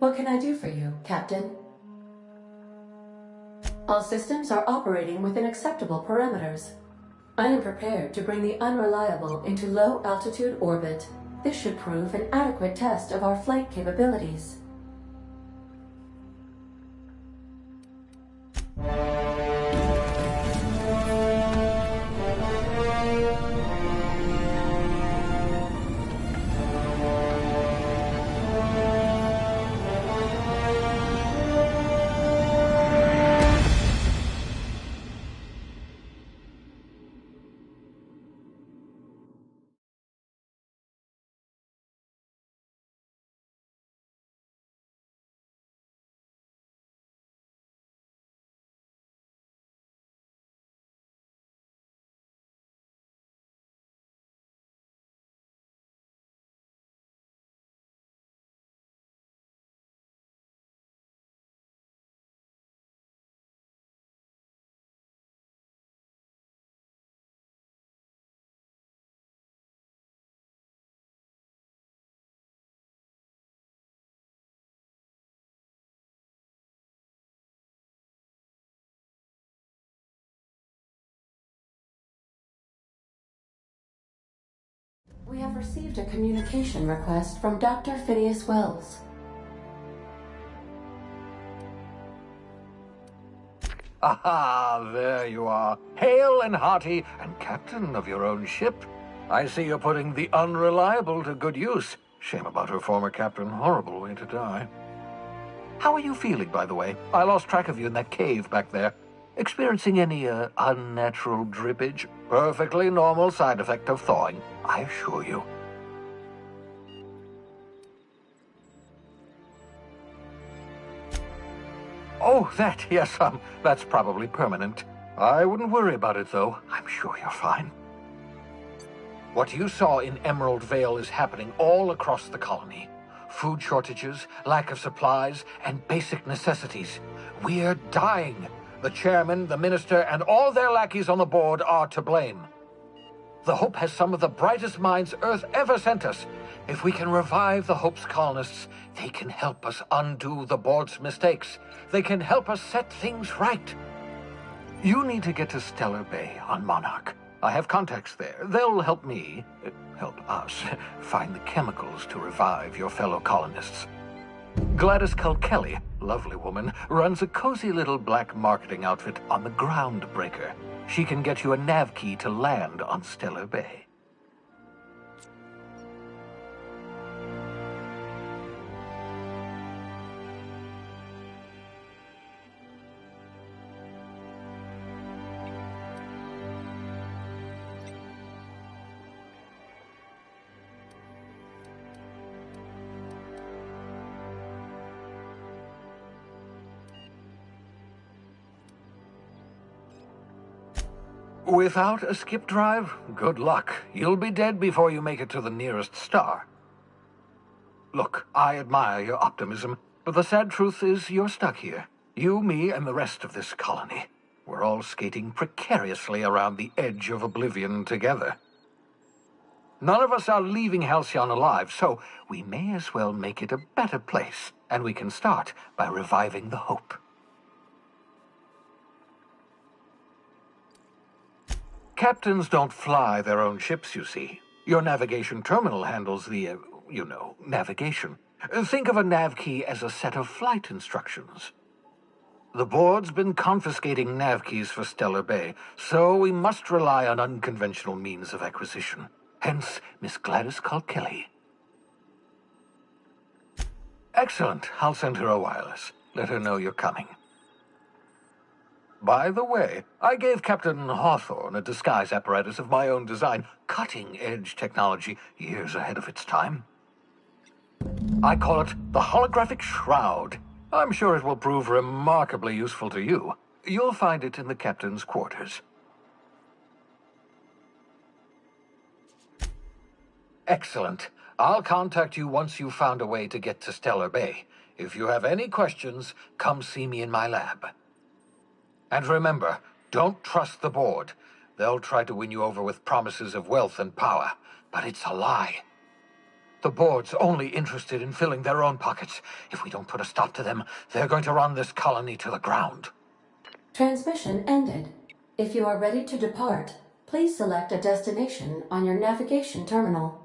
What can I do for you, Captain? All systems are operating within acceptable parameters. I am prepared to bring the Unreliable into low-altitude orbit. This should prove an adequate test of our flight capabilities. We have received a communication request from Dr. Phineas Wells. Aha, there you are. Hale and hearty, and captain of your own ship. I see you're putting the Unreliable to good use. Shame about her former captain. Horrible way to die. How are you feeling, by the way? I lost track of you in that cave back there. Experiencing any, unnatural drippage? Perfectly normal side effect of thawing, I assure you. Oh, that, yes, that's probably permanent. I wouldn't worry about it, though. I'm sure you're fine. What you saw in Emerald Vale is happening all across the colony. Food shortages, lack of supplies, and basic necessities. We're dying. The chairman, the minister, and all their lackeys on the board are to blame. The Hope has some of the brightest minds Earth ever sent us. If we can revive the Hope's colonists, they can help us undo the board's mistakes. They can help us set things right. You need to get to Stellar Bay on Monarch. I have contacts there. They'll help me, help us, find the chemicals to revive your fellow colonists. Gladys Kelly, lovely woman, runs a cozy little black marketing outfit on the Groundbreaker. She can get you a nav key to land on Stellar Bay. Without a skip drive, good luck. You'll be dead before you make it to the nearest star. Look, I admire your optimism, but the sad truth is you're stuck here. You, me, and the rest of this colony. We're all skating precariously around the edge of oblivion together. None of us are leaving Halcyon alive, so we may as well make it a better place, and we can start by reviving the Hope. Captains don't fly their own ships, you see. Your navigation terminal handles the, navigation. Think of a nav key as a set of flight instructions. The board's been confiscating nav keys for Stellar Bay, so we must rely on unconventional means of acquisition. Hence, Miss Gladys Kelly. Excellent. I'll send her a wireless. Let her know you're coming. By the way, I gave Captain Hawthorne a disguise apparatus of my own design, cutting-edge technology years ahead of its time. I call it the Holographic Shroud. I'm sure it will prove remarkably useful to you. You'll find it in the captain's quarters. Excellent. I'll contact you once you've found a way to get to Stellar Bay. If you have any questions, come see me in my lab. And remember, don't trust the board. They'll try to win you over with promises of wealth and power, but it's a lie. The board's only interested in filling their own pockets. If we don't put a stop to them, they're going to run this colony to the ground. Transmission ended. If you are ready to depart, please select a destination on your navigation terminal.